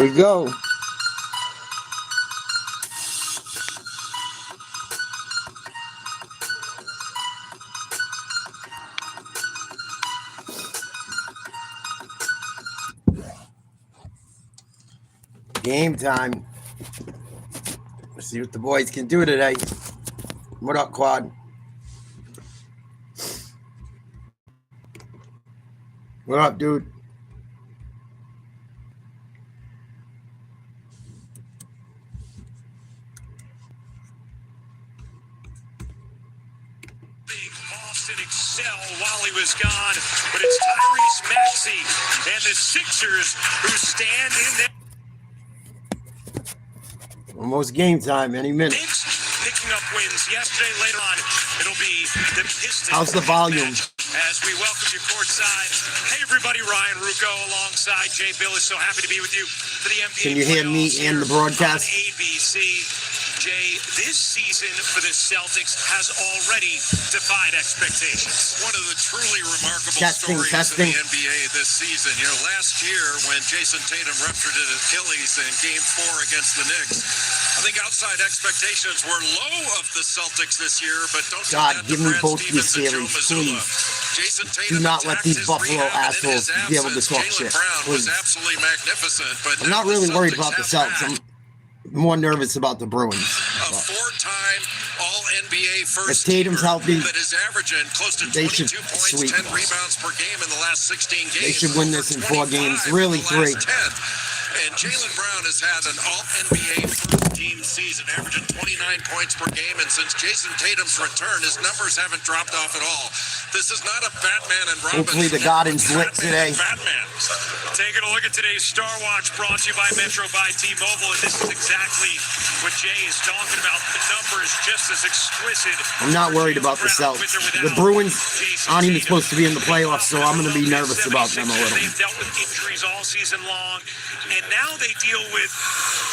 we go. Game time. Let's see what the boys can do today. What up, Quad? What up, dude? Boston excel while he was gone, but it's Tyrese Maxey and the Sixers who stand in there. Almost game time, any minute. Picking up wins yesterday. Later on, it'll be the Pistons. How's the volume? As we welcome you courtside. Hey, everybody, Ryan Rucco alongside Jay Billis. So happy to be with you for the NBA. Can you hear me and the broadcast? On ABC. Jay, this season for the Celtics has already defied expectations. One of the truly remarkable stories of the NBA this season. You know, last year when Jason Tatum ruptured his Achilles in Game 4 against the Knicks, I think outside expectations were low of the Celtics this year, but don't God, give me both these series, please. Jason Tatum do not let these Buffalo assholes be able to talk shit. Please. Was absolutely magnificent, but I'm not really worried about the Celtics. I'm more nervous about the Bruins. A four-time All-NBA first if Tatum's healthy, that is averaging close to 22 points, 10 rebounds per game in the last 16 games. They should win this in 4 games, really 3. And Jaylen Brown has had an All-NBA first-team season, averaging 29 points per game. And since Jason Tatum's return, his numbers haven't dropped off at all. This is not a Batman and Robin. Hopefully the Garden's lit today. Batman. Taking a look at today's Star Watch, brought to you by Metro by T-Mobile. And this is exactly what Jay is talking about. The numbers just as exquisite. I'm not worried about the Celtics. The Bruins aren't even supposed to be in the playoffs, so I'm going to be nervous about them a little. They've dealt with injuries all season long. And now they deal with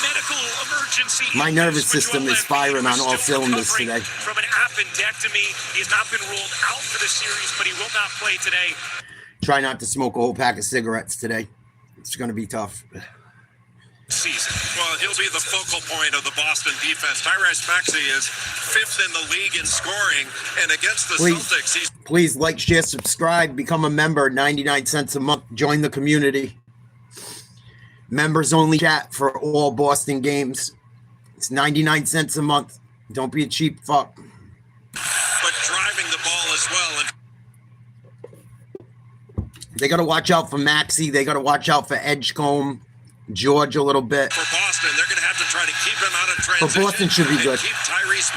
medical emergency. My nervous system is firing on all cylinders today. From an appendectomy, he's not been ruled out for the series, but he will not play today. Try not to smoke a whole pack of cigarettes today. It's going to be tough. Season. Well, he'll be the focal point of the Boston defense. Tyrese Maxey is 5th in the league in scoring, and against the Celtics, please like, share, subscribe, become a member. 99 cents a month. Join the community. Members only chat for all Boston games. It's 99 cents a month. Don't be a cheap fuck. But driving the ball as well. They got to watch out for Maxey. They got to watch out for Edgecombe, George a little bit. For Boston, they're going to have to try to keep him out of transition. But Boston should be good.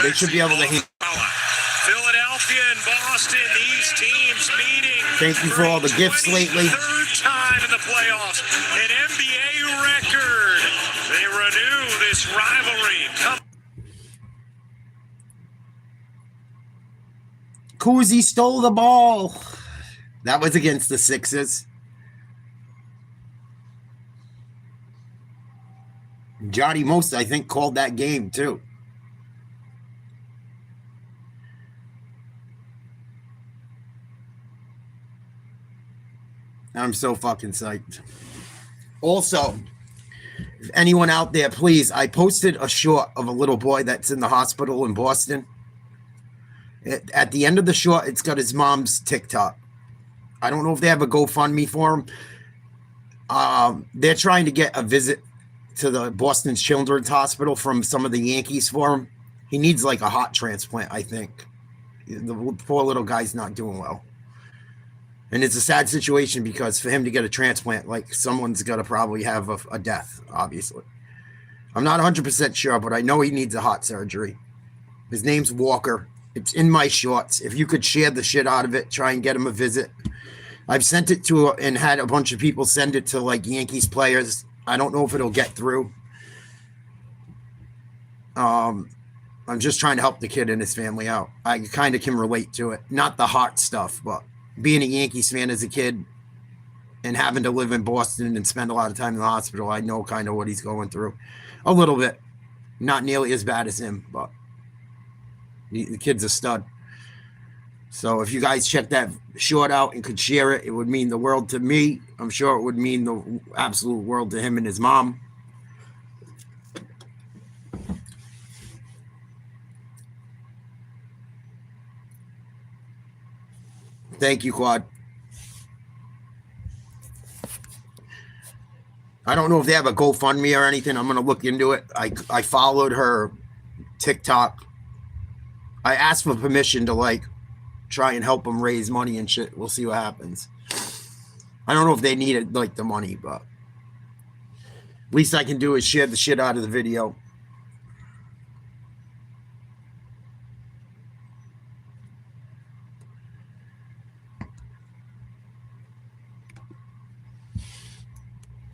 They should be able to hit. Philadelphia and Boston, these teams meeting. Thank you for all the gifts lately. Third time in the playoffs, an NBA record. They renew this rivalry. Kuzi stole the ball. That was against the Sixers. Johnny Most, I think, called that game too. I'm so fucking psyched. Also, if anyone out there, please, I posted a short of a little boy that's in the hospital in Boston. At the end of the short, it's got his mom's TikTok. I don't know if they have a GoFundMe for him. They're trying to get a visit to the Boston Children's Hospital from some of the Yankees for him. He needs like a heart transplant, I think. The poor little guy's not doing well. And it's a sad situation because for him to get a transplant, like someone's got to probably have a death, obviously. I'm not 100% sure, but I know he needs a heart surgery. His name's Walker. It's in my shorts. If you could share the shit out of it, try and get him a visit. I've sent it to and had a bunch of people send it to like Yankees players. I don't know if it'll get through. I'm just trying to help the kid and his family out. I kind of can relate to it. Not the heart stuff, but being a Yankees fan as a kid and having to live in Boston and spend a lot of time in the hospital, I know kind of what he's going through. A little bit. Not nearly as bad as him, but the kid's a stud. So if you guys check that short out and could share it, it would mean the world to me. I'm sure it would mean the absolute world to him and his mom. Thank you, Quad. I don't know if they have a GoFundMe or anything. I'm going to look into it. I followed her TikTok. I asked for permission to, like, try and help them raise money and shit. We'll see what happens. I don't know if they needed, like, the money, but least I can do is share the shit out of the video.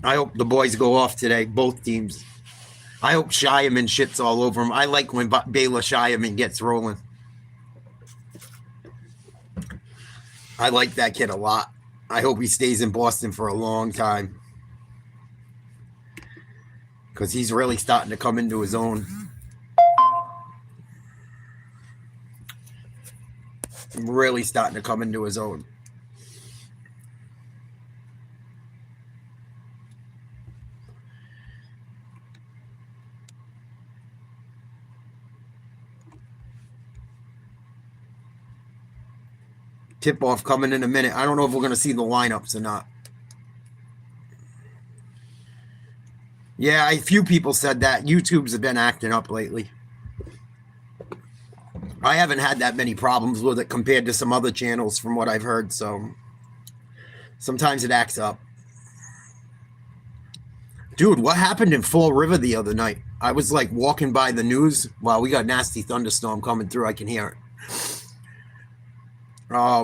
I hope the boys go off today, both teams. I hope Shireman shits all over him. I like when Baylor Shireman gets rolling. I like that kid a lot. I hope he stays in Boston for a long time, because he's really starting to come into his own. Really starting to come into his own. Tip-off coming in a minute. I don't know if we're going to see the lineups or not. Yeah, a few people said that. YouTube's have been acting up lately. I haven't had that many problems with it compared to some other channels from what I've heard, so sometimes it acts up. Dude, what happened in Fall River the other night? I was like walking by the news. Wow, we got a nasty thunderstorm coming through. I can hear it. I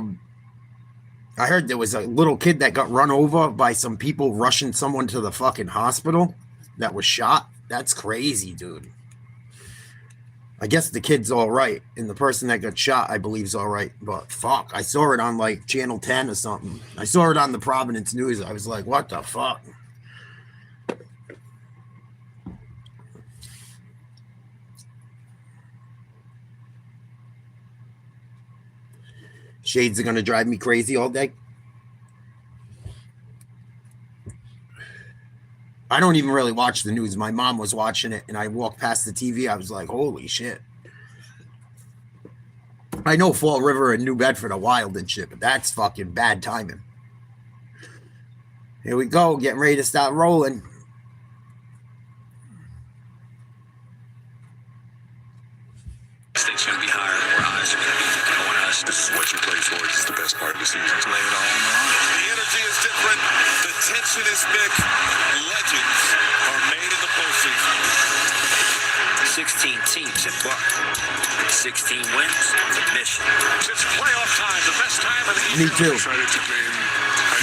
heard there was a little kid that got run over by some people rushing someone to the fucking hospital that was shot. That's crazy, dude. I guess the kid's all right, and the person that got shot, I believe, is all right. But fuck, I saw it on like Channel 10 or something. I saw it on the Providence News. I was like, what the fuck? Shades are going to drive me crazy all day. I don't even really watch the news. My mom was watching it, and I walked past the TV. I was like, holy shit. I know Fall River and New Bedford are wild and shit, but that's fucking bad timing. Here we go, getting ready to start rolling. Stakes are going to be higher. More eyes are going to be on us. This is what you play for. This is the best part of the season. Lay it all on the line. The energy is different. The tension is big. Legends are made in the postseason. 16 teams in Buck. 16 wins. It's a mission. It's playoff time. The best time of the year. Me too.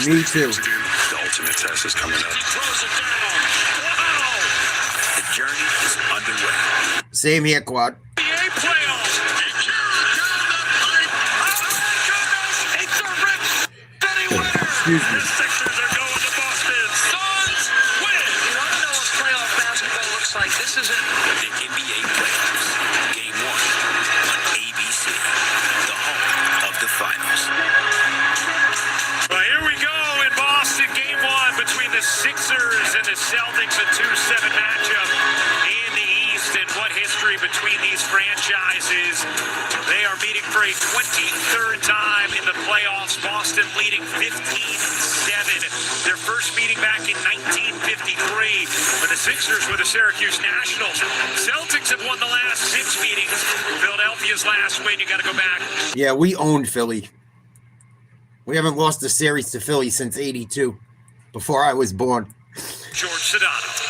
Me too. The ultimate test is coming up. He throws it down. Wow. The journey is underway. Same here, Quad. Playoffs. Excuse me. The Sixers are going to Boston. Suns win. You want to know what playoff basketball looks like? This isn't The NBA playoffs. Game 1 on ABC. The home of the finals. Well, here we go in Boston. Game 1 between the Sixers and the Celtics. A 2-7 matchup in the East. And what history between these franchises. They are meeting for a 23rd time in the playoffs. Boston leading 15-7. Their first meeting back in 1953 when the Sixers were the Syracuse Nationals. Celtics have won the last 6 meetings. Philadelphia's last win. You got to go back. Yeah, we owned Philly. We haven't lost a series to Philly since '82, before I was born. George Sedano.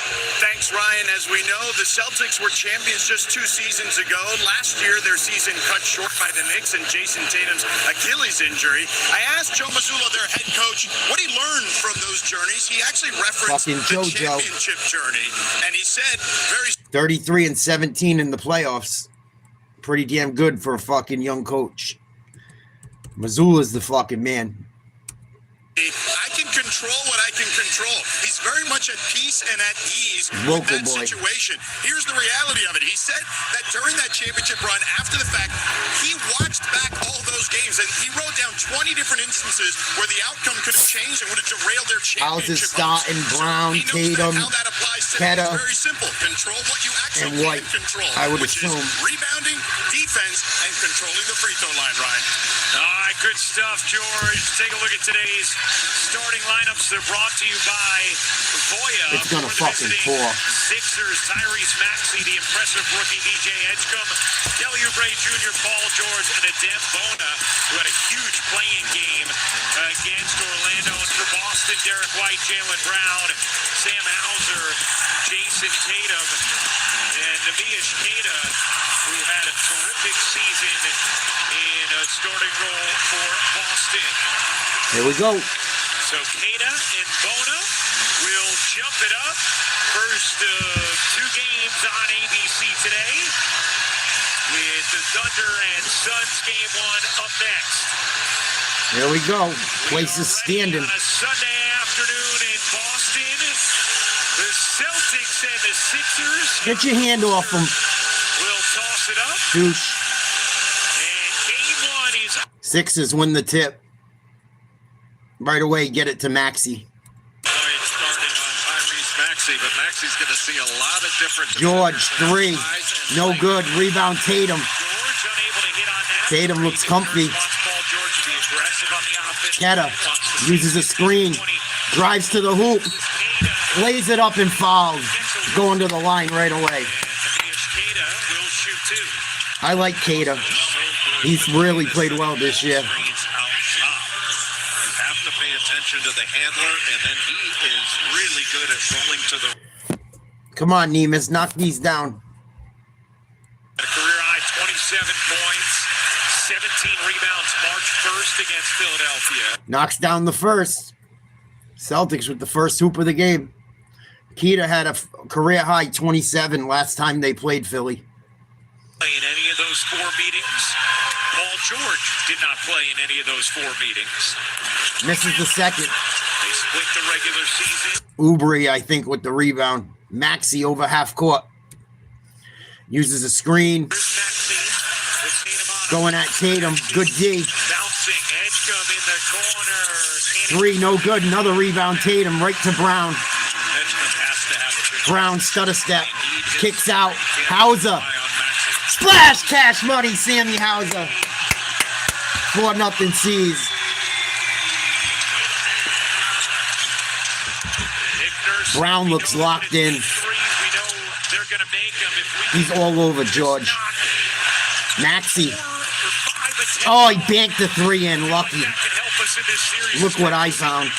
Thanks, Ryan. As we know, the Celtics were champions just 2 seasons ago. Last year, their season cut short by the Knicks and Jason Tatum's Achilles injury. I asked Joe Mazzulla, their head coach, what he learned from those journeys. He actually referenced Fucking the JoJo. championship journey, and he said very 33-17 in the playoffs. Pretty damn good for a fucking young coach. Missoula's the fucking man. I can control what I can control. He's very much at peace and at ease Local with that boy. situation. Here's the reality of it. He said that during that championship run, after the fact, he watched back all those games and he wrote down 20 different instances where the outcome could have changed and would have derailed their championship Houses, Staunton, hopes. Brown, He knows Tatum, how that applies to Ketta, It's very simple. Control what you actually and White, can control. I would which assume. is rebounding, defense, and controlling the free throw line, Ryan. Good stuff, George. Take a look at today's starting lineups. They're brought to you by Voya. It's gonna fucking pour. Sixers, Tyrese Maxey, the impressive rookie DJ Edgecombe, Kelly Oubre Jr., Paul George, and Adem Bona, who had a huge playing game against Orlando. And for Boston, Derek White, Jaylen Brown, Sam Hauser, Jason Tatum, and Neemias Queta, who had a terrific season in a starting role for Boston. Here we go. So Queta and Bona will jump it up. First two games on ABC today, with the Thunder and Suns game one up next. Here we go. Place is standing. On a Sunday afternoon in Boston, the Celtics and the Sixers. Get your hand off them. Will toss it up. Douche. And game one is... Sixers win the tip. Right away, get it to Maxey. It's starting on Tyrese Maxey, but Maxey's going to see a lot of different... George, three. No good. Rebound, Tatum. George unable to hit on that. Tatum looks comfy. Paul George to be aggressive on the offense. Queta uses a screen. Drives to the hoop. Lays it up and fouls. Going to the line right away. Queta will shoot two. I like Queta. He's really played well this year. To pay attention to the handler, and then he is really good at rolling to the... Come on, Neemias, knock these down. A career high 27 points, 17 rebounds March 1st against Philadelphia. Knocks down the first. Celtics with the first hoop of the game. Queta had a career high 27 last time they played Philly. In any of those four meetings, Paul George did not play in any of those four meetings. Misses the second. They split the regular season. Oubre, I think, with the rebound. Maxey over half court. Uses a screen. Going at Tatum. Good D. Bouncing, Edgecombe in the corner. Three, no good. Another rebound. Tatum right to Brown. Edgecombe has to have a good Brown stutter step. Kicks out. Hauser. Splash cash money, Sammy Hauser. 4-0 C's. Brown looks locked in. He's all over George. Maxey. Oh, he banked the three in. Lucky. Look what I found. What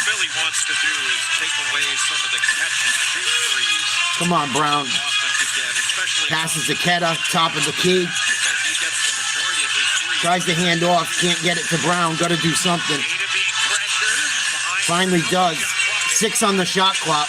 Philly wants to do is take away some of the catch and shoot threes. Come on, Brown. Passes to Queta, top of the key. Tries to hand off, can't get it to Brown. Got to do something. Finally does. 6 on the shot clock.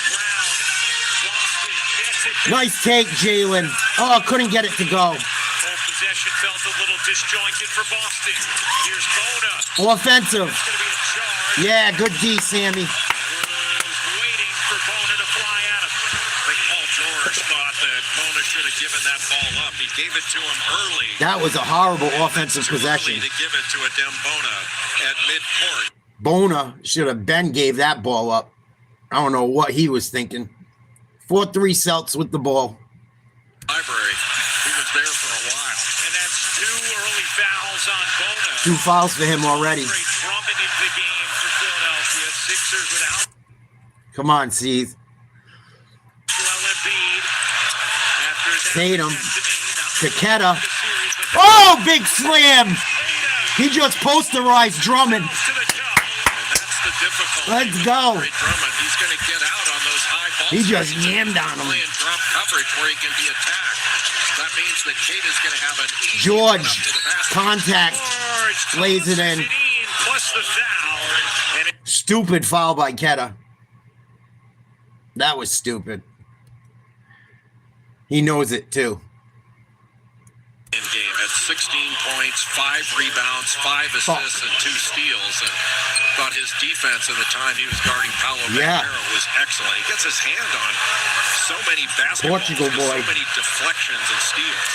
Nice take, Jaylen. Oh, couldn't get it to go. Possession felt a little disjointed for Boston. Here's Bona. Offensive. It's going to be a charge. Yeah, good D, Sammy. Waiting for Bona to fly at him. I think Paul George thought that Bona should have given that ball up. He gave it to him early. That was a horrible offensive possession. To give it to Adem Bona at midcourt. Bona should have gave that ball up. I don't know what he was thinking. 4-3 Celts with the ball. Library. He was there for a while. And that's 2 early fouls on Bona. 2 fouls for him already. Drummond into the game for Philadelphia. Sixers without. Come on, C's. Tatum to Queta. Oh, big slam. He just posterized Drummond. Let's go. He's going to get out on those high balls. He just yammed on him. Playing drop coverage where he can be attacked. That means that Queta's going to have an easy George, to the basket. contact, lays it in. Plus the foul. And Stupid foul by Queta. That was stupid. He knows it too. in game at 16 points, 5 rebounds, 5 assists, and 2 steals. And thought his defense at the time he was guarding Paolo Banchero was excellent. He gets his hand on so many basketballs, Portugal boy. so many deflections and steals.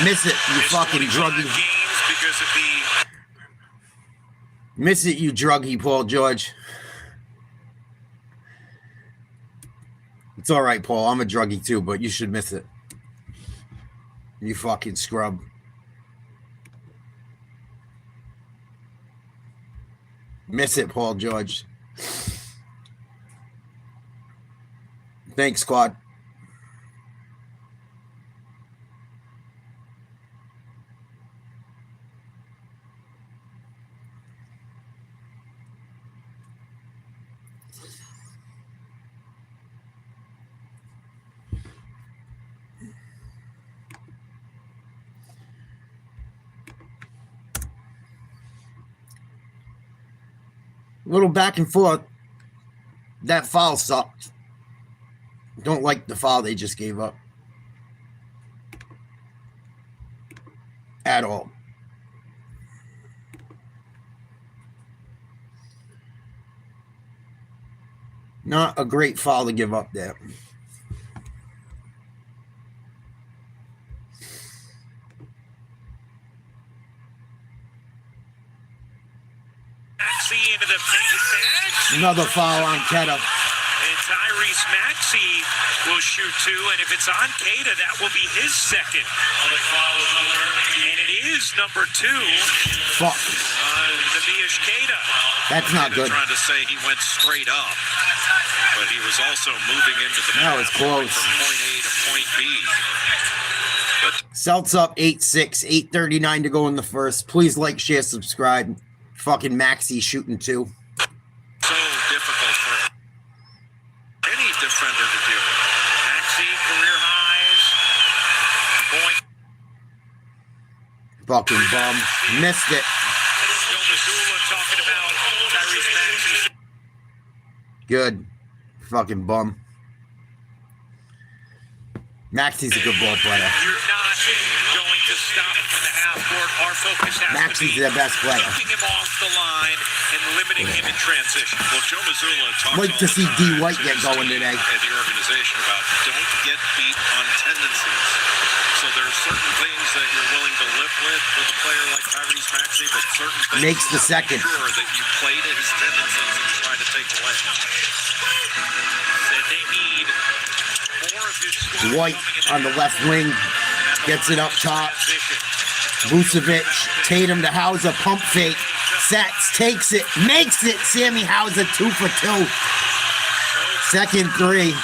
Miss it, you fucking druggie. Games because of the Miss it, you druggie, Paul George. It's all right, Paul. I'm a druggie too, but you should miss it. You fucking scrub. Miss it, Paul George. Thanks, squad. Little back and forth. That foul sucked. Don't like the foul they just gave up. At all. Not a great foul to give up there. Into the paint. Another foul on Keta. And Tyrese Maxey will shoot two, and if it's on Keta, that will be his second. And it is number two. Fuck. Neemias Queta. That's not good. Trying to say he went straight up, but he was also moving into the that was close. From point A to point B. But Celts up 8-6, 8:39 to go in the first. Please like, share, subscribe. Fucking Maxey shooting two. So difficult for any defender to do. Maxey, career highs. Point. Fucking bum. Missed it. Joe Mazzulla talking about Tyrese Maxey. Good. Fucking bum. Maxey's a good ball player. You're not going to stop him from the half court. Our focus has Maxey's to be their best player. keeping him off the line and limiting him in transition. Well, Joe Mazzulla talks Like to see D. White get going today. And the organization about don't get beat on tendencies. So there are certain things that you're willing to live with a player like Tyrese Maxey, but certain things Makes the second. sure that you play to his tendencies and try to take away. Said they need more of his scoring White coming in on the left wing. Gets it up top. Vucevic. Tatum to Hauser. Pump fake. Sets. Takes it. Makes it. Sammy Hauser 2 for 2. Second three.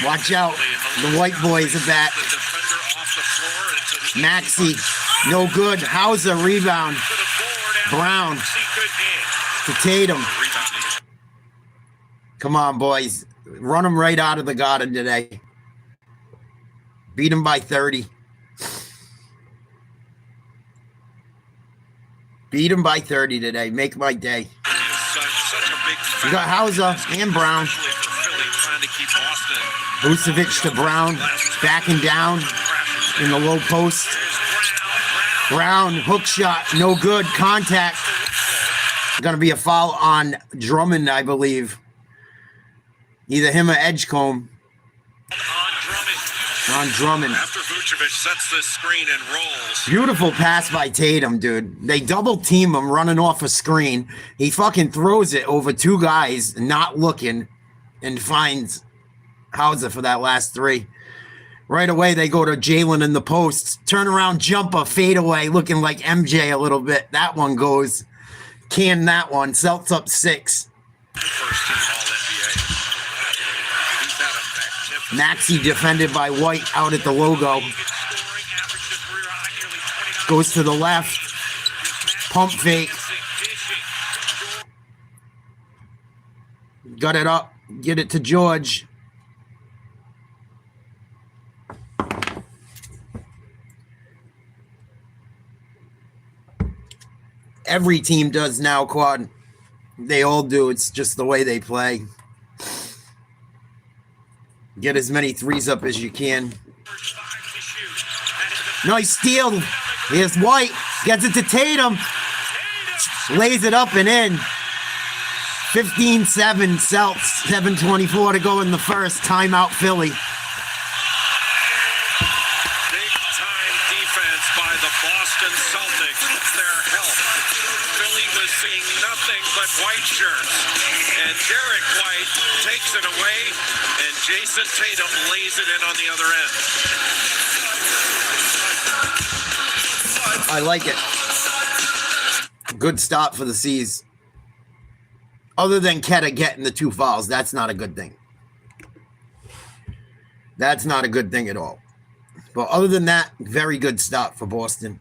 Watch out. The white boys are back. Maxey. No good. Hauser rebound. Brown to Tatum. Come on, boys. Run them right out of the garden today. Beat them by 30. Beat them by 30 today. Make my day. You got Hauser and Brown. Vucevic to Brown. Backing down in the low post. Brown, hook shot. No good. Contact. Going to be a foul on Drummond, I believe. Either him or Edgecombe. On Drummond. After Vucevic sets this screen and rolls. Beautiful pass by Tatum, dude. They double team him running off a screen. He fucking throws it over two guys, not looking, and finds Hauser for that last three. Right away, they go to Jalen in the post. Turnaround jumper, fade away, looking like MJ a little bit. That one goes. Can that one. Celts up 6. First team All-NBA. Maxey defended by White out at the logo. Goes to the left. Pump fake. Got it up. Get it to George. Every team does now, Quad. They all do. It's just the way they play. Get as many threes up as you can. Nice steal. Here's White. Gets it to Tatum. Lays it up and in. 15-7 Celts. 7:24 to go in the first. Timeout Philly. Big-time defense by the Boston Celtics with their help. Philly was seeing nothing but white shirts. And Derek White takes it away, and Jason Tatum lays it in on the other end. I like it. Good stop for the C's. Other than Keta getting the 2 fouls, that's not a good thing. That's not a good thing at all. But other than that, very good stop for Boston.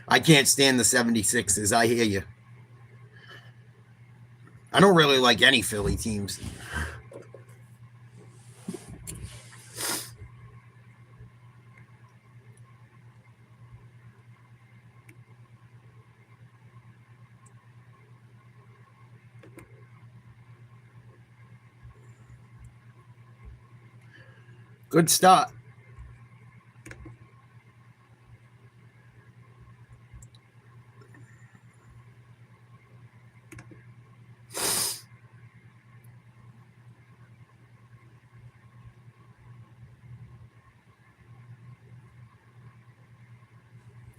I can't stand the 76ers. I hear you. I don't really like any Philly teams. Good start.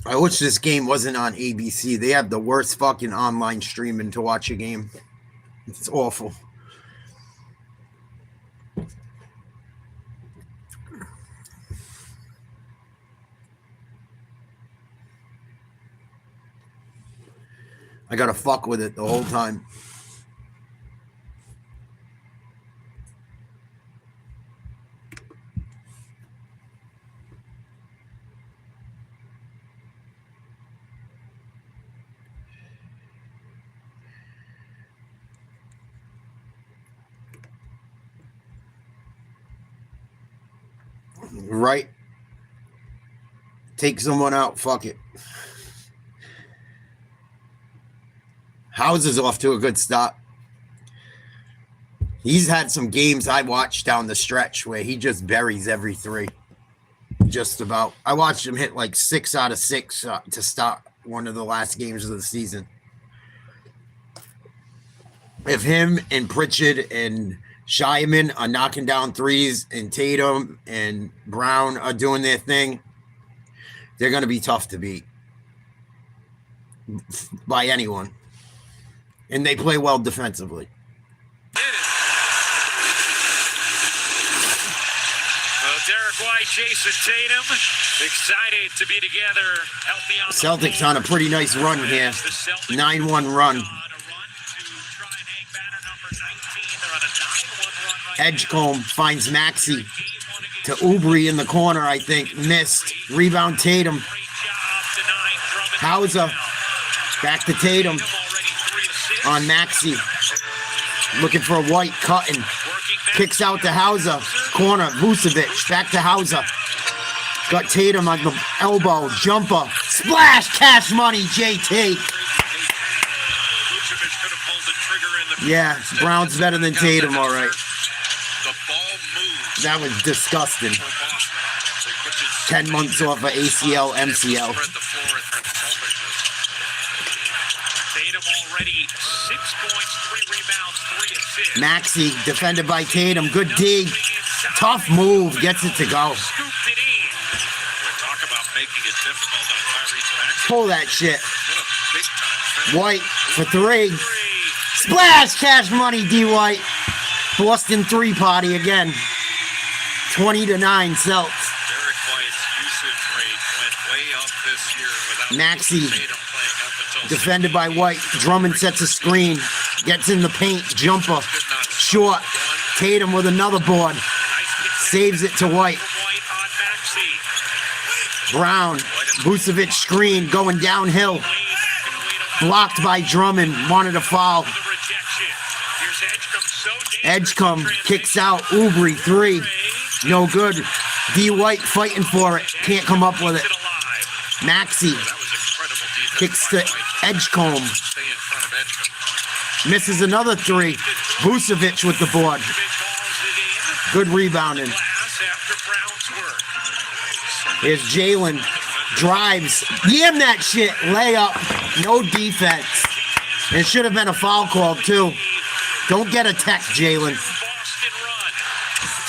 I wish this game wasn't on ABC. They have the worst fucking online streaming to watch a game. It's awful. I gotta fuck with it the whole time. Right? Take someone out. Fuck it. Hauser's off to a good start. He's had some games I watched down the stretch where he just buries every 3. Just about. I watched him hit like 6 out of 6 to start one of the last games of the season. If him and Pritchard and Scheiman are knocking down 3s and Tatum and Brown are doing their thing, they're going to be tough to beat by anyone. And they play well defensively. Derek White, Jason Tatum, excited to be together. Healthy on Celtics on a pretty nice run here. 9-1 run. Edgecombe finds Maxey to Oubre in the corner, I think. Missed. Rebound Tatum. Hauser. Back to Tatum. On Maxey. Looking for White. Cutting. Kicks out to Hauser. Corner. Vucevic. Back to Hauser. Got Tatum on the elbow. Jumper. Splash. Cash money. JT. Yeah. Brown's better than Tatum, all right. That was disgusting. 10 months off of ACL, MCL. Tatum already 6 points, 3 rebounds, 3 assists. Maxey defended by Tatum. Good D. Tough move. Gets it to go. Scooped it in. Talk about making it difficult on Tyrese Maxey. Pull that shit. What a big time. White for 3. Splash. Cash money, D. White. Boston 3 party again. 20-9 Celts. Derek White's usage rate went way up this year without Maxey Tatum playing up until defended by White. Drummond sets a screen. Gets in the paint. Jumper. Short. Tatum with another board. Saves it to White. White on Maxey. Brown. Vucevic screen going downhill. Blocked by Drummond. Wanted a foul. The rejection. Here's Edgecombe. So dangerous. Edgecombe kicks out. Oubre 3. No good. D. White fighting for it. Can't come up with it. Maxey kicks to Edgecombe. Misses another 3. Vucevic with the board. Good rebounding. Here's Jalen. Drives. Yam that shit. Layup. No defense. It should have been a foul call too. Don't get a tech, Jalen.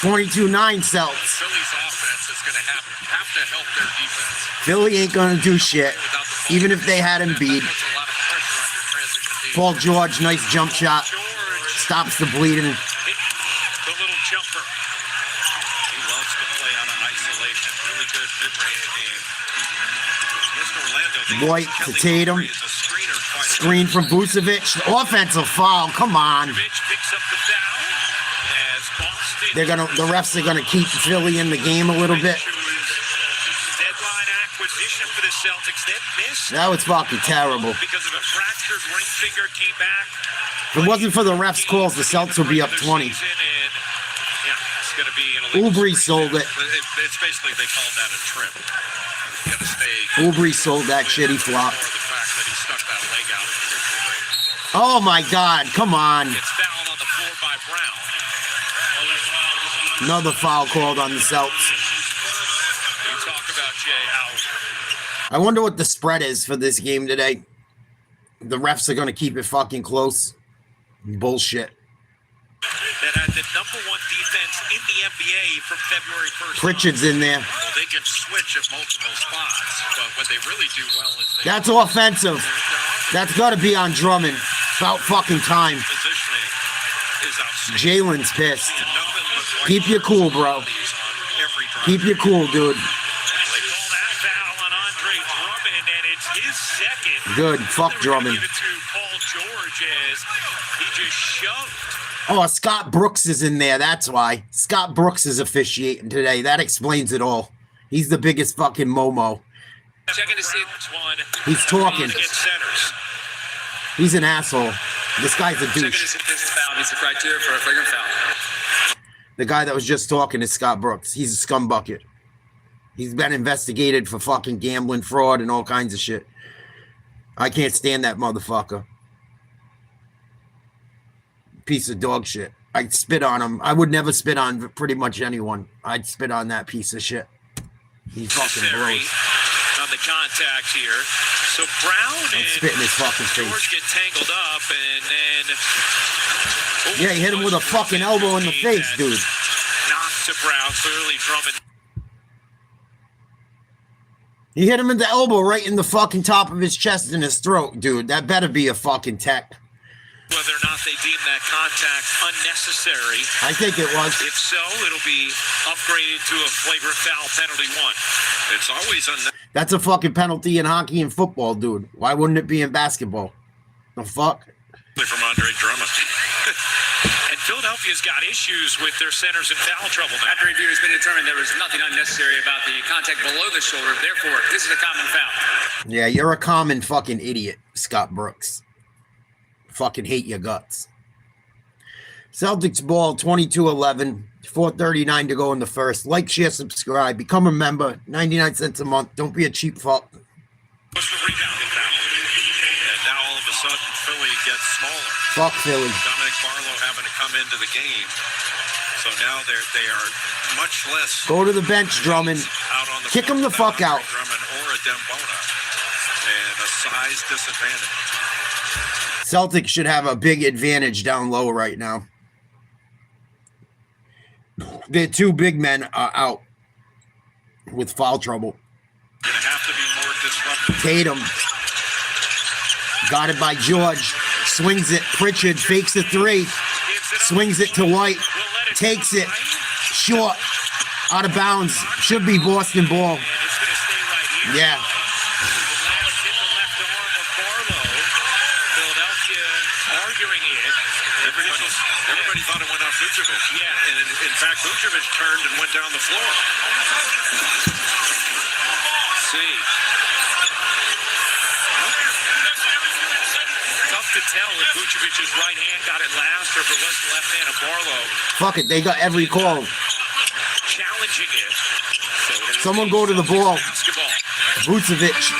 22-9 Celts. Philly's offense is going to have to help their defense. Philly ain't going to do shit, even if they had Embiid. Puts a lot of pressure on your transition Paul George, nice jump shot. Stops the bleeding. The little jumper. He loves to play out of isolation. Really good mid-range game. White to Tatum. Screen from Vucevic. Offensive foul. Come on. The refs are gonna keep Philly in the game a little bit. For the Celtics, they missed. That was fucking terrible. Because of a fractured ring finger, came back. If it wasn't for the refs' calls, the Celtics would be up 20. Yeah, it's going to be an Oubre sold it. It's basically, they called that a trip. You gotta stay. Oubre sold that shitty flop. The fact that he stuck that leg out quickly. Oh my God! Come on. It's fouled on the floor by Brown. Another foul called on the Celtics. You talk about Jay how. I wonder what the spread is for this game today. The refs are going to keep it fucking close. Bullshit. That had the #1 defense in the NBA from February 1st. Pritchard's in there. Well, they can switch at multiple spots, but what they really do well is they... That's offensive. That's got to be on Drummond. About fucking time. Positioning is outstanding. Jalen's pissed. Keep your cool, bro. Keep your cool, dude. His second. Good. Fuck Drummond. Give it to Paul George as he just shoved. Oh, Scott Brooks is in there. That's why. Scott Brooks is officiating today. That explains it all. He's the biggest fucking Momo. Checking to see one. He's talking. He's an asshole. This guy's a douche. The guy that was just talking is Scott Brooks. He's a scumbucket. He's been investigated for fucking gambling, fraud, and all kinds of shit. I can't stand that motherfucker. Piece of dog shit. I'd spit on him. I would never spit on pretty much anyone. I'd spit on that piece of shit. He fucking blows. On the contact here. So Brown and spit in his fucking face. George get tangled up, and then... Yeah, he hit him with a fucking elbow in the face, dude. Knocked to Brown. Clearly Drummond. He hit him in the elbow right in the fucking top of his chest and his throat, dude. That better be a fucking tech. Whether or not they deem that contact unnecessary. I think it was. If so, it'll be upgraded to a flagrant foul penalty 1. It's always unnecessary. That's a fucking penalty in hockey and football, dude. Why wouldn't it be in basketball? The fuck? From Andre Drummond. And Philadelphia's got issues with their centers in foul trouble now. After review has been determined there was nothing unnecessary about the contact below the shoulder. Therefore, this is a common foul. Yeah, you're a common fucking idiot, Scott Brooks. Fucking hate your guts. Celtics ball 22-11. 4:39 to go in the first. Like, share, subscribe. Become a member. 99 cents a month. Don't be a cheap fuck. What's the rebounding foul? And now all of a sudden, Philly gets smaller. Fuck Philly. Dominic Barlow having to come into the game. So now they are much less. Go to the bench, Drummond. Out on the Kick him the fuck out. Drummond or a Dembona. And a size disadvantage. Celtics should have a big advantage down low right now. Their two big men are out with foul trouble. Gonna have to be more disruptive. Tatum got it by George. Swings it. Pritchard fakes the three. Swings it to White. Takes it. Short. Out of bounds. Should be Boston ball. Yeah. Everybody thought it went off Vucevic. Yeah. And in fact, Vucevic turned and went down the floor. See. Tough to tell if Vucevic's right hand got it last or if it was the left hand of Barlow. Fuck it. They got every call. Challenging it. So someone go to the ball. Basketball. Vucevic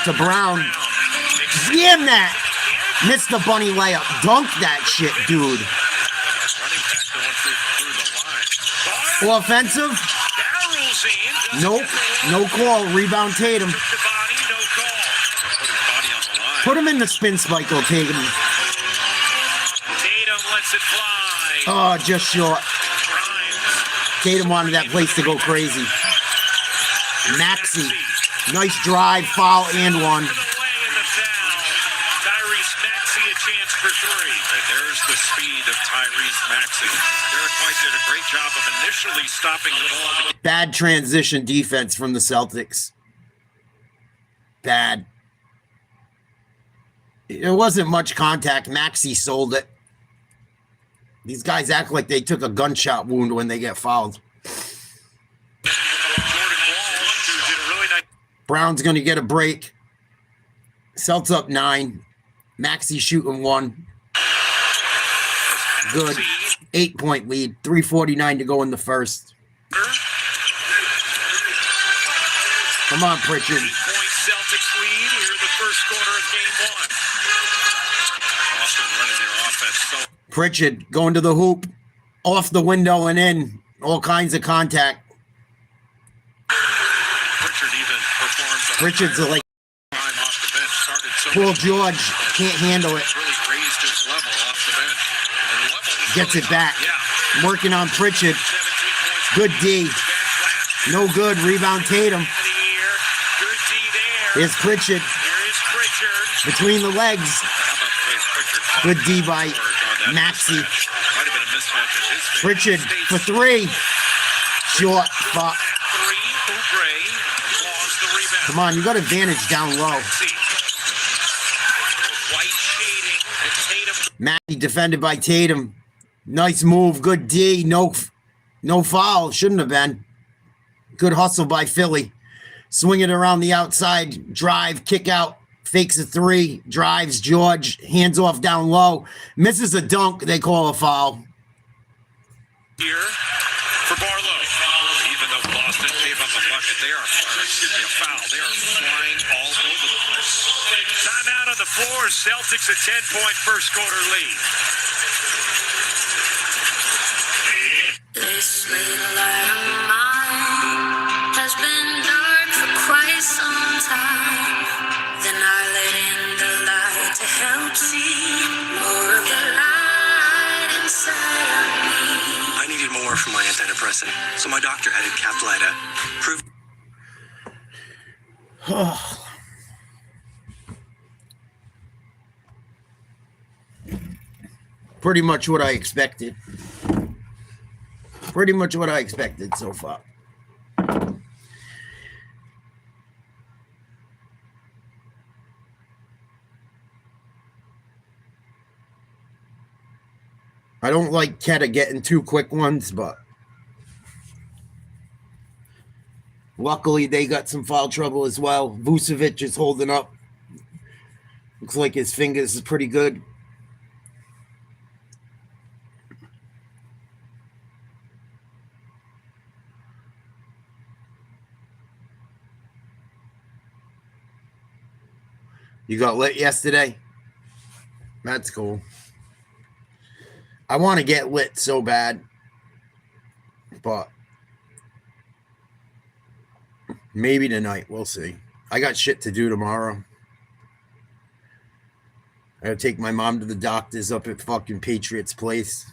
to Brown. Damn that. Missed the bunny layup. Dunk that shit, dude. Offensive? Nope. No call. Rebound Tatum. Put him in the spin cycle, Tatum. Tatum lets it fly. Oh, just short. Tatum wanted that place to go crazy. Maxey. Nice drive, foul, and one. Maxey. Derek White did a great job of initially stopping the ball. Bad transition defense from the Celtics. Bad. It wasn't much contact. Maxey sold it. These guys act like they took a gunshot wound when they get fouled. Brown's going to get a break. Celts up 9. Maxey shooting 1. Good. 8-point lead. 3:49 to go in the first. Come on, Pritchard. 8-point Celtics lead here in the first quarter of game 1. Boston running their offense. Pritchard going to the hoop. Off the window and in. All kinds of contact. Pritchard's like Paul George can't handle it. Gets it back. Working on Pritchard. Good D. No good. Rebound Tatum. Here's Pritchard. Between the legs. Good D by Maxey. Pritchard for 3. Short. Fuck. Come on, you got advantage down low. Maxey defended by Tatum. Nice move. Good D. No foul. Shouldn't have been. Good hustle by Philly. Swing it around the outside. Drive. Kick out. Fakes a 3. Drives George. Hands off down low. Misses a dunk. They call a foul. Here for Barlow. Even though Boston gave up a bucket, they are, excuse me, a foul. They are flying all over the place. Timeout on the floor. Celtics a 10-point first quarter lead. This little light of mine has been dark for quite some time. Then I let in the light to help see more of the light inside of me. I needed more from my antidepressant, so my doctor added Caplyta. Pretty much what I expected. Pretty much what I expected so far. I don't like Keta getting 2 quick ones, but luckily they got some foul trouble as well. Vucevic is holding up. Looks like his fingers is pretty good. You got lit yesterday? That's cool. I want to get lit so bad, but maybe tonight. We'll see. I got shit to do tomorrow. I gotta take my mom to the doctors up at fucking Patriots Place.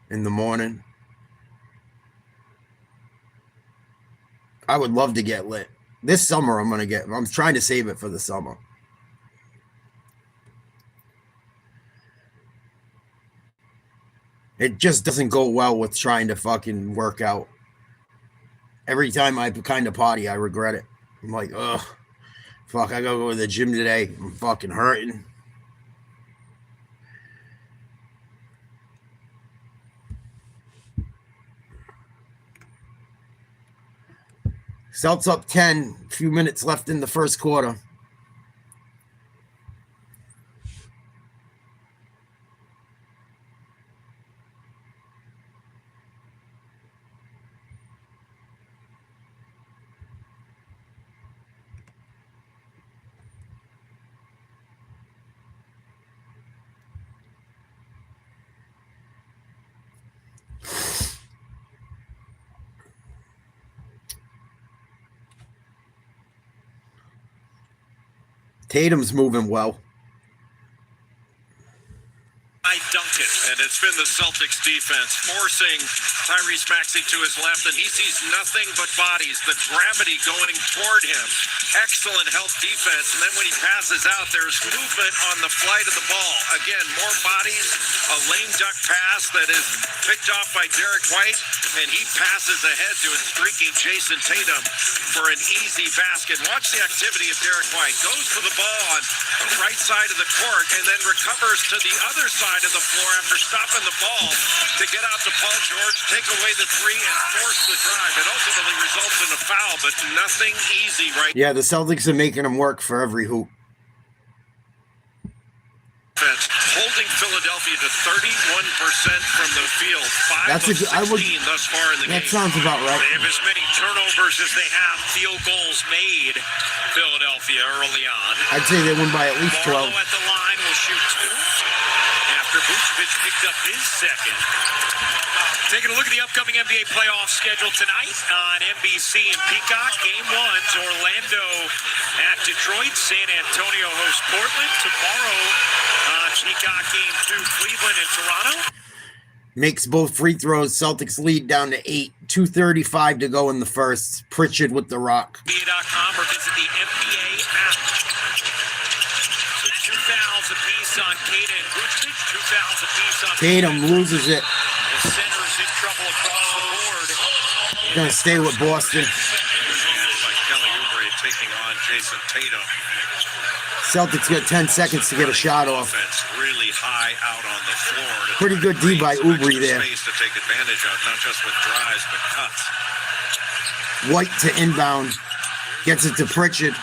In the morning. I would love to get lit. This summer I'm trying to save it for the summer. It just doesn't go well with trying to fucking work out. Every time I kind of potty, I regret it. I'm like, ugh, fuck, I gotta go to the gym today. I'm fucking hurting. Celtics up 10, a few minutes left in the first quarter. Tatum's moving well. I dunk it, and it's been the Celtics defense forcing Tyrese Maxey to his left, and he sees nothing but bodies. The gravity going toward him. Excellent help defense, and then when he passes out, there's movement on the flight of the ball. Again, more bodies, a lame duck pass that is picked off by Derek White, and he passes ahead to a streaking Jason Tatum for an easy basket. Watch the activity of Derek White. Goes for the ball on the right side of the court, and then recovers to the other side of the floor after stopping the ball to get out to Paul George, take away the three, and force the drive. It ultimately results in a foul, but nothing easy Yeah, the Celtics are making them work for every hoop. Holding Philadelphia to 31% from the field. 5 of 16 thus far in the game. That sounds about right. They have as many turnovers as they have field goals made, Philadelphia, early on. I'd say they win by at least 12. Barlow at the line will shoot 2 after Vucevic picked up his second. Taking a look at the upcoming NBA playoff schedule tonight on NBC and Peacock. Game 1's Orlando at Detroit. San Antonio hosts Portland. Tomorrow, Peacock Game 2, Cleveland and Toronto. Makes both free throws. Celtics lead down to 8. 2:35 to go in the first. Pritchard with the rock. NBA.com or visit the NBA app. So 2 fouls apiece on Tatum and Vucevic. 2 fouls apiece on Tatum loses it. The center's in trouble across the board. Gonna stay with Boston. By Kelly Oubre taking on Jason Tatum. Celtics got 10 seconds to get a shot off. Really high out on the floor. Pretty good D by Oubre there. Space to take advantage of, not just with drives, but cuts. White to inbound. Gets it to Pritchard.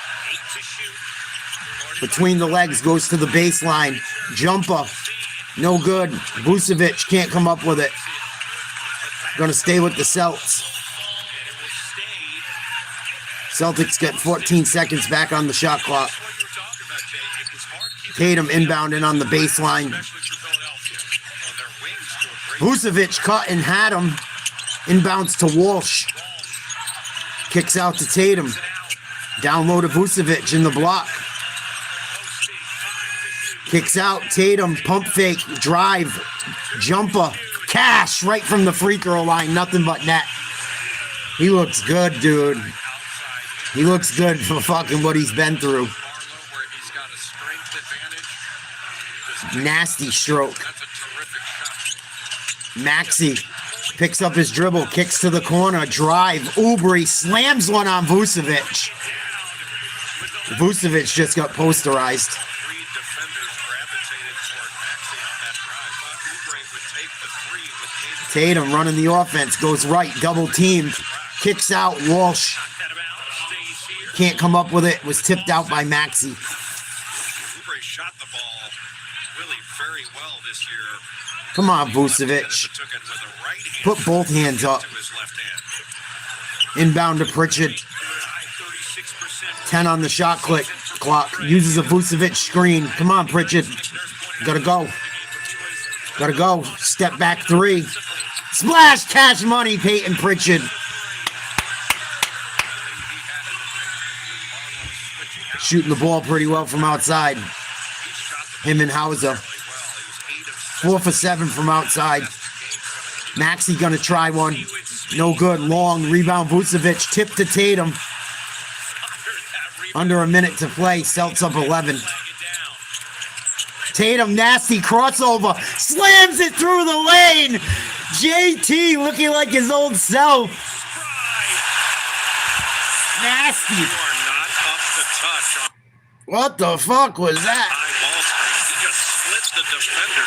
Between the legs, goes to the baseline. Jumper. No good. Vucevic can't come up with it. Gonna stay with the Celts. Celtics get 14 seconds back on the shot clock. Tatum inbounding on the baseline. Vucevic cut and had him. Inbounds to Walsh. Kicks out to Tatum. Down low to Vucevic in the block. Kicks out, Tatum, pump fake, drive, jumper, cash right from the free throw line, nothing but net. He looks good, dude. He looks good for fucking what he's been through. Nasty stroke. Maxey picks up his dribble, kicks to the corner, drive. Oubre slams one on Vucevic. Vucevic just got posterized. Tatum running the offense, goes right, double teamed, kicks out, Walsh. Can't come up with it, was tipped out by Maxey. Oubre shot the ball really very well this year. Come on, Vucevic. Put both hands up. Inbound to Pritchard. 10 on the shot clock. Uses a Vucevic screen. Come on, Pritchard. Gotta go. Gotta go. Step back 3. Splash cash money, Peyton Pritchard. Shooting the ball pretty well from outside. Him and Hauser. 4 for 7 from outside. Maxey gonna try one. No good. Long rebound. Vucevic. Tip to Tatum. Under a minute to play. Celts up 11. Tatum, nasty crossover. Slams it through the lane. JT looking like his old self. Nasty. What the fuck was that? He just split the defender.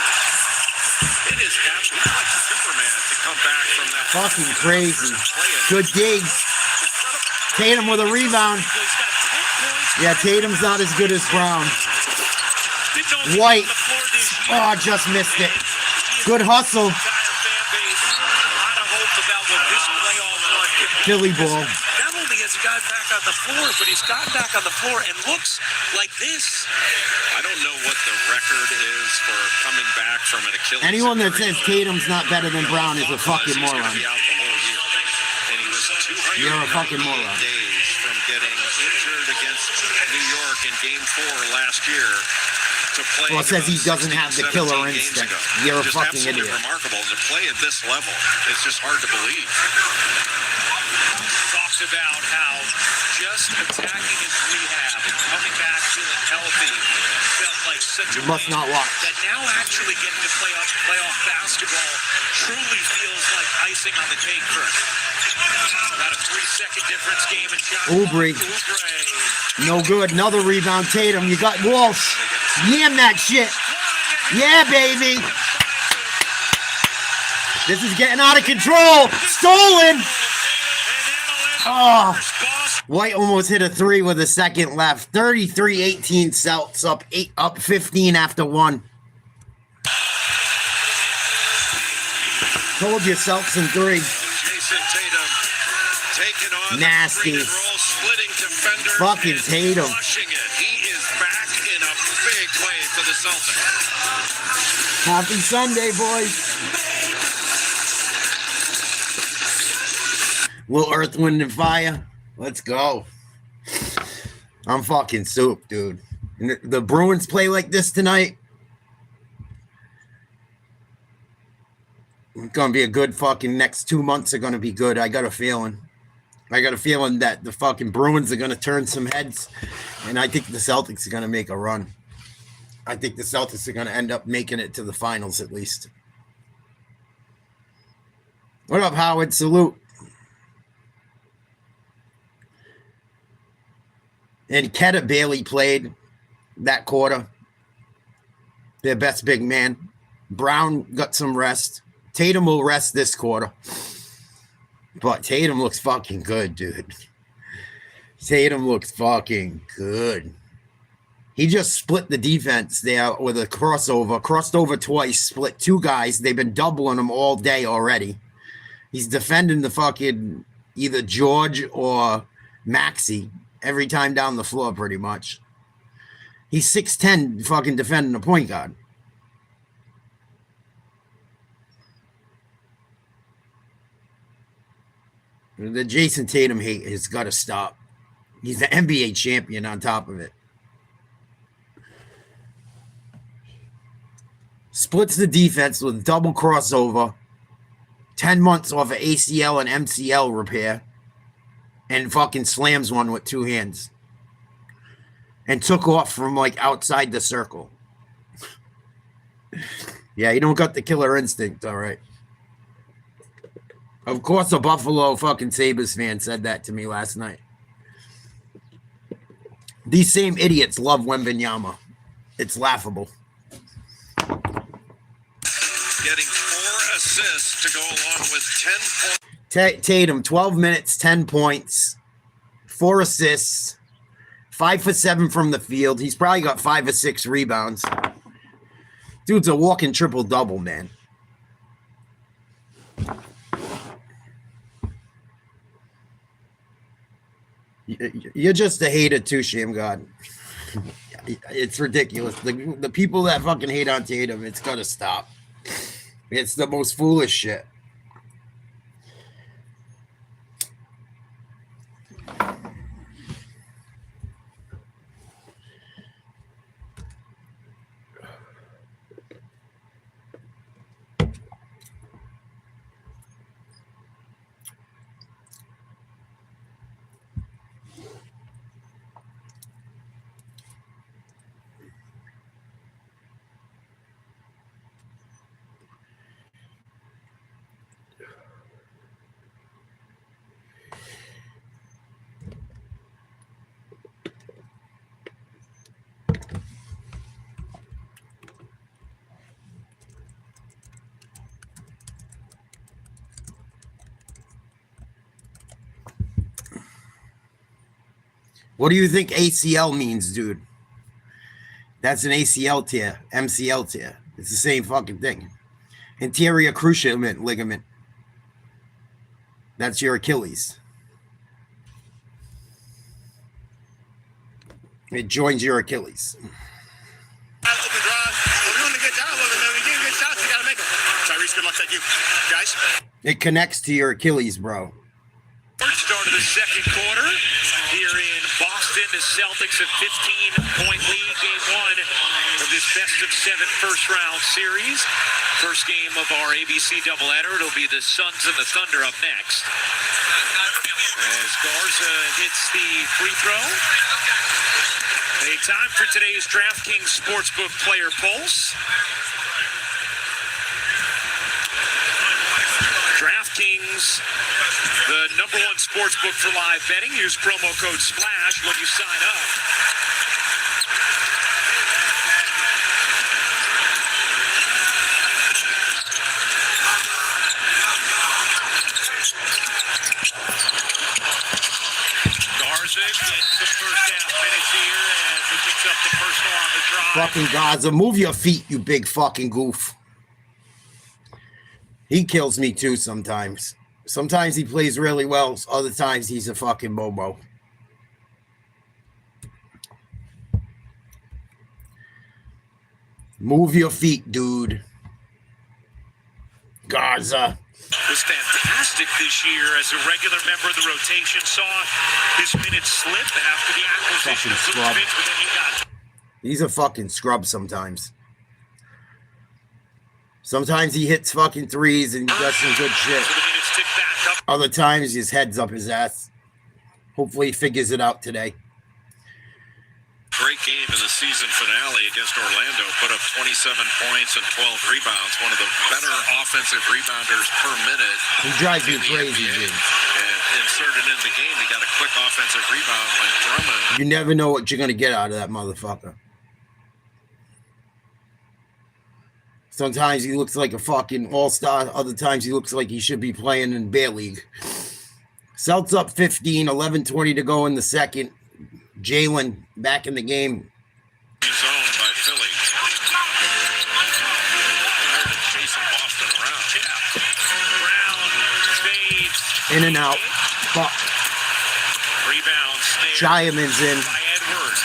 It is absolutely like Superman to come back from that. Fucking crazy. Good dig. Tatum with a rebound. Yeah, Tatum's not as good as Brown. White. Oh, just missed it. Good hustle. Philly ball. Not only has he gotten back on the floor, but he's gotten back on the floor and looks like this. I don't know what the record is for coming back from an Achilles. Anyone that says Tatum's not better than Brown is a fucking moron. You're a fucking moron. Days from getting injured against New York in Game 4 last year. to play. Well, says he doesn't have the killer instinct. You're a fucking idiot. Remarkable to play at this level. It's just hard to believe. Talks about how just attacking his rehab and coming back feeling healthy felt like such a Must not watch. that now actually getting to playoff basketball truly feels like icing on the cake for him. About a 3-second difference game in shot. Oubre. No good. Another rebound. Tatum. You got Walsh. Yam that shit. Yeah, baby. This is getting out of control. Stolen. Oh. White almost hit a 3 with a second left. 33-18 Celts up 15 after 1. Told you Celts in 3. Jason Tatum taking on Nasty. the roll, splitting defenders. Fucking and Tatum. Crushing it. He is back in a big way for the Celtics. Happy Sunday, boys. Will Earth, Wind, and Fire? Let's go. I'm fucking soup, dude. And the Bruins play like this tonight. It's going to be a good fucking next 2 months are going to be good. I got a feeling. That the fucking Bruins are going to turn some heads. And I think the Celtics are going to make a run. I think the Celtics are going to end up making it to the finals at least. What up, Howard? Salute. And Ketta Bailey played that quarter. Their best big man. Brown got some rest. Tatum will rest this quarter. But Tatum looks fucking good, dude. Tatum looks fucking good. He just split the defense there with a crossover. Crossed over twice. Split 2 guys. They've been doubling him all day already. He's defending the fucking either George or Maxey every time down the floor pretty much. He's 6'10", fucking defending the point guard. The Jason Tatum hate has got to stop. He's the NBA champion on top of it. Splits the defense with double crossover. 10 months off of ACL and MCL repair. And fucking slams one with 2 hands. And took off from like outside the circle. Yeah, you don't got the killer instinct, all right. Of course, a Buffalo fucking Sabres fan said that to me last night. These same idiots love Wembanyama. It's laughable. Getting 4 assists to go along with 10 points. Tatum, 12 minutes, 10 points, 4 assists, 5 for 7 from the field. He's probably got 5 or 6 rebounds. Dude's a walking triple-double, man. You're just a hater too, Sham God. It's ridiculous. The people that fucking hate on Tatum, it's got to stop. It's the most foolish shit. What do you think ACL means, dude? That's an ACL tear, MCL tear. It's the same fucking thing. Anterior cruciate ligament. That's your Achilles. It joins your Achilles. It connects to your Achilles, bro. Start of the second quarter here in Boston. The Celtics a 15-point lead, game 1 of this best of 7 first-round series. First game of our ABC doubleheader. It'll be the Suns and the Thunder up next. As Garza hits the free throw. A time for today's DraftKings Sportsbook Player Pulse. DraftKings, the #1 sportsbook for live betting. Use promo code SPLASH when you sign up. Garza gets the first half minutes here as he picks up the personal on the drive. Fucking Garza, move your feet, you big fucking goof. He kills me too sometimes. Sometimes he plays really well. Other times he's a fucking bobo. Move your feet, dude. Garza. Was fantastic this year as a regular member of the rotation. Saw his minutes slip after the acquisition of Fucking scrub. Vucevic, but then he got... He's a fucking scrub sometimes. Sometimes he hits fucking threes and he does some good shit. So the minutes tick back up. Other times his head's up his ass. Hopefully he figures it out today. Great game in the season finale against Orlando. Put up 27 points and 12 rebounds. One of the better offensive rebounders per minute. He drives me in the crazy, NBA. dude. And inserted in the game, he got a quick offensive rebound when Drummond. You never know what you're going to get out of that motherfucker. Sometimes he looks like a fucking all-star. Other times he looks like he should be playing in Bear League. Celtics up 15, 11:20 to go in the second. Jalen back in the game. Zone by Philly. Chasing Boston around. Yeah. Brown fades. In and out. Fuck. Rebound snare Shireman's in. by Edwards.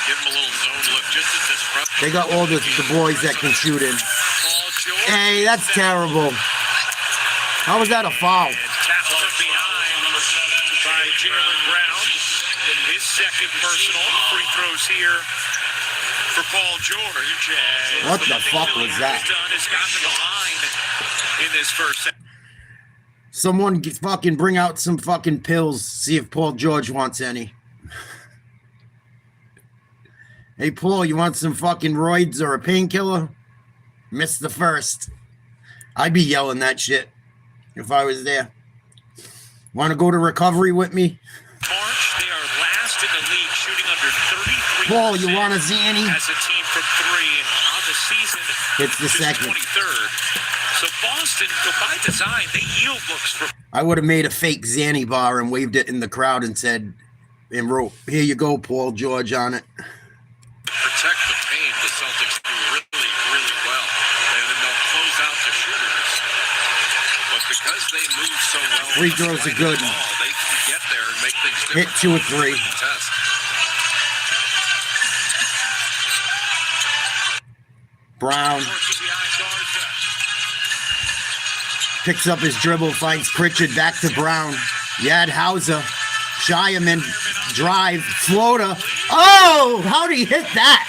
Give him a little zone look just to disrupt. They got all the boys that can shoot in. Paul George. Hey, that's terrible. How was that a foul? And tackled behind by Jalen Brown. His second personal. Free throws here for Paul George. And What the fuck was that? Has gotten to the line in this first set. Someone fucking bring out some fucking pills. See if Paul George wants any. Hey, Paul, you want some fucking roids or a painkiller? Missed the first. I'd be yelling that shit if I was there. Want to go to recovery with me? March, they are last in the league, shooting under 33%. Paul, you want a Zanny? As a team from 3, and on the season, It's the just second. 23rd. So Boston, by design, they yield looks for. I would have made a fake Zanny bar and waved it in the crowd and said, and wrote, "Here you go, Paul George," on it. Protect the paint. The Celtics do really, really well. And then they'll close out the shooters. But because they move so well, Free throws are good. They can get there and make things Hit different. 2 or 3. Test. Brown picks up his dribble, finds Pritchard, back to Brown. Yad Hauser, Shireman, drive, floater. Oh, how did he hit that?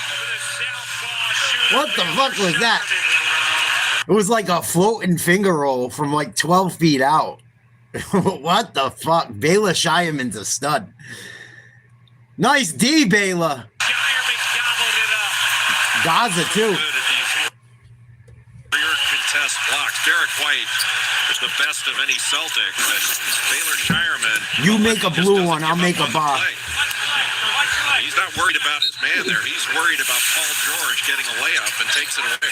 What the fuck was that? It was like a floating finger roll from like 12 feet out. What the fuck? Baylor Shireman's a stud. Nice D, Baylor. Gaza, too. Rear contest blocks. Derek White is the best of any Celtic. Baylor Shireman. You make a blue one, I'll make a bar. He's not worried about his man there. He's worried about Paul George getting a layup and takes it away.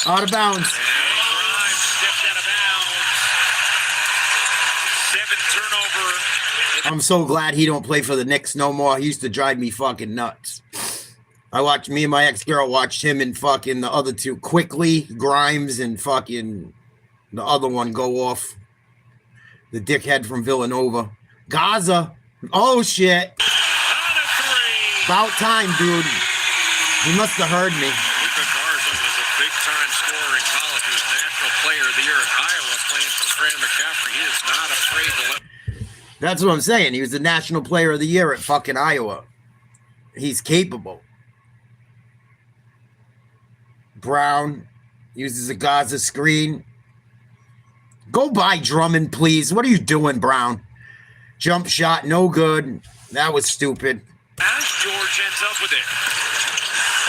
Out of bounds. And Grimes stepped out of bounds. 7 turnover. I'm so glad he don't play for the Knicks no more. He used to drive me fucking nuts. Me and my ex-girl watched him and fucking the other two, Quickly, Grimes, and fucking the other one go off. The dickhead from Villanova. Gaza. Oh, shit. About time, dude. He must have heard me. Luka Garza was a big-time scorer in college. He was National Player of the Year at Iowa playing for Fran McCaffrey. He is not afraid to let... That's what I'm saying. He was the National Player of the Year at fucking Iowa. He's capable. Brown uses a Gaza screen. Go by Drummond, please. What are you doing, Brown? Jump shot, no good. That was stupid. As George ends up with it.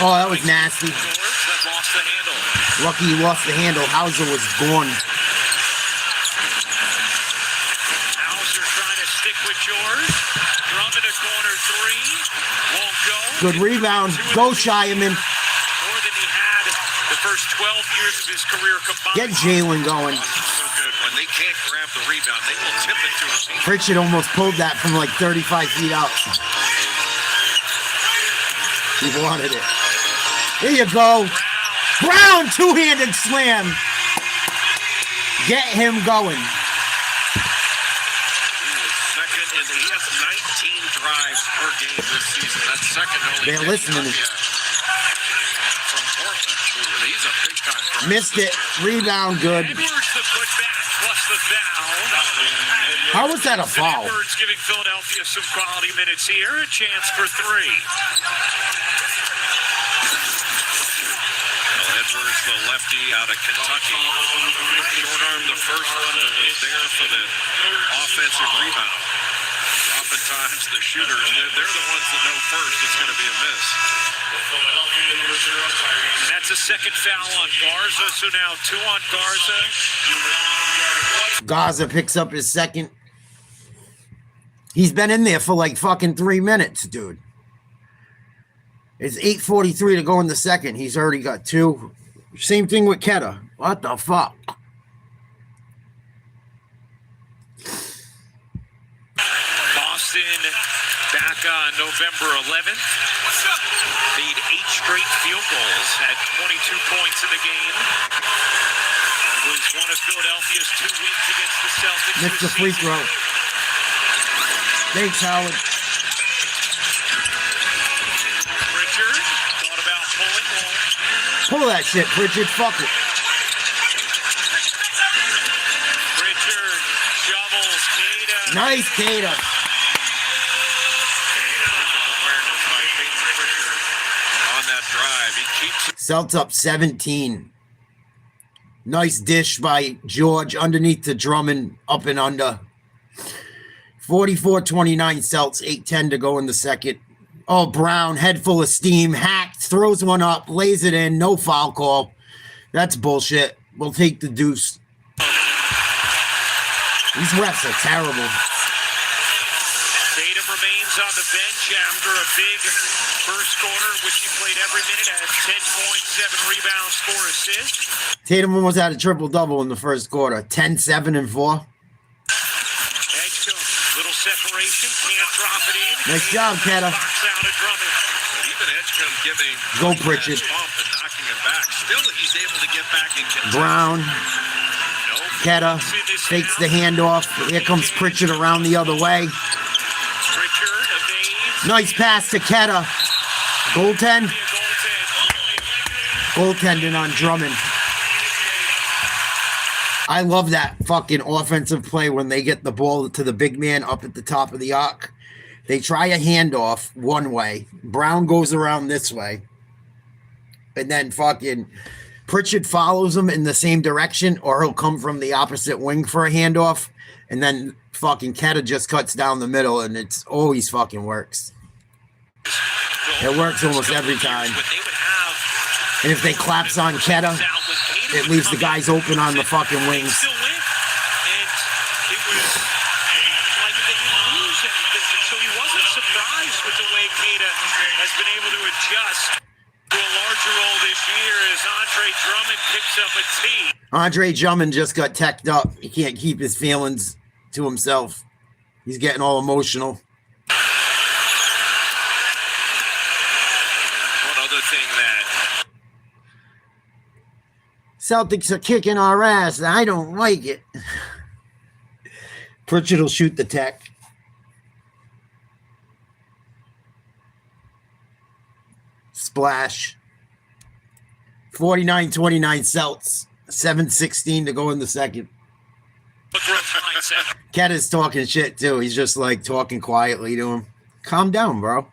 Oh, that was nasty. George that lost the handle. Lucky he lost the handle. Hauser was gone. Hauser trying to stick with George. Drummond a corner three. Won't go. Good rebound. Go, Shireman. More than he had the first 12 years of his career combined. Get Jalen going. So good. When they can't grab the rebound, they will tip it to a team. Pritchard almost pulled that from like 35 feet out. He wanted it. There you go. Brown, two-handed slam. Get him going. He was second, and he has 19 drives per game this season. That's second only. They're to listening. From Portland. He's a big-time driver. Missed it. Rebound, good. Edwards the putback plus the foul. How was that a foul? Edwards giving Philadelphia some quality minutes here. A chance for three. Edwards, the lefty out of Kentucky. Short arm the first one that was there for the offensive rebound. Oftentimes the shooters, they're the ones that know first it's going to be a miss. And that's a second foul on Garza, so now two on Garza. Gaza picks up his second. He's been in there for like fucking 3 minutes, dude. It's 8:43 to go in the second. He's already got two. Same thing with Keta. What the fuck? Boston back on November 11th. Made 8 straight field goals, had 22 points in the game. It was one of Philadelphia's 2 wins against the Celtics. Missed the free throw. Thanks, Howard. Pritchard thought about pulling one. Pull that shit, Pritchard. Fuck it. Pritchard shovels Kata. Nice, Kata. Awareness by Peyton Pritchard on that drive. He keeps Celts up 17. Nice dish by George underneath the Drummond, up and under. 44-29 Celts, 8:10 to go in the second. Oh, Brown, head full of steam, hacked, throws one up, lays it in, no foul call. That's bullshit. We'll take the deuce. These refs are terrible. Tatum remains on the bench after a big first quarter, in which he played every minute, had 10 points, 7 rebounds, 4 assists. Tatum almost had a triple-double in the first quarter. 10, 7, and 4. Edgecombe, little separation, can't drop it in. Nice job, Keta. Box out of Drummond. But even Edgecombe giving Go, that Pritchard. bump and knocking him back. Still, he's able to get back and contest. Brown, Keta fakes the handoff. Here comes Pritchard around the other way. Pritchard evades. Nice pass to Keta. Goaltend. Goaltending on Drummond. I love that fucking offensive play when they get the ball to the big man up at the top of the arc. They try a handoff one way. Brown goes around this way. And then fucking Pritchard follows him in the same direction, or he'll come from the opposite wing for a handoff. And then fucking Keta just cuts down the middle, and it's always fucking works. It works almost every time. And if they collapse on Keta, it leaves the guys open on the fucking wings. Still win. And it was like they didn't lose anything. So he wasn't surprised with the way Kata has been able to adjust to a larger role this year as Andre Drummond picks up a tee. Andre Drummond just got teched up. He can't keep his feelings to himself. He's getting all emotional. One other thing that Celtics are kicking our ass. I don't like it. Pritchard will shoot the tech. Splash. 49-29 Celts. 7:16 to go in the second. Keta's talking shit too. He's just like talking quietly to him. Calm down, bro.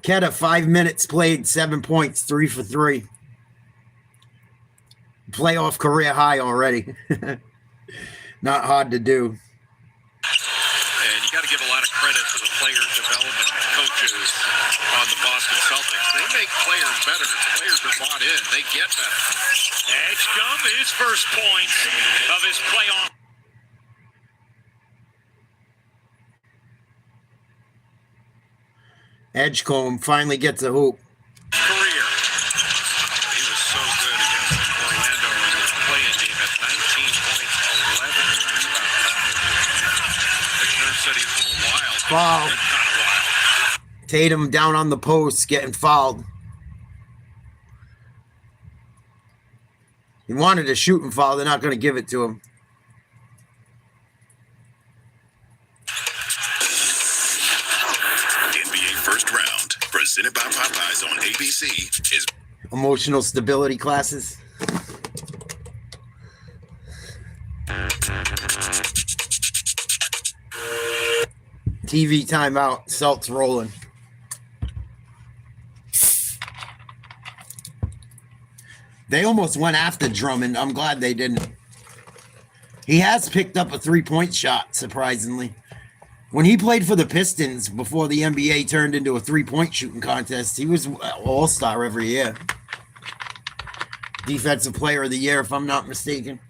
Keta, 5 minutes played, 7 points, 3 for 3. Playoff career high already. Not hard to do. And you got to give a lot of credit to the player development coaches on the Boston Celtics. They make players better. Players are bought in. They get better. Edgecombe, his first point of his playoff. Edgecombe finally gets a hoop. Career. He was so good against Orlando in the play-in game at 19 points, 11 rebounds. Nick Nurse said he's a little wild. Foul. Kind of wild. Tatum down on the post, getting fouled. He wanted a shooting foul. They're not going to give it to him. NBA first round, presented by Popeyes on ABC, is Emotional stability classes. TV timeout. Celts rolling. They almost went after Drummond. I'm glad they didn't. He has picked up a 3-point shot, surprisingly. When he played for the Pistons before the NBA turned into a 3-point shooting contest, he was all-star every year. Defensive player of the year, if I'm not mistaken.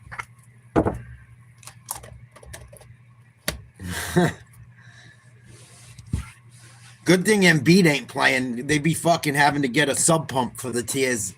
Good thing Embiid ain't playing. They'd be fucking having to get a sub pump for the tears.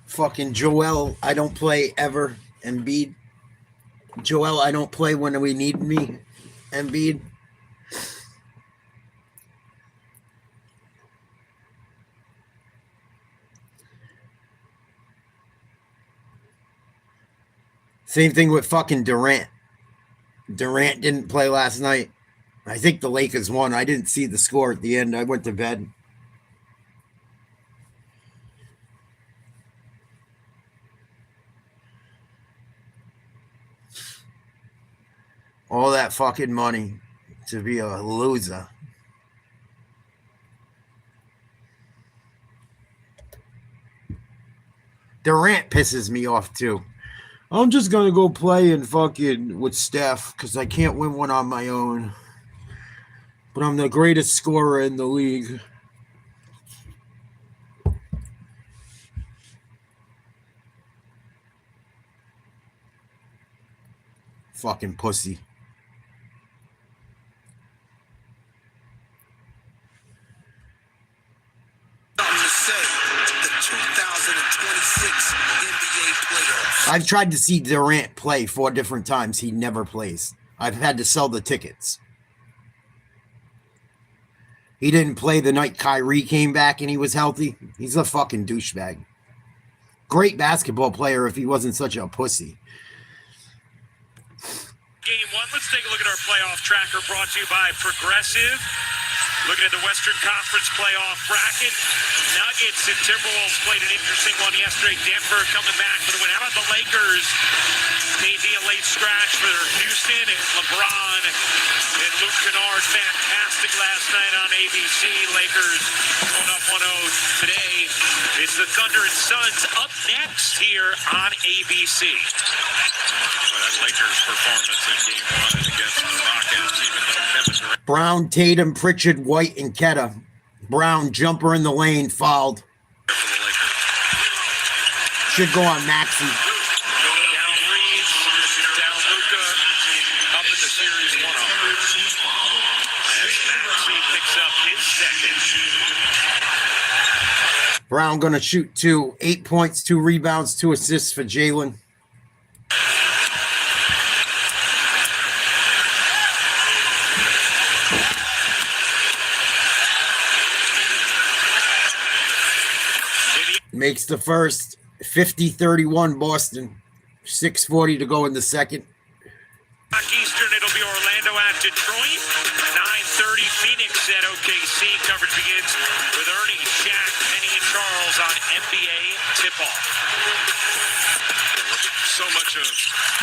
Fucking Joel, I don't play ever. Embiid. Joel, I don't play when we need me. Embiid. Same thing with fucking Durant. Durant didn't play last night. I think the Lakers won. I didn't see the score at the end. I went to bed. All that fucking money to be a loser. Durant pisses me off too. I'm just going to go play and fucking with Steph because I can't win one on my own. But I'm the greatest scorer in the league. Fucking pussy. I've tried to see Durant play 4 different times. He never plays. I've had to sell the tickets. He didn't play the night Kyrie came back and he was healthy. He's a fucking douchebag. Great basketball player if he wasn't such a pussy. Game 1, let's take a look at our playoff tracker brought to you by Progressive. Looking at the Western Conference playoff bracket, Nuggets and Timberwolves played an interesting one yesterday. Denver coming back for the win. How about the Lakers? Maybe a late scratch for Houston, and LeBron and Luke Kennard fantastic last night on ABC. Lakers going up 1-0 today. It's the Thunder and Suns up next here on ABC. Well, that Lakers performance in Game 1 against the Rockets, even though Kevin Durant. Brown, Tatum, Pritchard, White, and Keta. Brown, jumper in the lane, fouled. Should go on Maxey. Down Reeves, down Luka, up in the series 1-0. second. Brown going to shoot 2, 8 points, 2 rebounds, 2 assists for Jalen. Makes the first 50-31 Boston. 6:40 to go in the second. Eastern, it'll be Orlando at Detroit. 9:30 Phoenix at OKC. Coverage begins with Ernie, Shaq, Penny, and Charles on NBA tip-off. So much of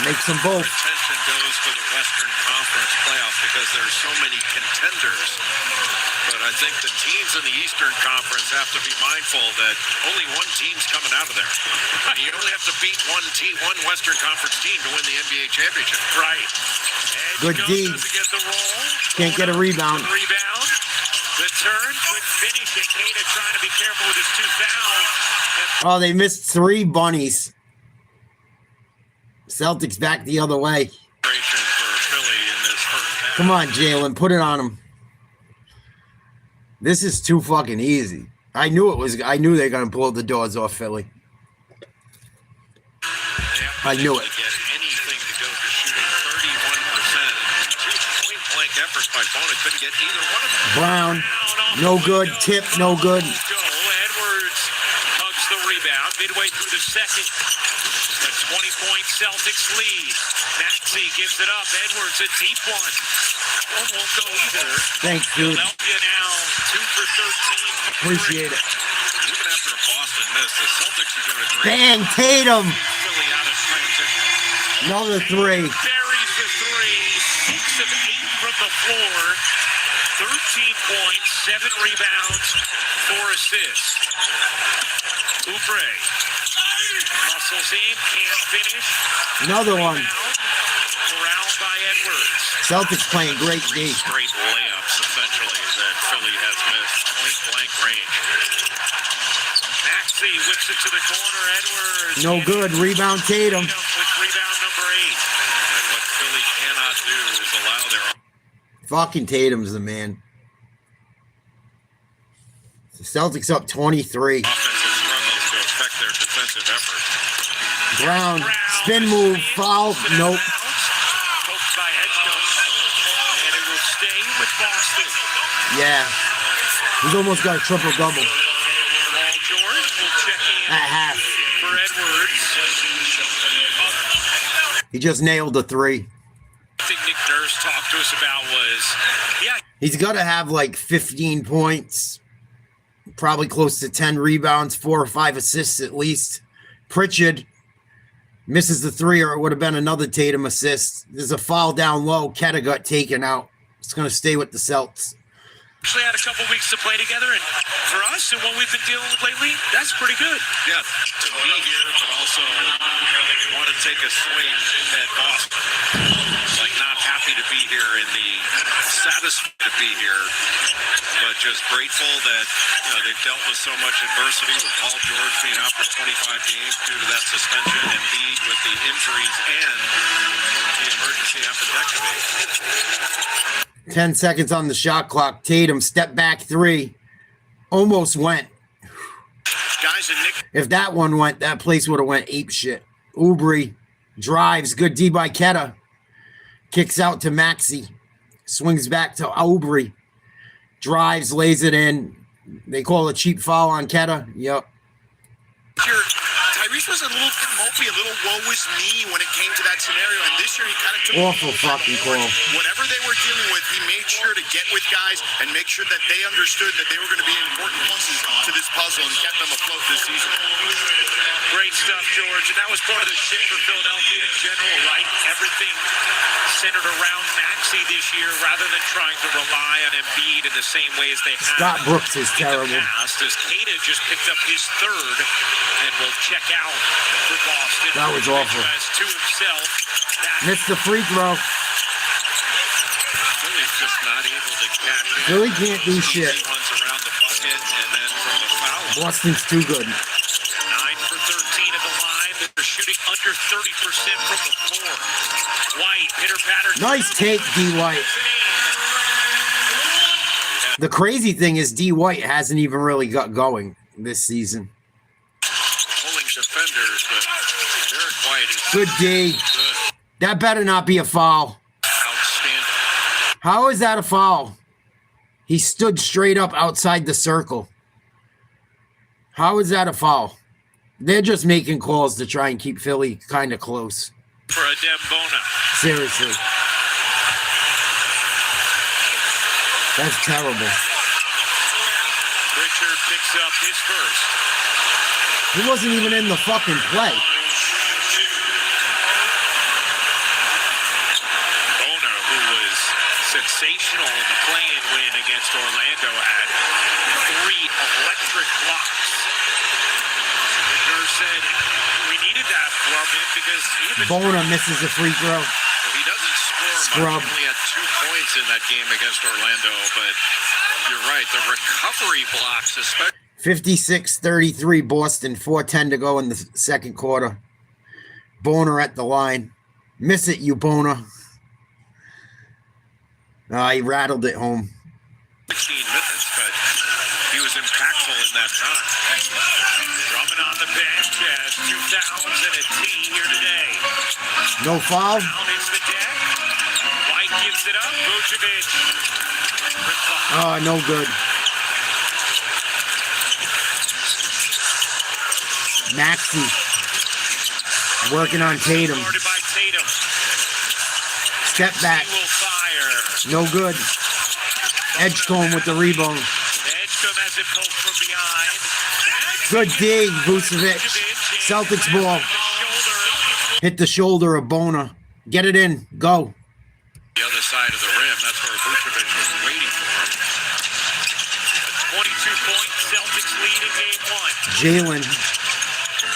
Makes them both. attention goes to the Western Conference playoffs because there's so many contenders. But I think the teams in the Eastern Conference have to be mindful that only one team's coming out of there. You only have to beat one team, one Western Conference team to win the NBA championship. Right. Good D. Doesn't get the roll. Can't get a rebound. Rebound. The turn. Good finish. Ikeda trying to be careful with his 2 fouls. Oh, they missed 3 bunnies. Celtics back the other way. For Philly in this first half. Come on, Jalen, put it on him. This is too fucking easy. I knew they were gonna blow the doors off Philly. I knew it. Get anything to go to shooting 31%. 2 point-blank efforts by Bona couldn't get either one of them. Brown, no good. Tip, no good. Edwards hugs the rebound midway through the second. A 20-point Celtics lead. Maxey gives it up. Edwards, a deep one. One won't go either. Thanks, dude. Philadelphia now 2 for 13. Appreciate it. Even after a Boston miss, the Celtics are doing a great Bang, Tatum. Philly out of transition. Another 3. Buries the 3. 6 of 8 from the floor. 13 points, 7 rebounds, 4 assists. Oubre muscles in, can't finish. Another one. Corralled by Edwards. Celtics playing great D. Straight layups, essentially, that Philly has missed. Point-blank range. Maxey whips it to the corner. Edwards. No good. Rebound Tatum. With rebound number 8. And what Philly cannot do is allow their Fucking Tatum's the man. The Celtics up 23. offensive struggles to affect their defensive efforts. Brown, spin move, foul. Nope. Coached by Edgecombe. And it will stay with Boston. Yeah. He's almost got a triple-double Paul George will check in at half. for Edwards. He just nailed the 3. I think Nick Nurse talked to us about was, He's got to have like 15 points, probably close to 10 rebounds, 4 or 5 assists at least. Pritchard misses the 3, or it would have been another Tatum assist. There's a foul down low. Ketta got taken out. It's going to stay with the Celtics. actually had a couple weeks to play together, and for us and what we've been dealing with lately, that's pretty good. Yeah, to be here, but also want to take a swing at Boston. Like not happy to be here in the satisfied to be here, but just grateful that they've dealt with so much adversity with Paul George being out for 25 games due to that suspension, and Embiid with the injuries and the emergency appendectomy. 10 seconds on the shot clock. Tatum, step back 3. Almost went. Guys, and Nick. If that one went, that place would have went ape shit. Oubre drives. Good D by Ketta. Kicks out to Maxey. Swings back to Oubre. Drives, lays it in. They call a cheap foul on Ketta. Yep. Tyrese was a little mopey, a little woe is me when it came to that scenario, and this year he kind of took Awful fucking call. whatever they were dealing with. He made sure to get with guys and make sure that they understood that they were going to be important pieces to this puzzle and kept them afloat this season. Great stuff, George. And that was part of the shit for Philadelphia in general, right? Everything centered around Maxey this year rather than trying to rely on Embiid in the same way as they have. Scott Brooks is terrible. In the past, as Kata just picked up his third and will check out for Boston. That was awful. As to himself. Missed the free throw. Philly's just not able to catch it. Philly can't do shit. Runs around the bucket, and then from the foul. Boston's too good. 9 for 13 at the line. They're shooting under 30% from the floor. White, pitter-patter. Nice take, D. White. The crazy thing is D. White hasn't even really got going this season. Pulling defenders, but Derek White is Good D. good. That better not be a foul. Outstanding. How is that a foul? He stood straight up outside the circle. How is that a foul? They're just making calls to try and keep Philly kind of close. For a Dembona. Seriously. That's terrible. Richard picks up his first. He wasn't even in the fucking play. Bona, who was sensational in the play-in win against Orlando, had 3 electric blocks. Victor said we needed that from him because Bona misses a free throw. He doesn't score Scrub. much. He only had 2 points in that game against Orlando, but you're right. The recovery blocks, especially. 56-33 Boston, 4:10 to go in the second quarter. Bona at the line. Miss it, you Bona. He rattled it home. 16 minutes, but he was impactful in that time. Drummond on the bench has 2 fouls and a tee here today. No foul? Down is the deck. White gives it up. Vucevic. Oh, no good. Maxey working on Tatum. Guarded by Tatum. Step back. He will fire. No good. Edgecombe with the rebound. Edgecombe has it pulled from behind. Good D, Vucevic. Celtics ball. Hit the shoulder of Bona. Get it in. Go. The other side of the rim. That's where Vucevic was waiting for him. 22 points. Celtics lead in game 1. Jalen.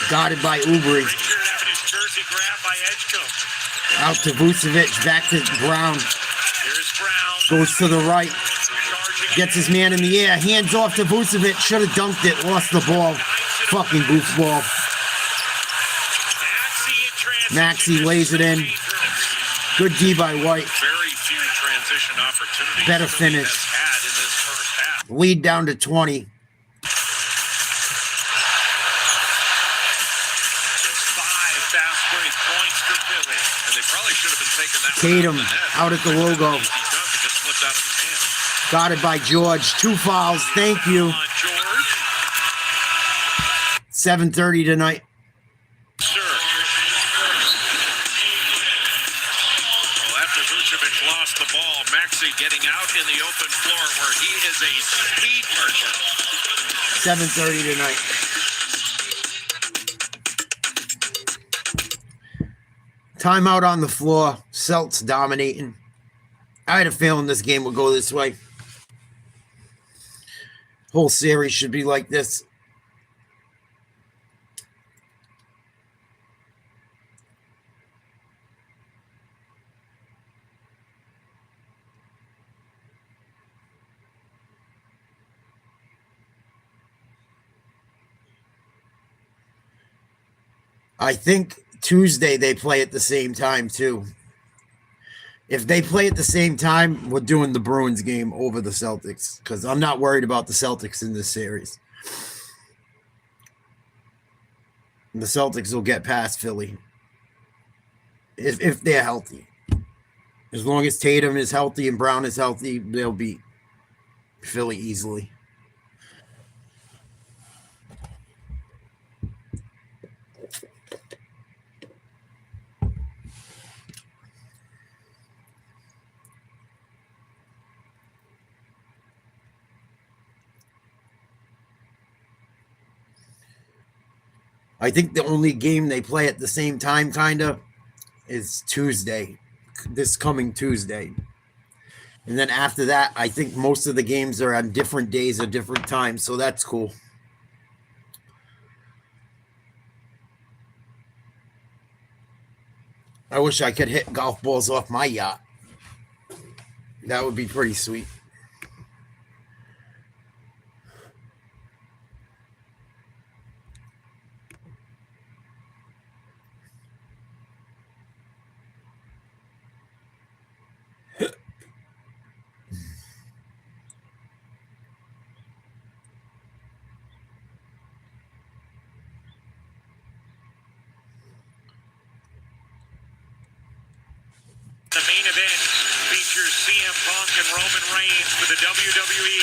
Guarded by Oubre. Richard having his jersey grabbed by Edgecombe. Out to Vucevic. Back to Brown. Here's Brown. Goes to the right. Charging Gets his man in the air. Hands off to Vucevic. Should have dunked it. Lost the ball. Fucking goofball. Maxey lays it in. Good D by White. Very few transition opportunities. Better Philly finish. has had in this first half. Lead down to 20. 5 fast break points for Philly. And they probably should have been taking that Tatum one out at the logo. Easy dunk. It just slipped out of his hand. Guarded by George. 2 fouls. Thank you. On George. 7:30 tonight. Sir. Well, after Vucevic lost the ball, Maxey getting out in the open floor where he is a speed merchant. 7:30 tonight. Timeout on the floor. Celts dominating. I had a feeling this game would go this way. Whole series should be like this. I think Tuesday they play at the same time too. If they play at the same time, we're doing the Bruins game over the Celtics because I'm not worried about the Celtics in this series. The Celtics will get past Philly if they're healthy. As long as Tatum is healthy and Brown is healthy, they'll beat Philly easily. I think the only game they play at the same time, kind of, is Tuesday, this coming Tuesday. And then after that, I think most of the games are on different days or different times, so that's cool. I wish I could hit golf balls off my yacht. That would be pretty sweet. The main event features CM Punk and Roman Reigns for the WWE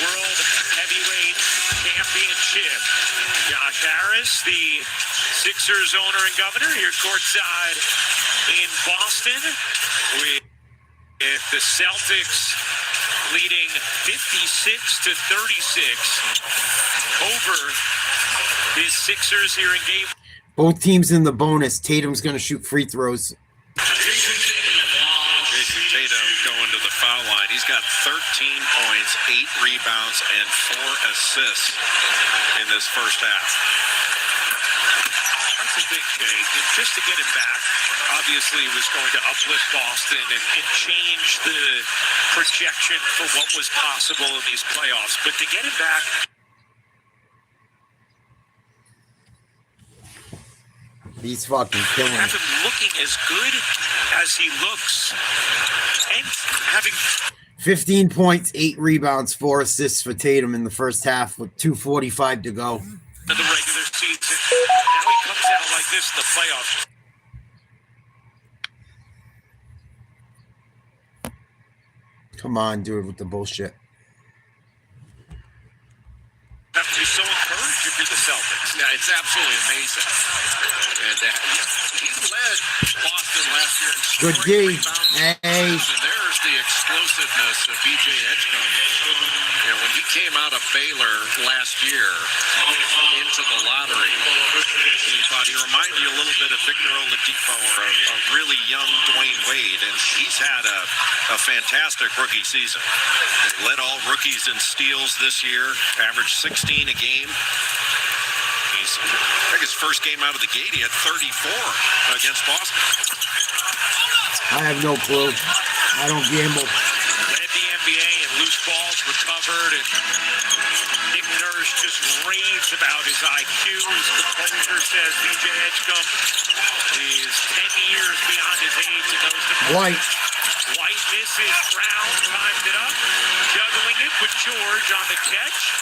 World Heavyweight Championship. Josh Harris, the Sixers owner and governor, here courtside in Boston with the Celtics leading 56-36 over the Sixers here in game. Both teams in the bonus. Tatum's going to shoot free throws. Jason Tatum going to the foul line. He's got 13 points, 8 rebounds, and 4 assists in this first half. That's a big change. And just to get him back, obviously it was going to uplift Boston and change the projection for what was possible in these playoffs. But to get him back... He's fucking killing it. Have him looking as good as he looks. And having 15 points, 8 rebounds, 4 assists for Tatum in the first half with 2:45 to go. The regular season. Now he comes out like this in the playoffs. Come on, dude, with the bullshit. Have to be so encouraged if you're the Celtics. Yeah, it's absolutely amazing. And he led Boston last year in Good scoring, D. rebounds, Hey. and there's the explosiveness of B.J. Edgecombe. You know, when he came out of Baylor last year into the lottery, he thought he reminded you a little bit of Victor Oladipo or a really young Dwayne Wade, and he's had a fantastic rookie season. He led all rookies in steals this year, averaged 16 a game. I think his first game out of the gate, he had 34 against Boston. I have no clue. I don't gamble. Led the NBA in loose balls recovered, and Nick Nurse just raves about his IQ. His composer says B.J. Edgecombe is 10 years beyond his age and knows the White. White misses. Brown timed it up, juggling it with George on the catch.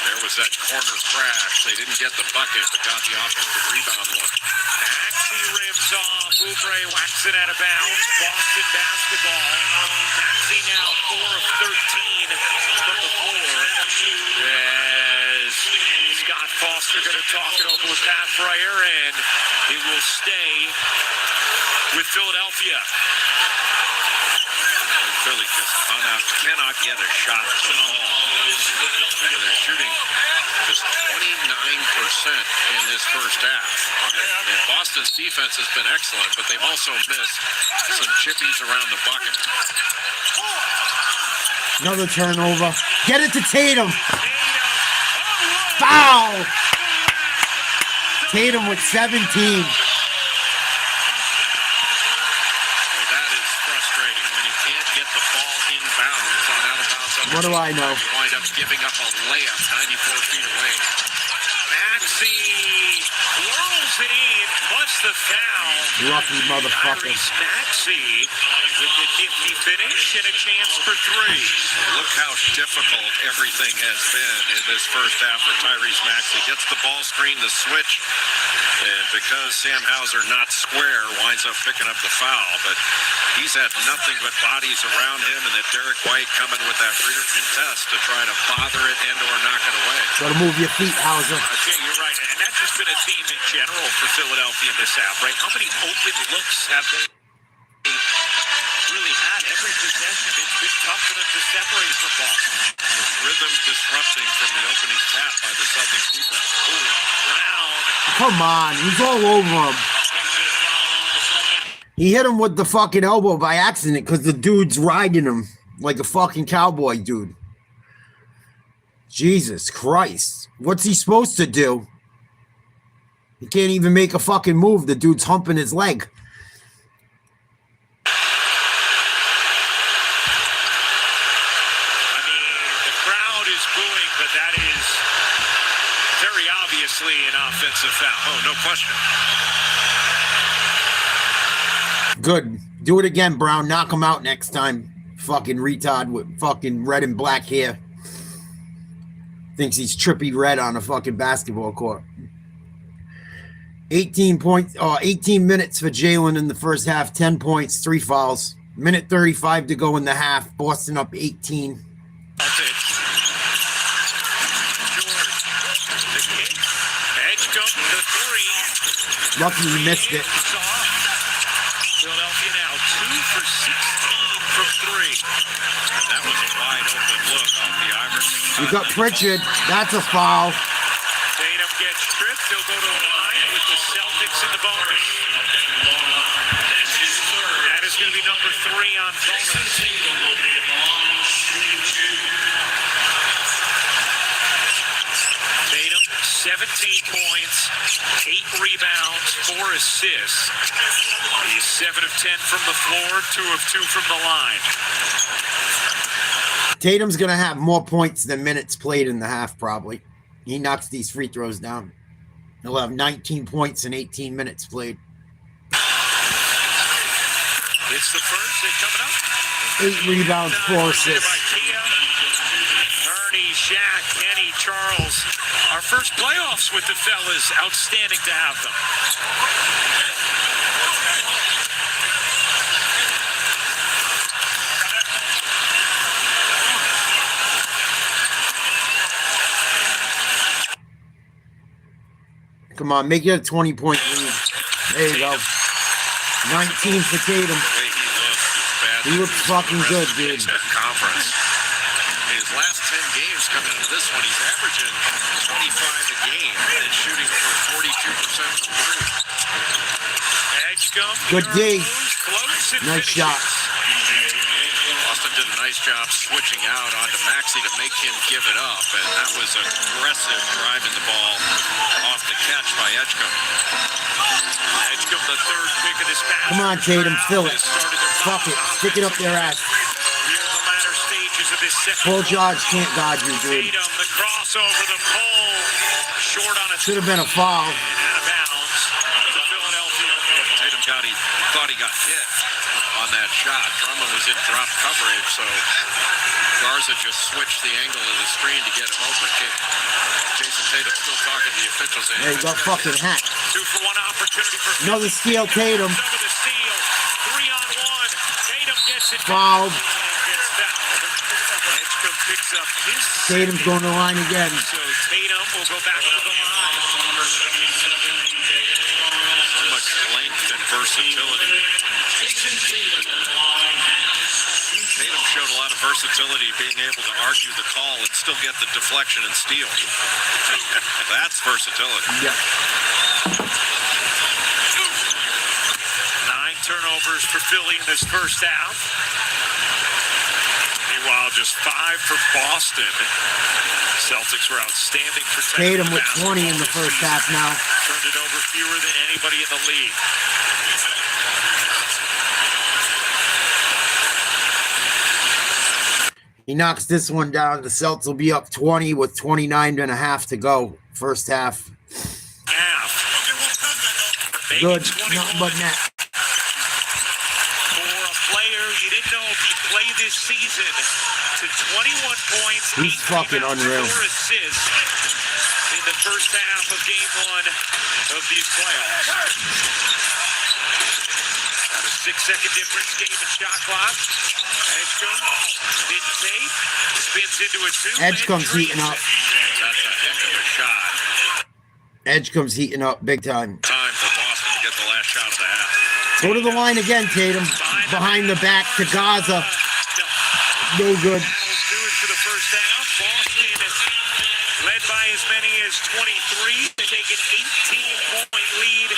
There was that corner crash. They didn't get the bucket, but got the offensive rebound look. Maxey rims off. Oubre whacks it out of bounds. Boston basketball. Maxey now 4 of 13 from the floor. As Scott Foster going to talk it over with Pat Fryer, and it will stay with Philadelphia. Philly just cannot get a shot to the ball. They're shooting just 29% in this first half. And Boston's defense has been excellent, but they've also missed some chippies around the bucket. Another turnover. Get it to Tatum. Foul. Tatum with 17. What do I know? You wind up giving up a layup 94 feet away. Maxey whirls it in, plus the foul. Lucky motherfucker. Tyrese Maxey with the nifty finish and a chance for 3. Look how difficult everything has been in this first half for Tyrese Maxey. Gets the ball screen, the switch, and because Sam Hauser not square, winds up picking up the foul. But he's had nothing but bodies around him, and that Derek White coming with that rear contest to try to bother it and or knock it away. Gotta move your feet, Hauser. Jay, you're right, and that's just been a theme in general for Philadelphia in this half, right? How many open looks have they really had? Every possession, it's been tough for them to separate from Boston. Rhythm disrupting from the opening tap by the Celtics defense. Brown. Come on, he's all over him. He hit him with the fucking elbow by accident because the dude's riding him like a fucking cowboy dude. Jesus Christ. What's he supposed to do? He can't even make a fucking move. The dude's humping his leg. I mean, the crowd is booing, but that is very obviously an offensive foul. Oh, no question. Good. Do it again, Brown. Knock him out next time. Fucking retard with fucking red and black hair. Thinks he's Trippy Red on a fucking basketball court. 18 minutes for Jalen in the first half, 10 points, 3 fouls. Minute 35 to go in the half. Boston up 18. Lucky he missed it. Philadelphia now 2 for 16 from 3. And that was a wide open look off the Iverson. You got Pritchard. That's a foul. Tatum gets tripped. He'll go to a line with the Celtics in the bonus. That is going to be number 3 on bonus. Tatum, 17 points, 8 rebounds, 4 assists. He's 7 of 10 from the floor, 2 of 2 from the line. Tatum's going to have more points than minutes played in the half, probably. He knocks these free throws down. He'll have 19 points in 18 minutes played. It's the first. They're coming up. 8 rebounds, 4 assists. Ernie, Shaq, Kenny, Charles. Our first playoffs with the fellas. Outstanding to have them. Come on, make it a 20-point lead. There you go. 19 for Tatum. The way he looks is bad. He looks fucking good, dude. Conference. His last 10 games coming into this one, he's averaging 25 a game and shooting over 42% from 3. Edgecombe. Good D. Close and Nice finishes. shot. Boston did a nice job switching out onto Maxey to make him give it up, and that was aggressive driving the ball off the catch by Edgecombe. Edgecombe, the third pick of this pass. Come on, Tatum, fill it. Started their Fuck it. Stick it up their ass. Here in the latter stages of this second. Full George can't guard you, dude. Tatum, the crossover, the pull. Short on a Should have been a foul. and out of bounds to Philadelphia. Tatum thought he got hit on that shot. Drummond was in drop coverage, so Garza just switched the angle of the screen to get him open. Jason Tatum still talking to the officials. There you go, fucking hack. 2 for 1 opportunity for Another steal, Tatum. Over the steal. 3 on 1. Tatum gets it. Fouled. Gets fouled. Edgecombe picks up his. Tatum's going to the line again. So Tatum will go back to the line. So much length and versatility. Tatum showed a lot of versatility, being able to argue the call and still get the deflection and steal. That's versatility. Yeah. 9 turnovers for Philly in this first half. Meanwhile, just 5 for Boston. Celtics were outstanding for Tatum with 20 in the first half now. Turned it over fewer than anybody in the league. He knocks this one down. The Celtics will be up 20 with 29 and a half to go. First half. Half. Good. Nothing but net. For a player you didn't know if he'd play this season to 21 points. He's 8 fucking rebounds, unreal. 4 assists in the first half of game 1 of these playoffs. Got a 6-second difference game in shot clock. Edgecombe didn't take. Spins into a 2. Edgecombe's heating up. That's a heck of a shot. Edgecombe's heating up big time. Time for Boston to get the last shot of the half. Go to the line again, Tatum. Behind the back to Gaza. No good. Do it for the first half. Boston led by as many as 23 to take an 18-point lead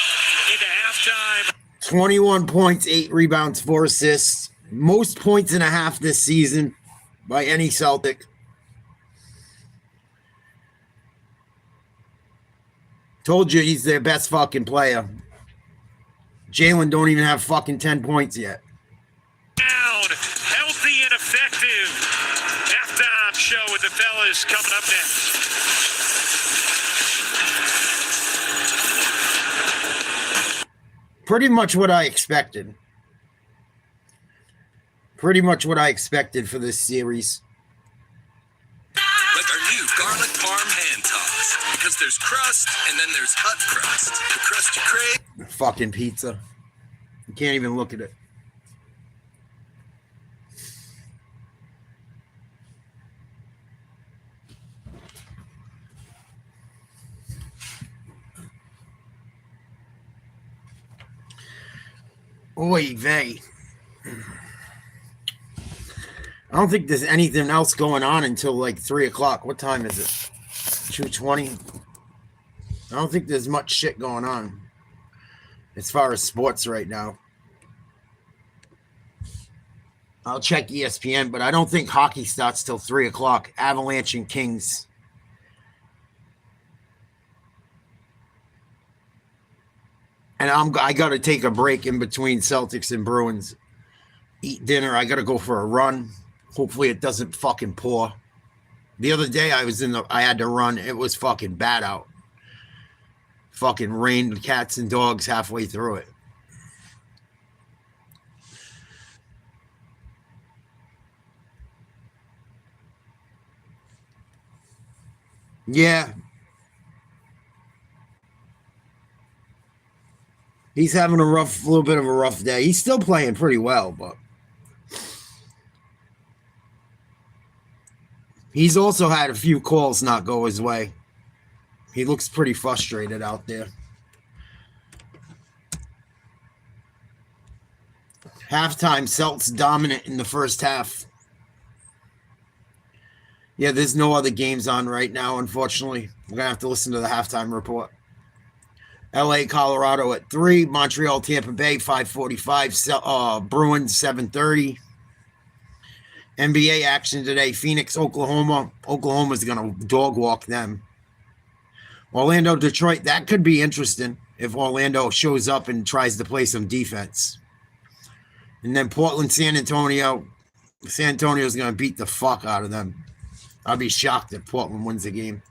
into halftime. 21 points, 8 rebounds, 4 assists. Most points in a half this season by any Celtic. Told you he's their best fucking player. Jalen don't even have fucking 10 points yet. Down, healthy and effective. Halftime show with the fellas coming up next. Pretty much what I expected. Pretty much what I expected for this series. Like our new garlic parm hand toss. Because there's crust, and then there's hut crust. The crust you crave. Fucking pizza. You can't even look at it. Oy vey. I don't think there's anything else going on until like 3 o'clock. What time is it? 2:20. I don't think there's much shit going on as far as sports right now. I'll check ESPN, but I don't think hockey starts till 3 o'clock. Avalanche and Kings. And I got to take a break in between Celtics and Bruins. Eat dinner. I got to go for a run. Hopefully it doesn't fucking pour. The other day I had to run. It was fucking bad out. Fucking rained cats and dogs halfway through it. Yeah. He's having a little bit of a rough day. He's still playing pretty well, but he's also had a few calls not go his way. He looks pretty frustrated out there. Halftime, Celtics dominant in the first half. Yeah, there's no other games on right now, unfortunately. We're going to have to listen to the halftime report. LA, Colorado at 3. Montreal, Tampa Bay, 5:45. Bruins, 7:30. NBA action today. Phoenix, Oklahoma. Oklahoma's going to dog walk them. Orlando, Detroit. That could be interesting if Orlando shows up and tries to play some defense. And then Portland, San Antonio. San Antonio's going to beat the fuck out of them. I'll be shocked if Portland wins the game.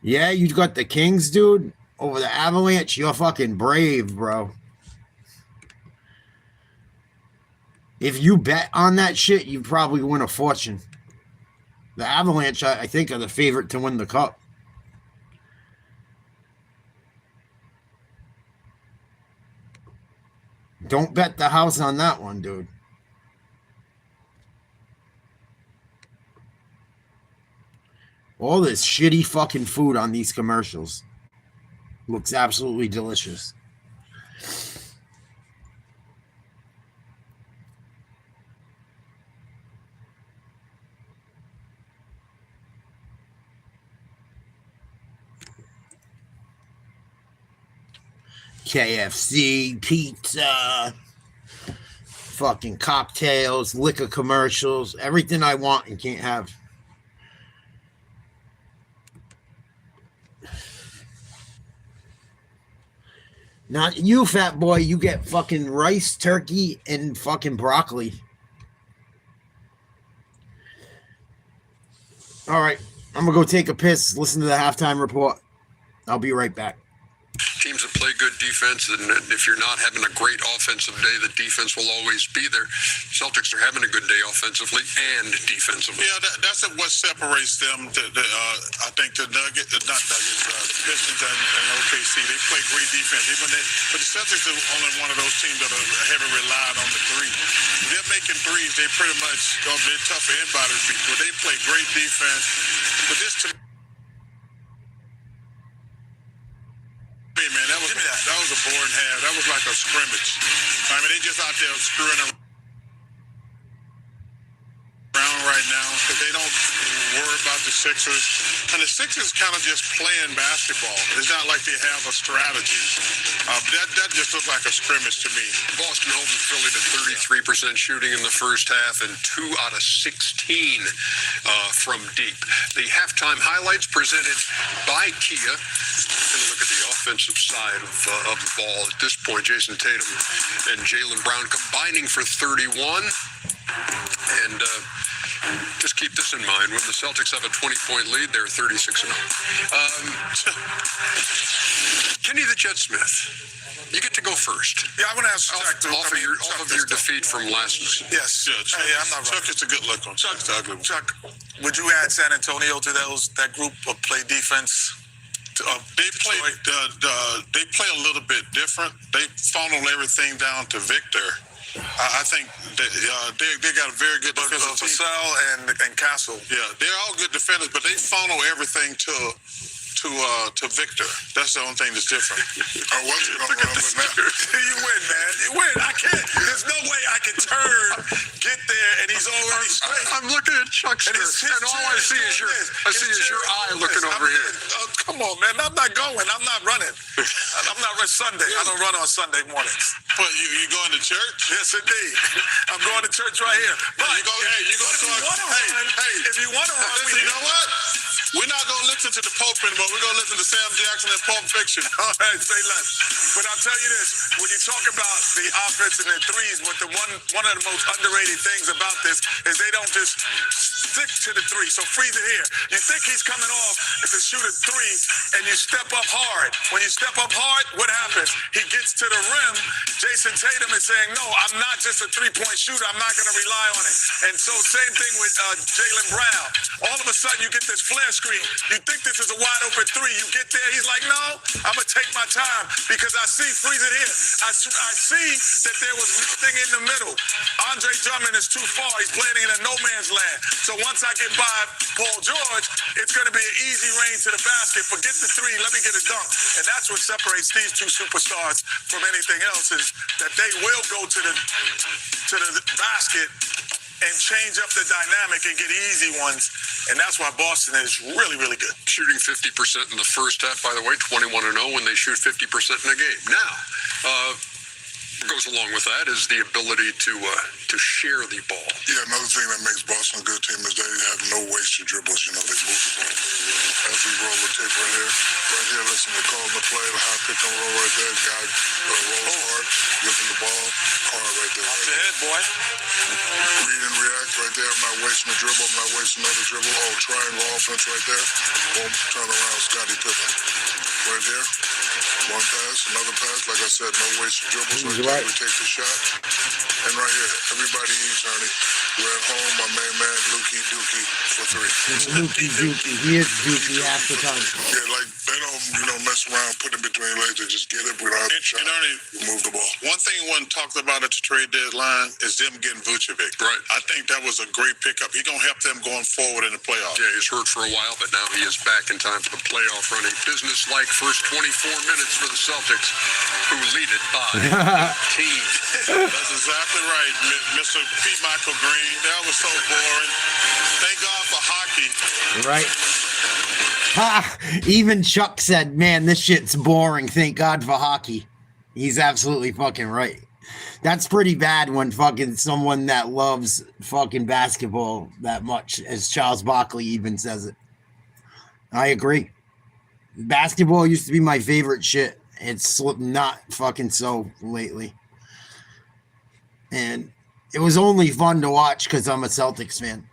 Yeah, you got the Kings, dude, over the Avalanche. You're fucking brave, bro. If you bet on that shit, you probably win a fortune. The Avalanche, I think, are the favorite to win the cup. Don't bet the house on that one, dude. All this shitty fucking food on these commercials looks absolutely delicious. KFC, pizza, fucking cocktails, liquor commercials, everything I want and can't have. Not you, fat boy. You get fucking rice, turkey, and fucking broccoli. All right. I'm going to go take a piss, listen to the halftime report. I'll be right back. Teams that play good defense, and if you're not having a great offensive day, the defense will always be there. Celtics are having a good day offensively and defensively. Yeah, that's what separates them. I think the Pistons and OKC, they play great defense. But the Celtics are only one of those teams that are heavily relied on the three. They're making threes. They pretty much, they're tough for anybody to beat. But they play great defense. But this to man, that was a boring half. That was like a scrimmage. I mean, they just out there screwing around right now because they don't worry about the Sixers. And the Sixers kind of just playing basketball. It's not like they have a strategy. That just looks like a scrimmage to me. Boston holding Philly to 33% shooting in the first half and 2 out of 16 from deep. The halftime highlights presented by Kia. Going to look at the offensive side of the ball. At this point, Jason Tatum and Jaylen Brown combining for 31. And just keep this in mind. When the Celtics have a 20-point lead, they're 36-0. Kenny the Jet Smith. You get to go first. Yeah, I'm going to ask Chuck. Off of your defeat from last night. Yes. Hey, I'm not Chuck is a good look on. Chuck's the ugly one. Chuck, would you add San Antonio to that group of play defense? They play a little bit different. They funnel everything down to Victor. I think that they got a very good defensive team. Vassell and Castle. Yeah, they're all good defenders, but they funnel everything to Victor. That's the only thing that's different. Oh, what's it going on with that? You win, man. You win. I can't. There's no way I can get there, and he's already straight. I'm looking at Chuckster, and all I see is your eye looking over here. Come on, man. I'm not going. I'm not running. I'm not running Sunday. I don't run on Sunday mornings. But you going to church? Yes, indeed. I'm going to church right here. But if you want to run, you know what? We're not going to listen to the Pope anymore. We're going to listen to Sam Jackson and Pulp Fiction. All right, say less. But I'll tell you this. When you talk about the offense and the threes, what one of the most underrated things about this is they don't just stick to the three. So freeze it here. You think he's coming off to shoot a three, and you step up hard. When you step up hard, what happens? He gets to the rim. Jason Tatum is saying, no, I'm not just a three-point shooter. I'm not going to rely on it. And so same thing with Jaylen Brown. All of a sudden, you get this flare screen. You think this is a wide open three. You get there. He's like, no, I'm going to take my time because I see, freeze it here. I see that there was nothing in the middle. Andre Drummond is too far. He's playing in a no man's land. So once I get by Paul George, it's going to be an easy rain to the basket. Forget the three. Let me get a dunk. And that's what separates these two superstars from anything else is that they will go to the basket and change up the dynamic and get easy ones. And that's why Boston is really, really good. Shooting 50% in the first half, by the way, 21-0 when they shoot 50% in a game. Now, goes along with that is the ability to share the ball. Yeah, another thing that makes Boston a good team is they have no wasted dribbles. You know, they move the ball very well. As we roll the tape right here, listen, they call the play, the high pick and roll right there. Guy rolls hard, gives him the ball, hard right there. Watch your head, boy. Read and react right there. I'm not wasting a dribble. I'm not wasting another dribble. Oh, triangle offense right there. Boom, turn around, Scottie Pippen. Right here. One pass, another pass. Like I said, no wasted dribbles right there. Right. We take the shot. And right here, everybody eats, honey. We're at home, my main man, Lukey Dookie for three. It's Lukey Dookie. He is Dookie half the time. Yeah, like they don't, mess around, put it between legs. They just get it. We don't have to shot. We move the ball. One thing wasn't talked about at the trade deadline is them getting Vucevic. Right. I think that was a great pickup. He's going to help them going forward in the playoffs. Yeah, he's hurt for a while, but now he is back in time for the playoff run. A business-like first 24 minutes for the Celtics, who lead it by 18. That's exactly right, Mr. P. Michael Green. That was so boring. Thank God for hockey. Right. Ha! Even Chuck said, man, this shit's boring. Thank God for hockey. He's absolutely fucking right. That's pretty bad when fucking someone that loves fucking basketball that much, as Charles Barkley even says it. I agree. Basketball used to be my favorite shit. It's not fucking so lately. And it was only fun to watch because I'm a Celtics fan.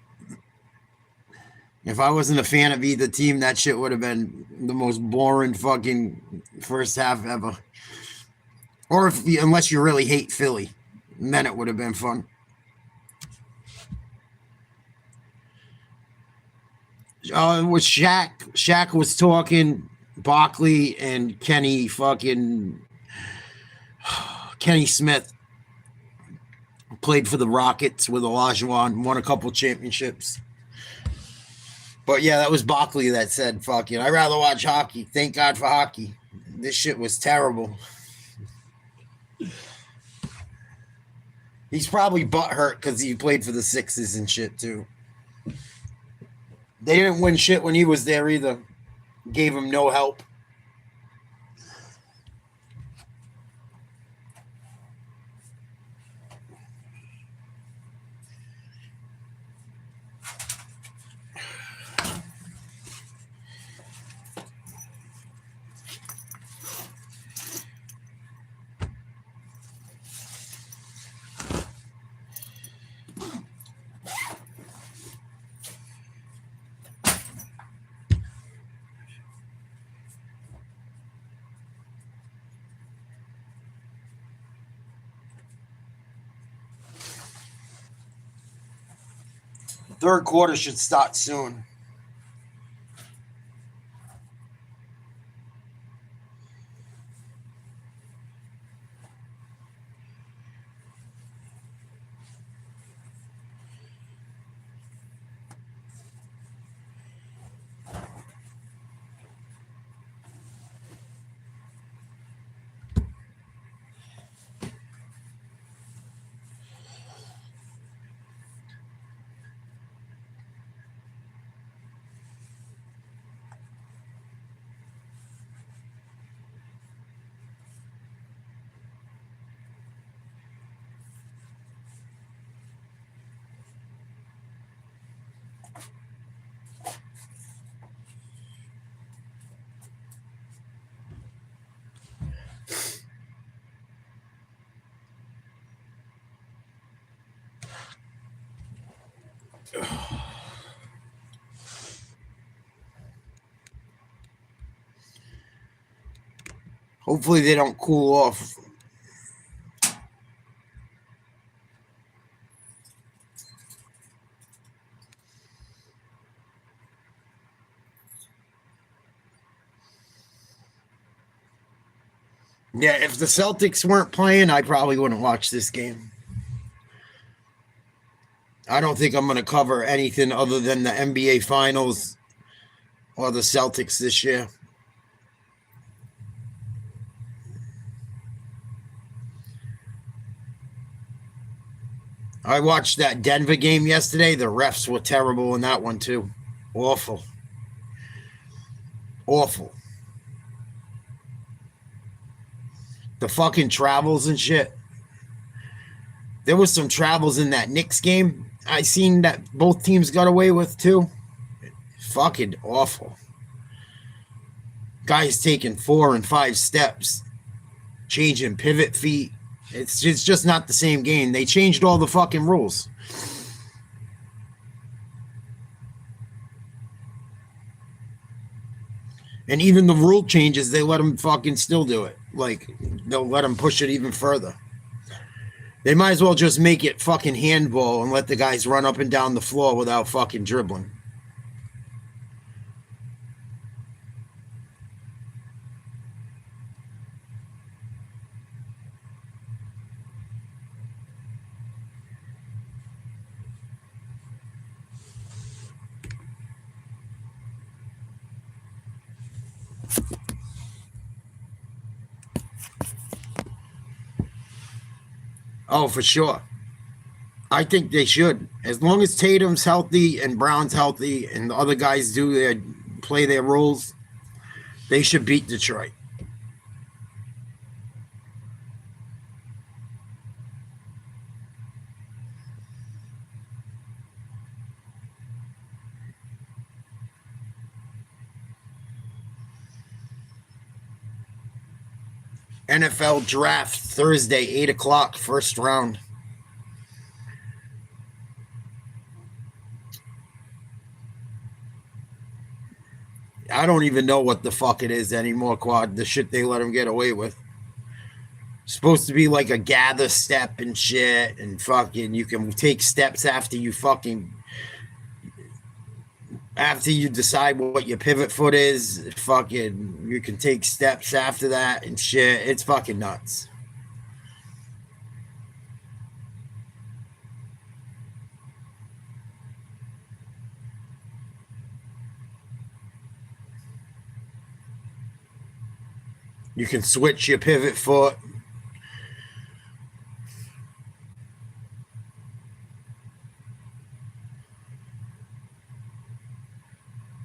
If I wasn't a fan of either team, that shit would have been the most boring fucking first half ever. Or unless you really hate Philly, then it would have been fun. It was Shaq. Shaq was talking. Barkley and Kenny Smith played for the Rockets with Olajuwon, won a couple championships. But yeah, that was Barkley that said, fucking, I'd rather watch hockey. Thank God for hockey. This shit was terrible. He's probably butthurt because he played for the Sixers and shit too. They didn't win shit when he was there either. Gave him no help. Third quarter should start soon. Hopefully they don't cool off. Yeah, if the Celtics weren't playing, I probably wouldn't watch this game. I don't think I'm going to cover anything other than the NBA Finals or the Celtics this year. I watched that Denver game yesterday. The refs were terrible in that one, too. Awful. Awful. The fucking travels and shit. There was some travels in that Knicks game I seen that both teams got away with, too. Fucking awful. Guys taking 4 and 5 steps, changing pivot feet. It's just not the same game. They changed all the fucking rules. And even the rule changes, they let them fucking still do it. Like, they'll let them push it even further. They might as well just make it fucking handball and let the guys run up and down the floor without fucking dribbling. Oh, for sure. I think they should. As long as Tatum's healthy and Brown's healthy and the other guys play their roles, they should beat Detroit. NFL draft Thursday, 8 o'clock, first round. I don't even know what the fuck it is anymore, Quad. The shit they let them get away with. Supposed to be like a gather step and shit, and fucking you can take steps after you decide what your pivot foot is. Fucking you can take steps after that and shit. It's fucking nuts. You can switch your pivot foot.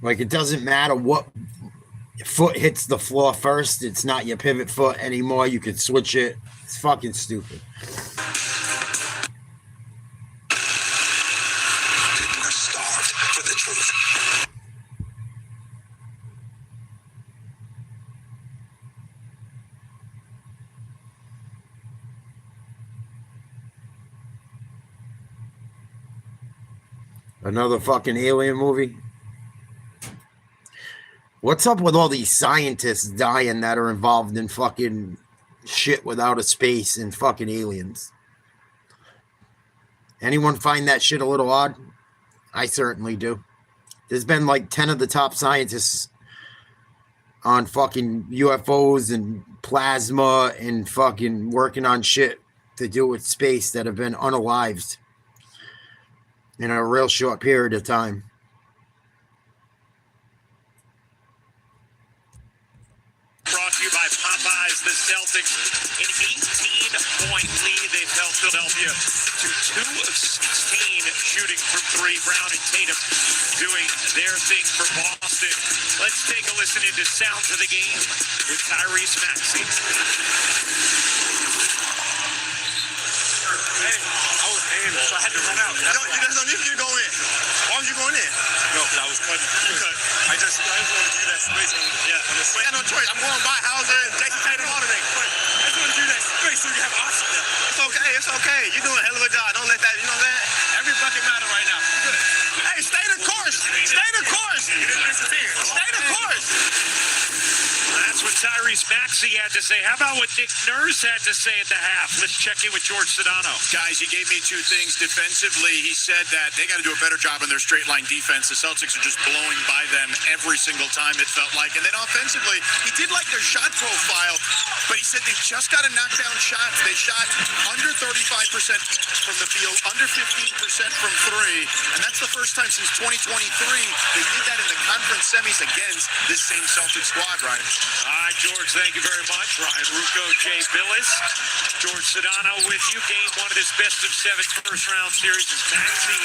Like, it doesn't matter what foot hits the floor first. It's not your pivot foot anymore. You can switch it. It's fucking stupid. People are starved for the truth. Another fucking alien movie. What's up with all these scientists dying that are involved in fucking shit with outer space and fucking aliens? Anyone find that shit a little odd? I certainly do. There's been like 10 of the top scientists on fucking UFOs and plasma and fucking working on shit to do with space that have been unalived in a real short period of time. Brought to you by Popeyes. The Celtics, an 18-point lead. They've held Philadelphia to 2 of 16 shooting from 3. Brown and Tatum doing their thing for Boston. Let's take a listen into sounds of the game with Tyrese Maxey. Hey, I was in, so I had to run out. You guys don't need to go in. Why was you going in? No, because I was cutting. I just wanted to do that space. I had no choice. I'm going by Hauser and Jason Tatum all today. But I just want to do that space so you can have options there. It's okay. It's okay. You're doing a hell of a job. Don't let that, you know what I'm saying? Every bucket matter right now. Good. Hey, stay the course. Stay the course. You didn't miss a thing. Stay the course. That's what Tyrese Maxey had to say. How about what Nick Nurse had to say at the half? Let's check in with George Sedano. Guys, he gave me 2 things. Defensively, he said that they got to do a better job in their straight line defense. The Celtics are just blowing by them every single time, it felt like. And then offensively, he did like their shot profile, but he said they just got to knock down shots. They shot under 35% from the field, under 15% from 3, and that's the first time since 2023 they did that in the conference semis against this same Celtics squad, Ryan. All right, George, thank you very much. Ryan Rucco, Jay Billis, George Sedano with you. Game 1 of this best-of-7 first-round series is Maxey.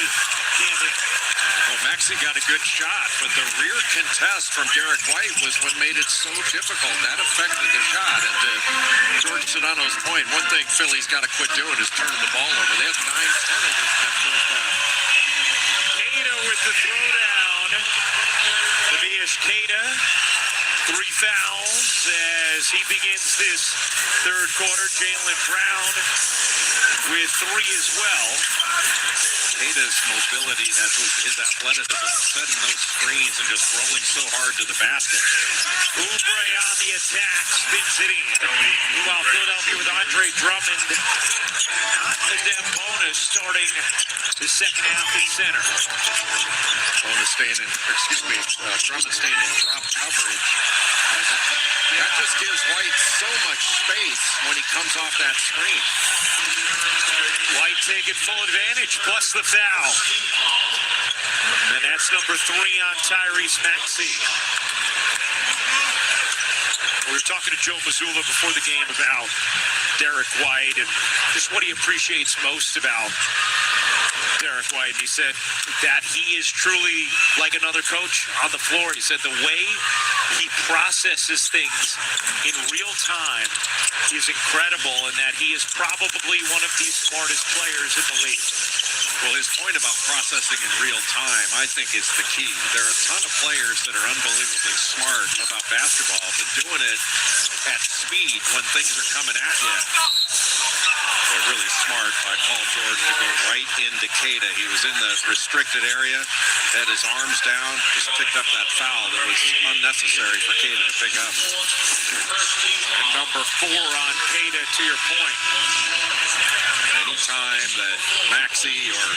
Well, Maxey got a good shot, but the rear contest from Derek White was what made it so difficult. That affected the shot. And to George Sedano's point, one thing Philly's got to quit doing is turning the ball over. They have 9 turnovers in that first half. Keita with the throwdown. Tobias Keita. 3 fouls as he begins this third quarter. Jaylen Brown with 3 as well. Keita's mobility, his athleticism, setting those screens and just rolling so hard to the basket. Oubre on the attack, spins it in. Meanwhile, Philadelphia with Andre Drummond, not the damn bonus, starting the second half at center. Drummond staying in drop coverage. And that just gives White so much space when he comes off that screen. White taking full advantage, plus the foul. And that's number 3 on Tyrese Maxey. We were talking to Joe Mazzulla before the game about Derek White and just what he appreciates most about Derek White. And he said that he is truly like another coach on the floor. He said the way he processes things in real time is incredible, and that he is probably one of the smartest players in the league. Well, his point about processing in real time, I think, is the key. There are a ton of players that are unbelievably smart about basketball, but doing it at speed when things are coming at you. They're really smart by Paul George to go right into Keita. He was in the restricted area, had his arms down, just picked up that foul that was unnecessary for Keita to pick up. And number 4 on Keita, to your point. Anytime that Maxey or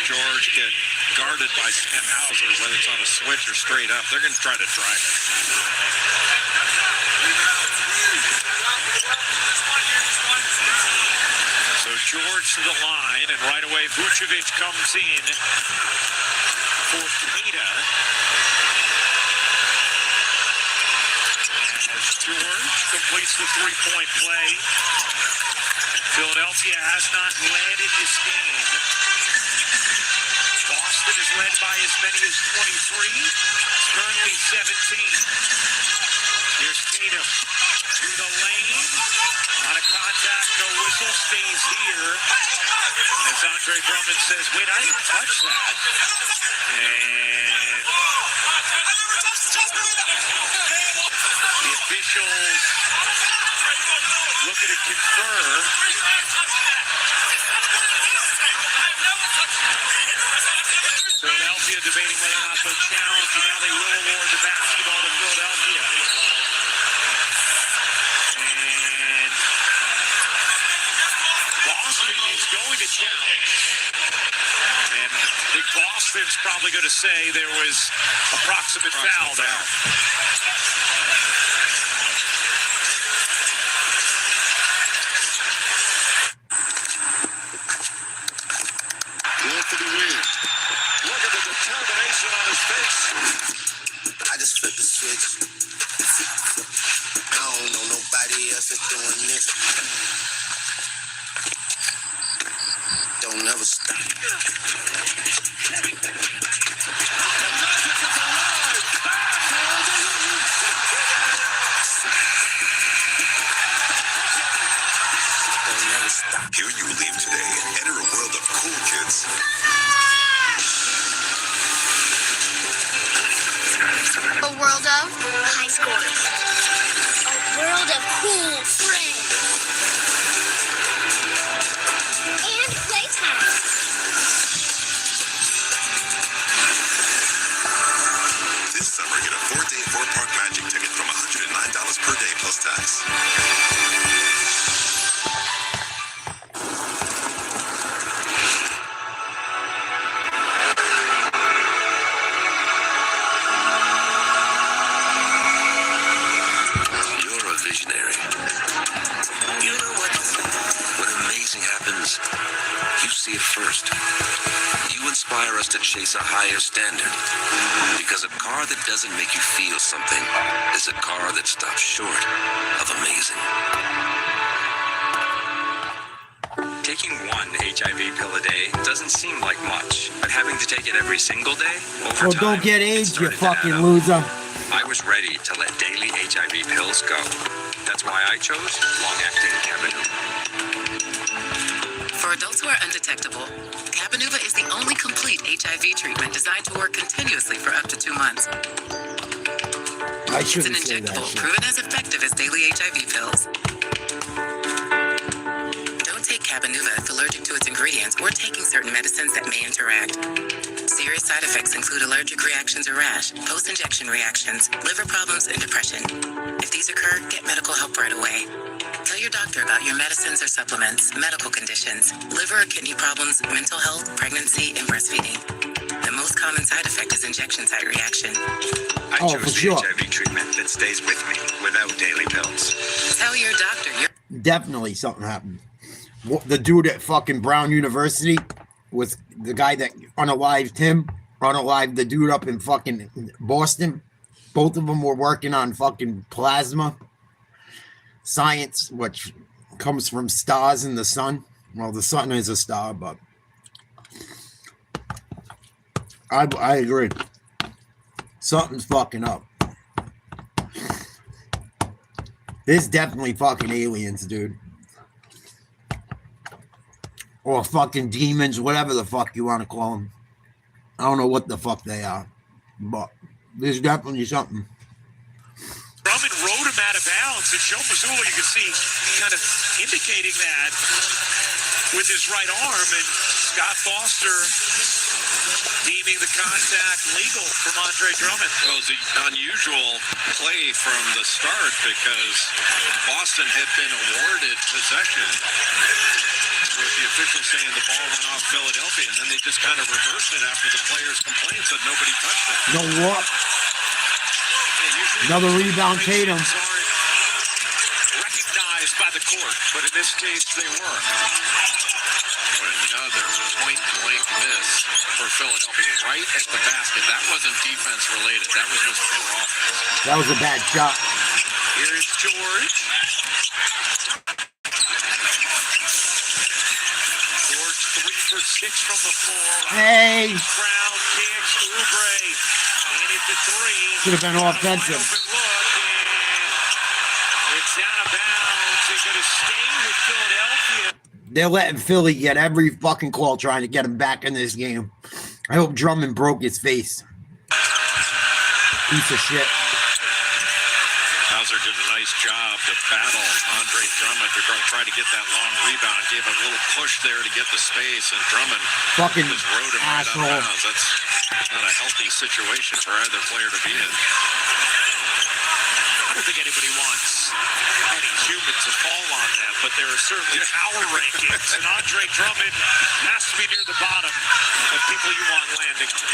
George get guarded by Sam Hauser, whether it's on a switch or straight up, they're going to try to drive it. So George to the line, and right away Vucevic comes in for Keita. As George completes the 3-point play. Philadelphia has not led in this game. Boston is led by as many as 23. It's currently 17. Here's Tatum to the lane. On a contact, no whistle, stays here. As Andre Drummond says, wait, I didn't touch that. And the officials looking to confer. Philadelphia debating whether or not they'll challenge, and now they will award the basketball to Philadelphia. And Boston is going to challenge. And I think Boston Dolphins probably going to say there was approximate foul there. Going for the win. Look at the determination on his face. I just flipped the switch. I don't know nobody else that's doing this. Don't never stop. Don't never stop. Here you leave today and enter a world of cool kids. A world of high scores. A world of cool friends. And playtime. This summer, get a 4-day 4-park magic ticket from $109 per day plus tax. You're a visionary. You know what? When amazing happens, you see it first. You inspire us to chase a higher standard. Because a car that doesn't make you feel something is a car that stops short of amazing. Taking one HIV pill a day doesn't seem like much, but having to take it every single day, over Well, time, don't get it AIDS, you started to add fucking up. loser. I was ready to let daily HIV pills go. That's why I chose long-acting Cabenuva. For adults who are undetectable, Cabenuva is the only complete HIV treatment designed to work continuously for up to 2 months. I It's an shouldn't say that injectable, shit. proven as effective as daily HIV pills. Don't take Cabenuva if allergic to its ingredients or taking certain medicines that may interact. Serious side effects include allergic reactions or rash, post-injection reactions, liver problems, and depression. If these occur, get medical help right away. Tell your doctor about your medicines or supplements, medical conditions, liver or kidney problems, mental health, pregnancy, and breastfeeding. The most common side effect is injection site reaction. I Oh, chose for the sure. HIV treatment that stays with me without daily pills. Tell your doctor you're Definitely something happened. The dude at fucking Brown University was the guy that unalived him, unalived the dude up in fucking Boston. Both of them were working on fucking plasma science, which comes from stars in the sun. Well, the sun is a star, but I agree. Something's fucking up. There's definitely fucking aliens, dude. Or fucking demons, whatever the fuck you want to call them. I don't know what the fuck they are. But there's definitely something. Drummond rode him out of bounds, and Joe Mazzulla, you can see, kind of indicating that with his right arm, and Scott Foster deeming the contact legal from Andre Drummond. Well, it was an unusual play from the start because Boston had been awarded possession, with the officials saying the ball went off Philadelphia, and then they just kind of reversed it after the players complained, said nobody touched it. You know what? Yeah, Another rebound, Tatum. Recognized by the court, but in this case they were. Another point-blank miss for Philadelphia right at the basket. That wasn't defense related. That was just pure offense. That was a bad shot. Here's George. George 3 for 6 from the floor. Hey. Brown kicks Oubre. And it's a 3. Should have been offensive. Open look, and it's out of bounds. They're going to stay with Philadelphia. They're letting Philly get every fucking call trying to get him back in this game. I hope Drummond broke his face. Piece of shit. Hauser did a nice job to battle Andre Drummond to try to get that long rebound. Gave a little push there to get the space, and Drummond Fucking just rode him right out asshole. of bounds. That's not a healthy situation for either player to be in. don't think anybody wants any human to fall on them, but there are certainly power rankings, and Andre Drummond has to be near the bottom of people you want landing on.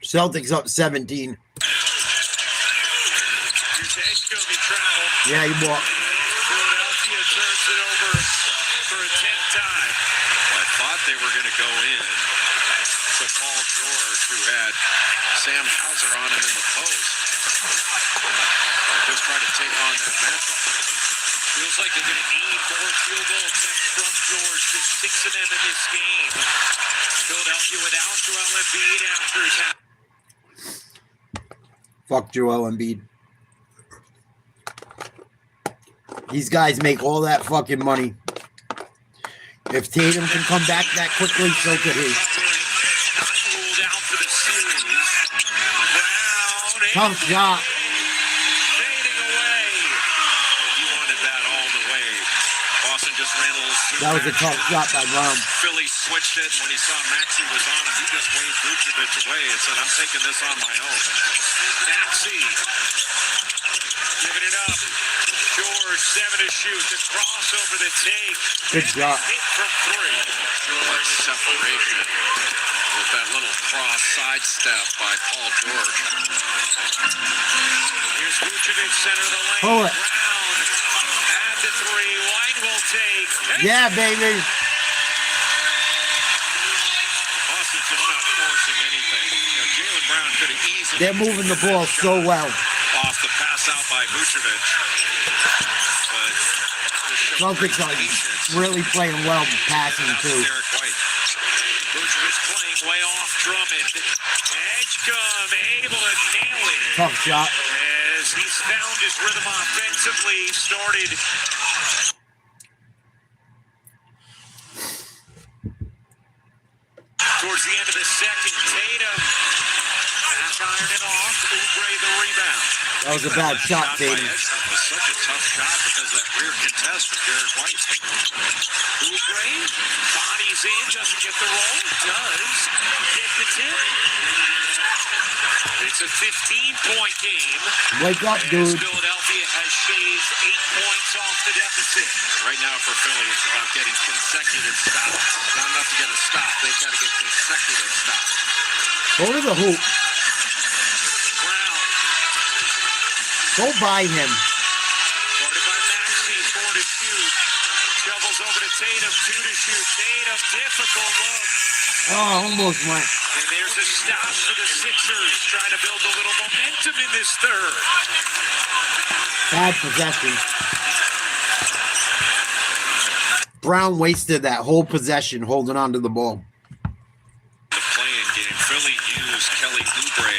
Celtics up 17. Yeah, you walk. Philadelphia turns it over for a 10th time. I thought they were going to go in to Paul George, who had Sam Hauser on him in the post. Just try to take on that matchup. Feels like they're going to need more field goal attempts from George. Just 6 of them in this game. Philadelphia without Joel Embiid after his half. Fuck Joel Embiid. These guys make all that fucking money. If Tatum can come back that quickly, so could he. Ruled out for the series. Brown. Tough shot. Fading away. He wanted that all the way. Boston just ran a little. That was a tough shot by Brown. Philly switched it when he saw Maxey was on him. He just waved Vucevic away and said, I'm taking this on my own. Maxey. Giving it up. George, 7 to shoot. The crossover to take. Good shot. Hit from 3. George separation with that little cross sidestep by Paul George. Here's Vucevic, center of the lane. Pull it. Brown at the 3. White will take. Yeah, baby. Boston's just not forcing anything. You know, Jaylen Brown could have easily. They're moving the ball so well. Off the pass out by Vucevic. Celtics are really playing well passing too. Vucevic playing way off Drummond. Edge come, able to nail it. Tough shot. As he's found his rhythm offensively, started. Towards the end of the second, Tatum back ironing off. Oubre the rebound. That was a bad shot, Tatum. It was such a tough shot because that rear contest from Derek White. Oubre bodies in, doesn't get the roll, does get the tip. It's a 15-point game. Wake up, dude. Philadelphia has shaved 8 points off the deficit. Right now for Philly, it's about getting consecutive stops. Not enough to get a stop. They've got to get consecutive stops. Go to the hoop. Brown. Go by him. Guarded by Maxey, 4 to shoot. Shovels over to Tatum, 2 to shoot. Tatum, difficult look. Oh, almost went. And there's a stop for the Sixers, trying to build a little momentum in this third. Bad possession. Brown wasted that whole possession holding on to the ball. The playing game, Philly used Kelly Oubre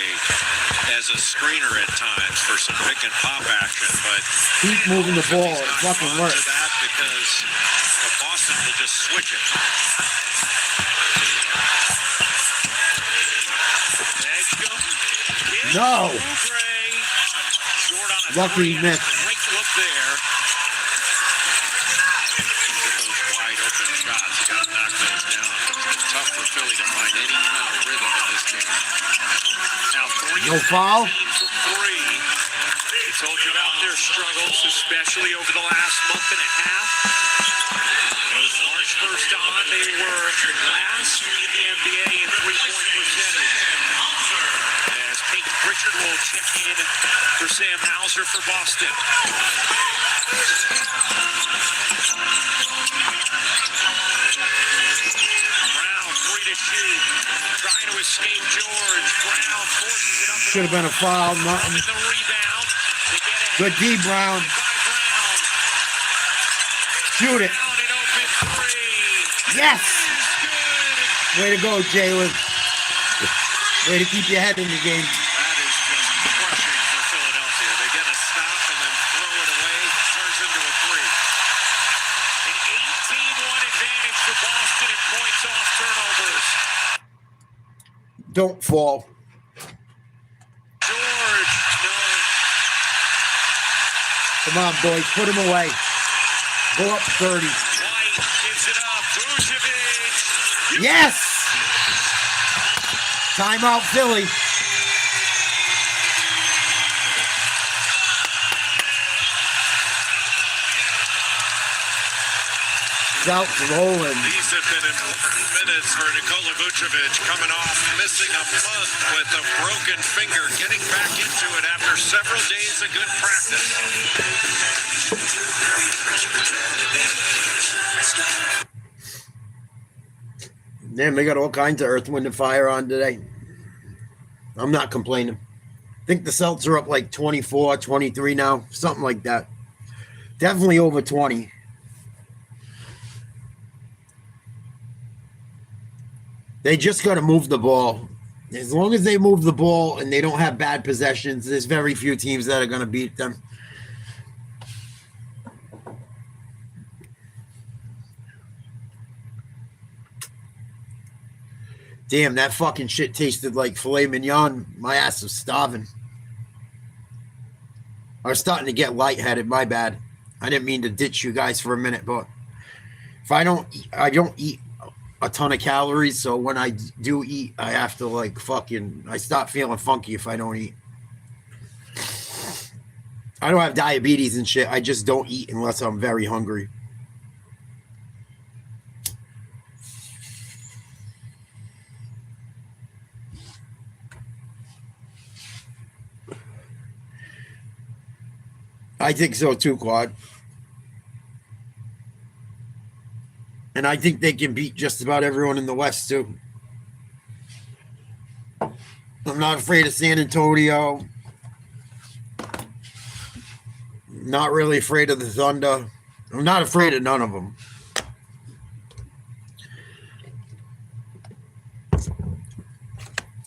as a screener at times for some pick and pop action, but keep moving the ball. It fucking works. That because Boston will just switch it. No. Lucky he missed. Great look there. Wide open shots. You got to knock those down. It's tough for Philly to find any kind of rhythm in this game. Now 3 no foul. For 3. We told you about their struggles, especially over the last month and a half. March 1st on, they were last in the NBA in 3-point percentage. As Peyton Pritchard will check in for Sam Hauser for Boston. Brown, 3 to shoot. Trying to escape George. Brown forces it up. Should have been a foul. Nothing. The rebound. Good D, Brown. Shoot it. Yes. Way to go, Jalen. Way to keep your head in the game. That is just crushing for Philadelphia. They get a stop and then throw it away. Turns into a 3. An 18-1 advantage for Boston in points off turnovers. Don't fall. George, no. Come on, boys. Put him away. Go up 30. White gives it up. Vucevic. Yes. Timeout, Philly. South rolling. These have been important minutes for Nikola Vucevic, coming off missing a month with a broken finger, getting back into it after several days of good practice. Damn, they got all kinds of Earth, Wind, and Fire on today. I'm not complaining. I think the Celtics are up like 24, 23 now, something like that. Definitely over 20. They just got to move the ball. As long as they move the ball and they don't have bad possessions, there's very few teams that are going to beat them. Damn, that fucking shit tasted like filet mignon. My ass was starving. I was starting to get lightheaded. My bad. I didn't mean to ditch you guys for a minute, but if I don't eat a ton of calories, so when I do eat, I have to like fucking, I start feeling funky if I don't eat. I don't have diabetes and shit. I just don't eat unless I'm very hungry. I think so too, Quad. And I think they can beat just about everyone in the West too. I'm not afraid of San Antonio. Not really afraid of the Thunder. I'm not afraid of none of them.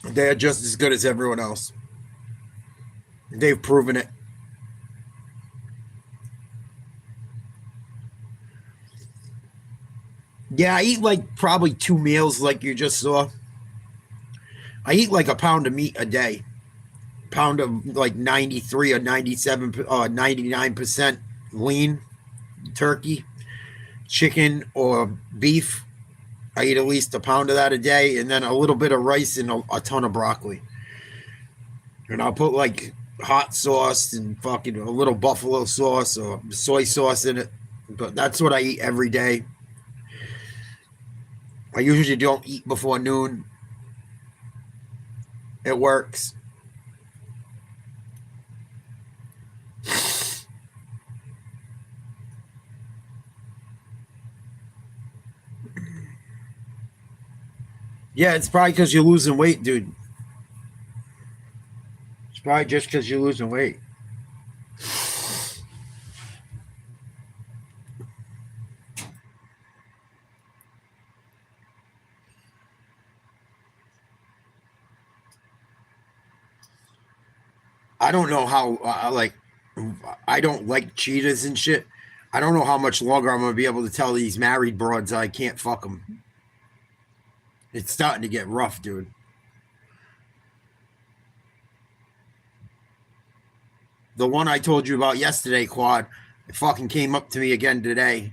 They're just as good as everyone else. They've proven it. Yeah, I eat like probably 2 meals like you just saw. I eat like a pound of meat a day. Pound of like 93 or 97 or 99% lean turkey, chicken or beef. I eat at least a pound of that a day, and then a little bit of rice and a ton of broccoli. And I'll put like hot sauce and fucking a little buffalo sauce or soy sauce in it. But that's what I eat every day. I usually don't eat before noon. It works. Yeah, it's probably because you're losing weight, dude. It's probably just because you're losing weight. I don't know how, I don't like cheetahs and shit. I don't know how much longer I'm going to be able to tell these married broads I can't fuck them. It's starting to get rough, dude. The one I told you about yesterday, Quad, it fucking came up to me again today.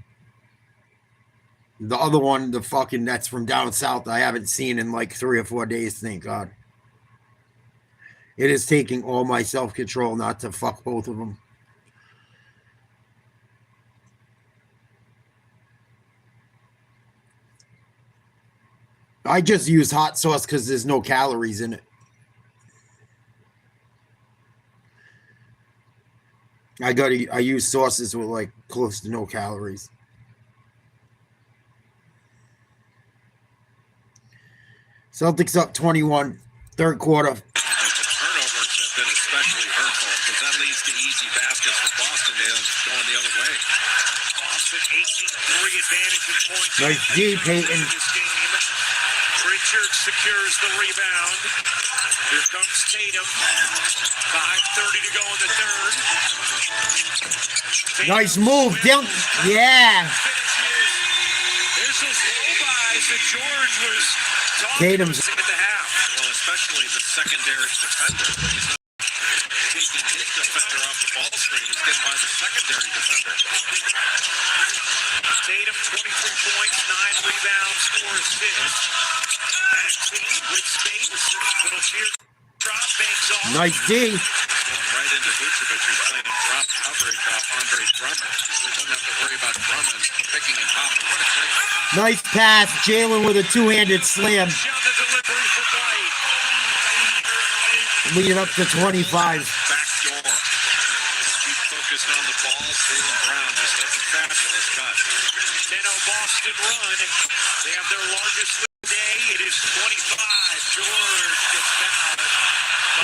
The other one, the fucking, that's from down south, I haven't seen in like 3 or 4 days, thank God. It is taking all my self-control not to fuck both of them. I just use hot sauce because there's no calories in it. I use sauces with like close to no calories. Celtics up 21, third quarter. The turnovers have been especially hurtful because that leads to easy baskets for Boston. They're going the other way. Boston 18-3 advantage in points. Nice D, Peyton. This game. Pritchard secures the rebound. Here comes Tatum. 5:30 to go in the third. Tatum Nice move, Dylan. Yeah. There's those low-bys that George was talking Tatum's. at the half. Well, especially the secondary defender. He's not taking his defender off the ball screen. He's getting by the secondary defender. Tatum, 23 points, 9 rebounds, 4 assists. Maxine with space. Little sheer drop, banks off. Nice D. Going right into Vucevic, who's playing in drop coverage. leverage off Andre Drummond. He doesn't have to worry about Drummond picking and popping. What a great Nice pass. Jalen with a two-handed slam. Leading up to 25. Backdoor. Keep focused on the ball. Jaylen Brown, just a fabulous cut. 10-0 Boston run. They have their largest lead today. It is 25. George gets fouled.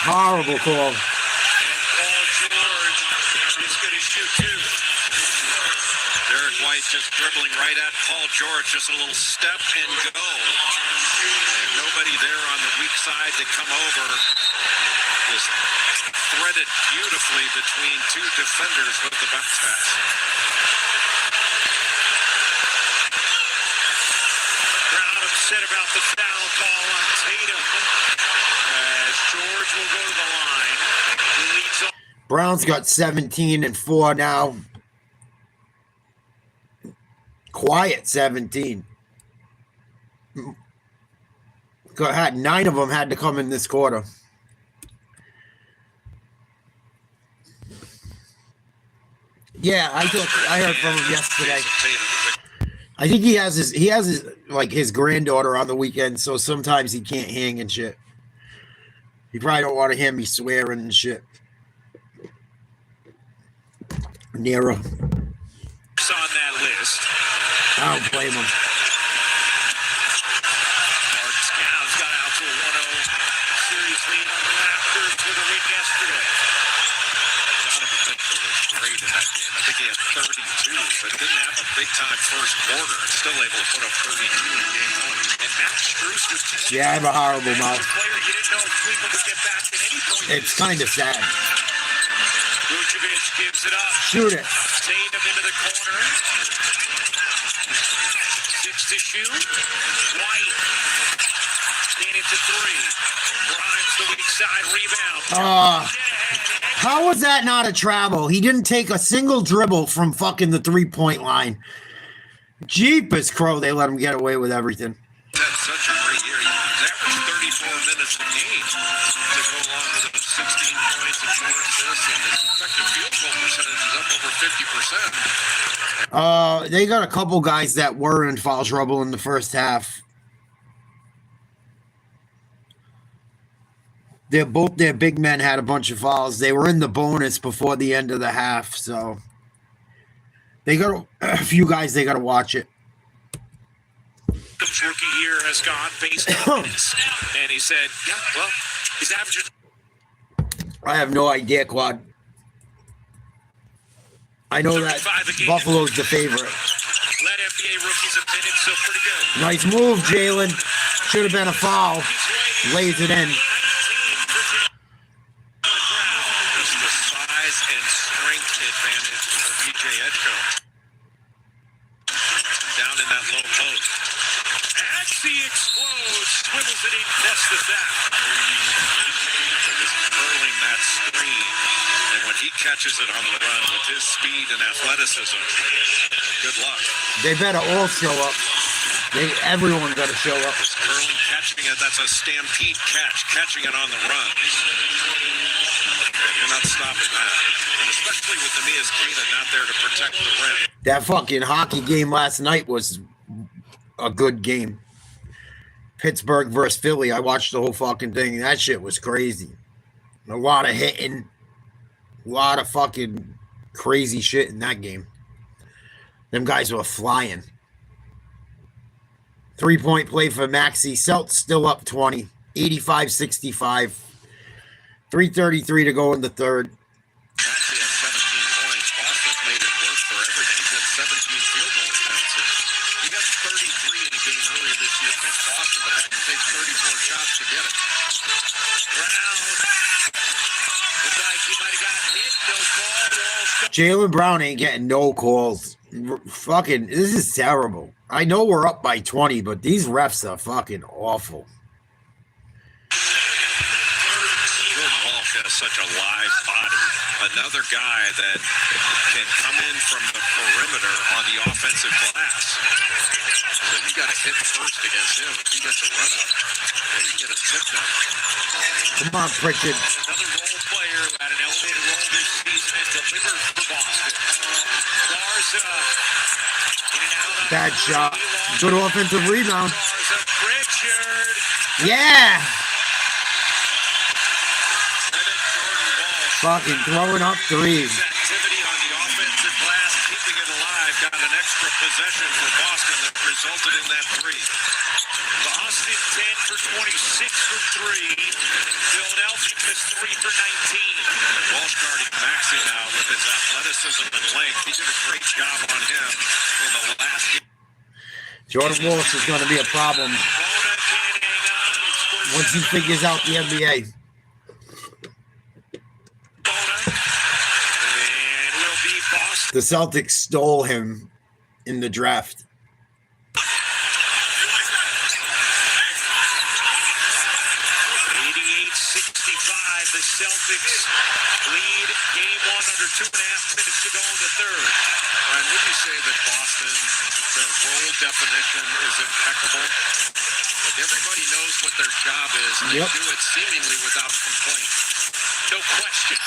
Horrible call. And Paul George is going to shoot two. Derek White just dribbling right at Paul George. Just a little step and go. And nobody there on the weak side to come over. Just threaded beautifully between two defenders with the bounce pass. Brown upset about the foul call on Tatum. As George will go to the line. He leads off. Brown's got 17 and 4 now. Quiet 17. Go ahead. 9 of them had to come in this quarter. Yeah, I heard from him yesterday. I think he has his granddaughter on the weekend, so sometimes he can't hang and shit. You probably don't want to hear me swearing and shit. Nero. On that list. I don't blame him. Art Scouts got out to a 1-0 series lead after to the win yesterday. Donovan Mitchell was great in that game. I think he had 32, but didn't have a big-time first quarter. And still able to put up 32 in game one. And Max Strus was Yeah, I have a horrible mouth. player you didn't know if Cleveland would get back at any point. It's kind of sad. Vucevic gives it up. Shoot it. Tatum into the corner. 6 to shoot. White. Standing to 3. Grimes the weak side rebound. How was that not a travel? He didn't take a single dribble from fucking the 3-point line. Jeepers crow, they let him get away with everything. That's such a great year. He's averaged 34 minutes a game to go along with his 16 points and 4 assists, and his effective field goal percentage is up over 50%. They got a couple guys that were in foul trouble in the first half. Their big men had a bunch of fouls. They were in the bonus before the end of the half, so they got a few guys they got to watch it. His rookie year has gone based on minutes. And he said, yeah, well, he's averaging. I have no idea, Quad. I know that Buffalo's the favorite. Led NBA rookies a minute, so pretty good. Nice move, Jalen. Should have been a foul. Lays it in. Just the size and strength advantage for BJ Edgecombe. Down in that low post. As he explodes, swivels it in just as that. Just curling that screen. And when he catches it on the run with his speed and athleticism, good luck. They better all show up. Everyone got to show up. Just curling, catching it, that's a stampede catch, catching it on the run. You're not stopping that. And especially with Neemias Queta not there to protect the rim. That fucking hockey game last night was a good game. Pittsburgh versus Philly. I watched the whole fucking thing. That shit was crazy. A lot of hitting. A lot of fucking crazy shit in that game. Them guys were flying. 3-point play for Maxey. Celtics still up 20. 85-65. 3:33 to go in the third. Maxey had 17 points. Boston's made it worse for everything. He's had 17 field goal attempts. He got 33 in a game earlier this year against Boston, but had to take 34 shots to get it. Brown. Looks like he might have gotten hit. No call. Jaylen Brown ain't getting no calls. Fucking, this is terrible. I know we're up by 20, but these refs are fucking awful. Has such a live body. Another guy that can come in from the perimeter on the offensive glass. So you got to hit first against him. If he gets a run up, you get a tip down. Come on, Pritchard. Another role player who had an elevated role this season and delivered for Boston. Bad shot. Good offensive rebound. Yeah. Fucking throwing up threes. Activity on the offensive glass, keeping it alive, got an extra possession for Boston that resulted in that three. Boston 10 for 26 from three. Philadelphia just 3 for 19. Walsh guarding Maxey now with his athleticism and length. He did a great job on him in the last game. Jordan Walsh is going to be a problem once he figures out the NBA. The Celtics stole him in the draft. 88-65, the Celtics lead game one under 2.5 minutes to go in the third. Ryan, would you say that Boston, their role definition is impeccable? Like everybody knows what their job is, and they do it seemingly without complaint. No question.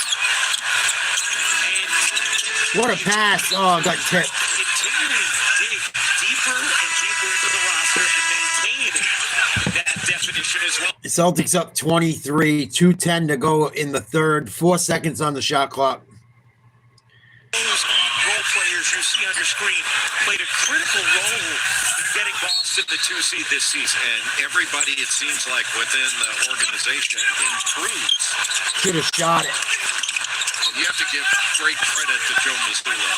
What a pass. Oh, got tipped. Continue to dig deeper and deeper into the roster and maintain that definition as well. The Celtics up 23, 2:10 to go in the third, 4 seconds on the shot clock. Those role players you see on your screen played a critical role in getting Boston the 2 seed this season. And everybody, it seems like, within the organization improves. Should have shot it. You have to give great credit to Joe Mazzulla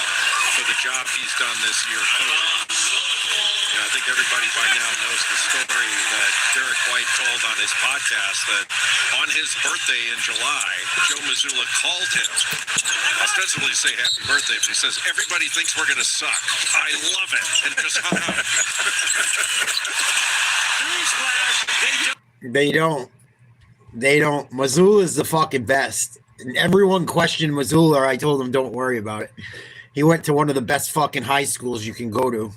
for the job he's done this year. I think everybody by now knows the story that Derek White told on his podcast that on his birthday in July, Joe Mazzulla called him, ostensibly to say happy birthday, but he says, everybody thinks we're going to suck. I love it. And just hung up. They don't. They don't. Mazzulla is the fucking best. And everyone questioned Mazzulla. I told him, don't worry about it. He went to one of the best fucking high schools you can go to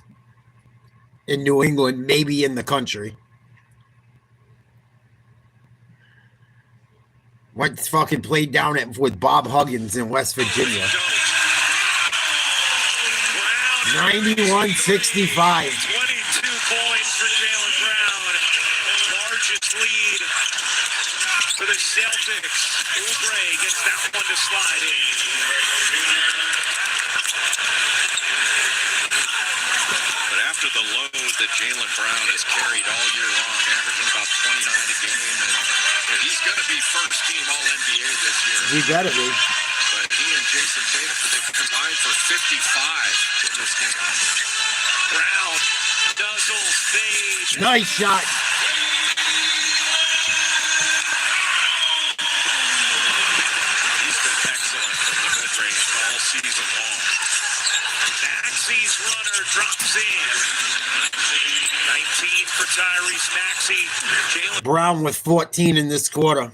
in New England, maybe in the country. Went fucking played down with Bob Huggins in West Virginia. 91-65. 22 points for Jaylen Brown. Largest lead for the Celtics. Oubre gets that one to slide in. But after the load that Jaylen Brown has carried all year long, averaging about 29 a game, and he's going to be first team All-NBA this year. He better be. But he and Jason Tatum, they combined for 55 in this game. Brown nuzzles fade. Nice shot. Season long. Maxey's runner drops in. 19 for Tyrese Maxey. Brown with 14 in this quarter.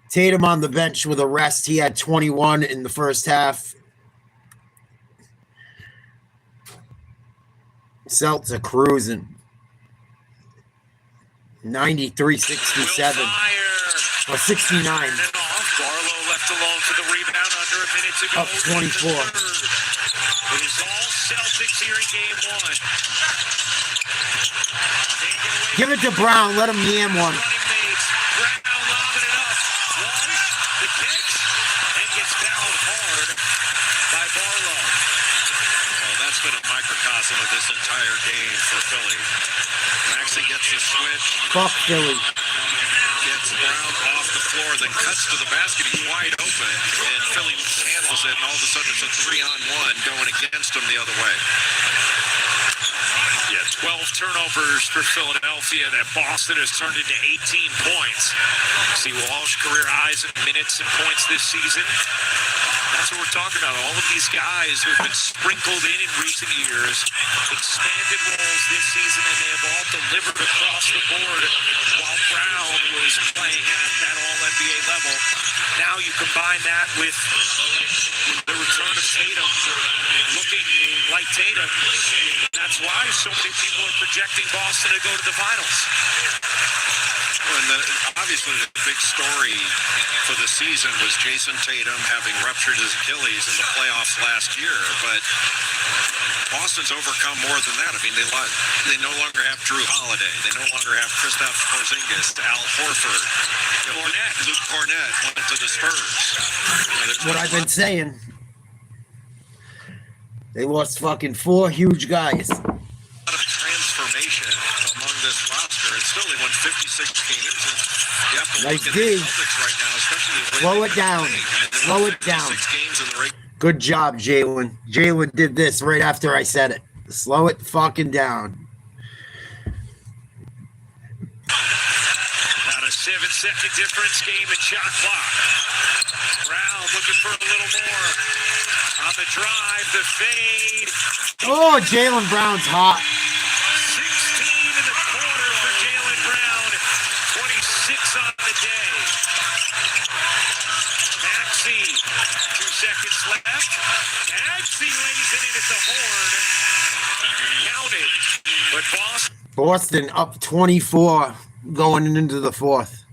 Tatum on the bench with a rest. He had 21 in the first half. Celtics are cruising. 93-67. Or 69. Barlow left alone for the rebound under a minute to go. Up 24. It is all Celtics here in game one. Give it to Brown. Let him yam one. Brown lobbing it up. Walsh, the catch, and gets fouled hard by Barlow. Well, that's been a microcosm of this entire game for Philly. Maxey gets the switch. Fuck Philly. Gets Brown off the floor, then cuts to the basket. He's wide open, and Philly handles it, and all of a sudden it's a 3-on-1 going against him the other way. Yeah, 12 turnovers for Philadelphia that Boston has turned into 18 points. See Walsh career highs in minutes and points this season. That's what we're talking about. All of these guys who have been sprinkled in recent years, expanded roles this season, and they have all delivered across the board while Brown was playing at that All-NBA level. Now you combine that with the return of Tatum, looking like Tatum. That's why so many people are projecting Boston to go to the finals. And obviously the big story for the season was Jason Tatum having ruptured his Achilles in the playoffs last year, but Boston's overcome more than that. I mean, they no longer have Drew Holiday. They no longer have Kristaps Porzingis, Al Horford, Luke Cornett went to the Spurs. What I've been saying. They lost fucking 4 huge guys. A lot of transformation among this roster, and still they won 56 games. And you have to look at the Celtics right now, especially slow it down. Slow it down. 6 games in the Good job, Jalen. Jalen did this right after I said it. Slow it fucking down. About a 7-second difference, game and shot clock. Brown looking for a little more. On the drive, the fade. Oh, Jaylen Brown's hot. 16 in the quarter for Jaylen Brown. 26 on the day. Maxey, 2 seconds left. Maxey lays it in at the horn. Counted. But Boston up 24 going into the 4th.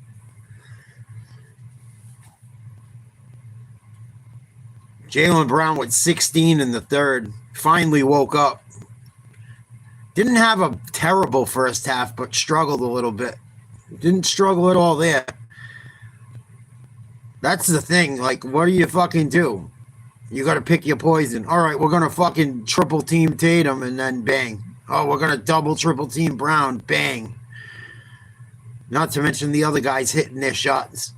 Jaylen Brown with 16 in the 3rd. Finally woke up. Didn't have a terrible first half, but struggled a little bit. Didn't struggle at all there. That's the thing. Like, what do you fucking do? You got to pick your poison. All right, we're going to fucking triple team Tatum and then bang. Oh, we're going to double triple team Brown. Bang. Not to mention the other guys hitting their shots.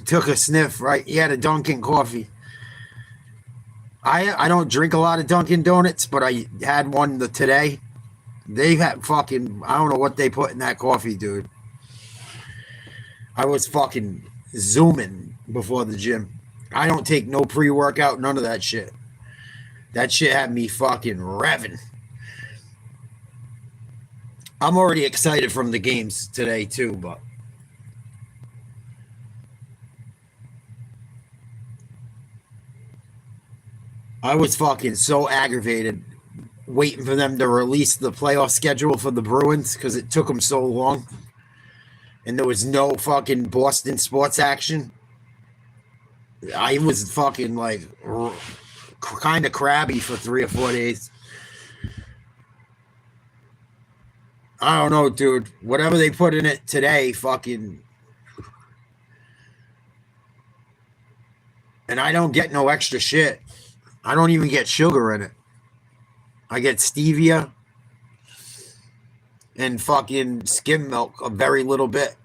Took a sniff, right? He had a Dunkin' coffee. I don't drink a lot of Dunkin' Donuts, but I had one today. They had fucking, I don't know what they put in that coffee, dude. I was fucking zooming before the gym. I don't take no pre-workout, none of that shit. That shit had me fucking revving. I'm already excited from the games today, too, but I was fucking so aggravated waiting for them to release the playoff schedule for the Bruins because it took them so long. And there was no fucking Boston sports action. I was fucking like kind of crabby for 3 or 4 days. I don't know, dude. Whatever they put in it today, fucking. And I don't get no extra shit. I don't even get sugar in it. I get stevia and fucking skim milk, a very little bit.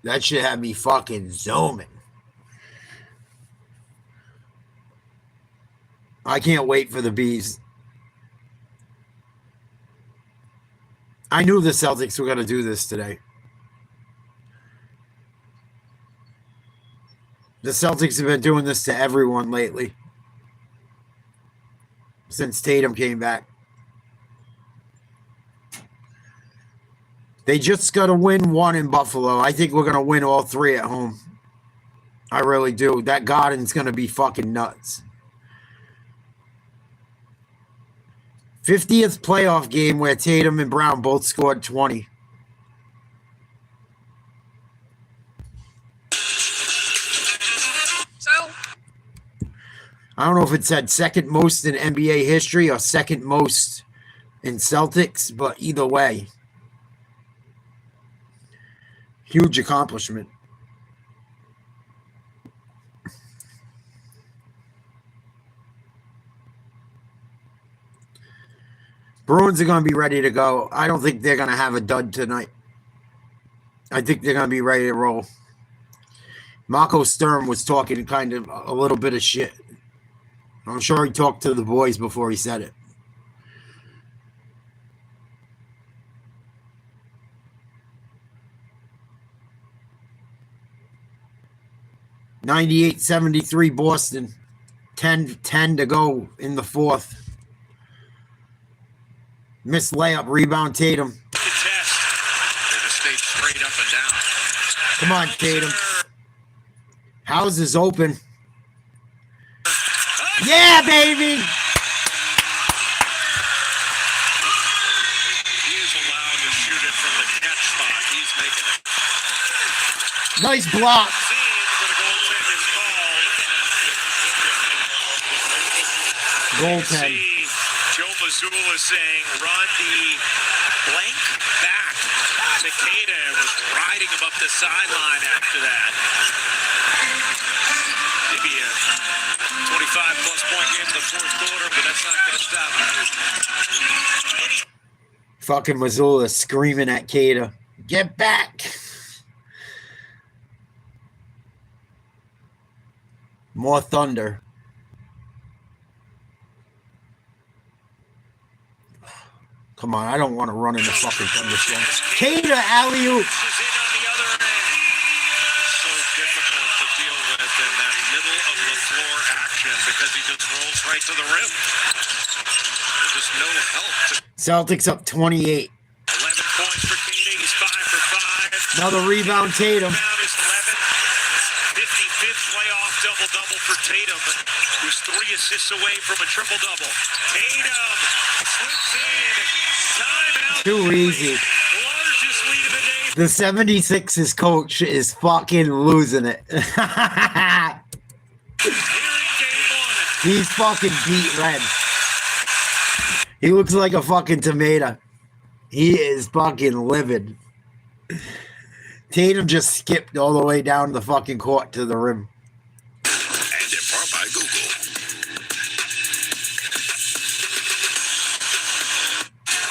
That shit had me fucking zooming. I can't wait for the bees. I knew the Celtics were going to do this today. The Celtics have been doing this to everyone lately. Since Tatum came back. They just got to win 1 in Buffalo. I think we're going to win all 3 at home. I really do. That Garden's going to be fucking nuts. 50th playoff game where Tatum and Brown both scored 20. I don't know if it said second most in NBA history or second most in Celtics, but either way, huge accomplishment. Bruins are going to be ready to go. I don't think they're going to have a dud tonight. I think they're going to be ready to roll. Marco Sturm was talking kind of a little bit of shit. I'm sure he talked to the boys before he said it. (98-73) Boston. 10 to go in the 4th. Missed layup, rebound Tatum. Straight up and down. Come on, Tatum. House is open. Yeah, baby. catch spot. He's making it. Nice block. Goaltend. Joe Mazzulla saying, run the blank back. Takeda was riding him up the sideline after that. Maybe a 25-plus point game in the fourth quarter, but that's not going to stop him. Fucking Mazzulla screaming at Kada. Get back. More thunder. Come on, I don't want to run into fucking thunderstorm. Kada alley-oop. So difficult to deal with in that middle of the floor action because he just rolls right to the rim. There's just no help. Celtics up 28. 11 points for Kada. He's 5 for 5. Another rebound, Tatum. 55th playoff double-double for Tatum, who's 3 assists away from a triple-double. Tatum slips in. Timeout. Too easy. Largest lead of the day. The 76ers coach is fucking losing it. He's fucking beat red. He looks like a fucking tomato. He is fucking livid. Tatum just skipped all the way down the fucking court to the rim. And in part by Google.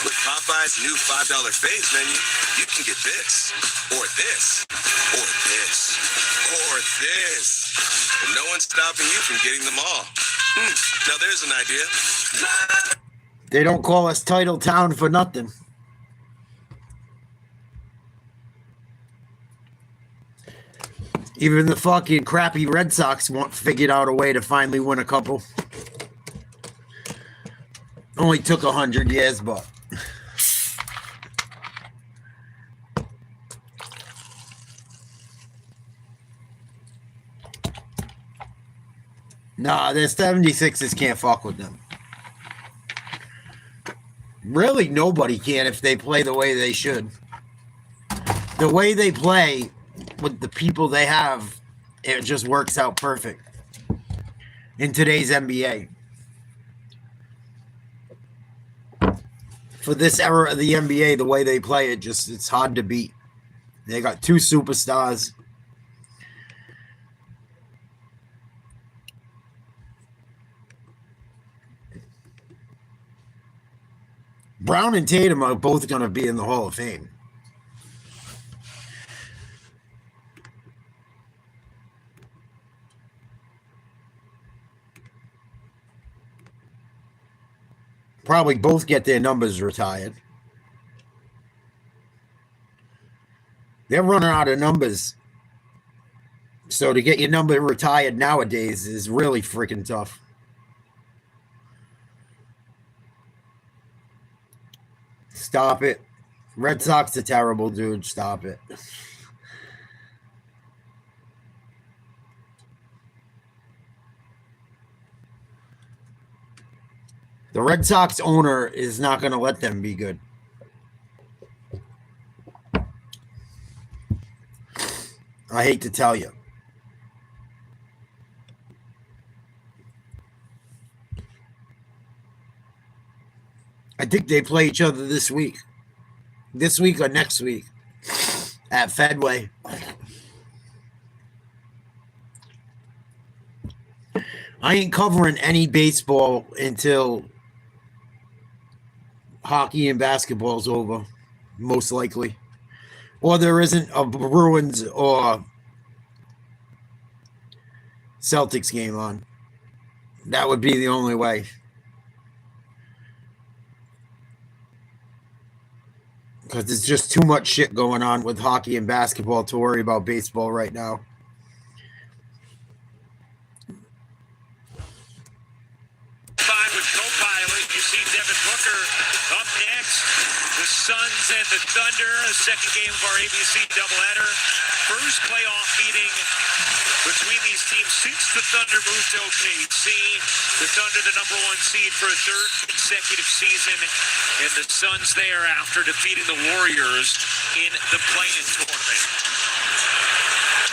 With Popeye's new $5 Faves menu, you can get this, or this, or this, or this. And no one's stopping you from getting them all. Now there's an idea. They don't call us Title Town for nothing. Even the fucking crappy Red Sox figured out a way to finally win a couple. Only took 100 years, but... Nah, the 76ers can't fuck with them. Really, nobody can if they play the way they should. The way they play... with the people they have, it just works out perfect in today's NBA. For this era of the NBA, the way they play it, it's hard to beat. They got 2 superstars. Brown and Tatum are both going to be in the Hall of Fame. Probably both get their numbers retired. They're running out of numbers. So to get your number retired nowadays is really freaking tough. Stop it. Red Sox are terrible, dude. Stop it. The Red Sox owner is not going to let them be good. I hate to tell you. I think they play each other this week. This week or next week at Fenway. I ain't covering any baseball until hockey and basketball's over, most likely. Or there isn't a Bruins or Celtics game on. That would be the only way. Because there's just too much shit going on with hockey and basketball to worry about baseball right now. With co-pilot, you see Devin Booker up next. The Suns and the Thunder, a second game of our ABC doubleheader. First playoff meeting between these teams since the Thunder moved to OKC. The Thunder, the #1 seed for a third consecutive season. And the Suns there after defeating the Warriors in the play-in tournament.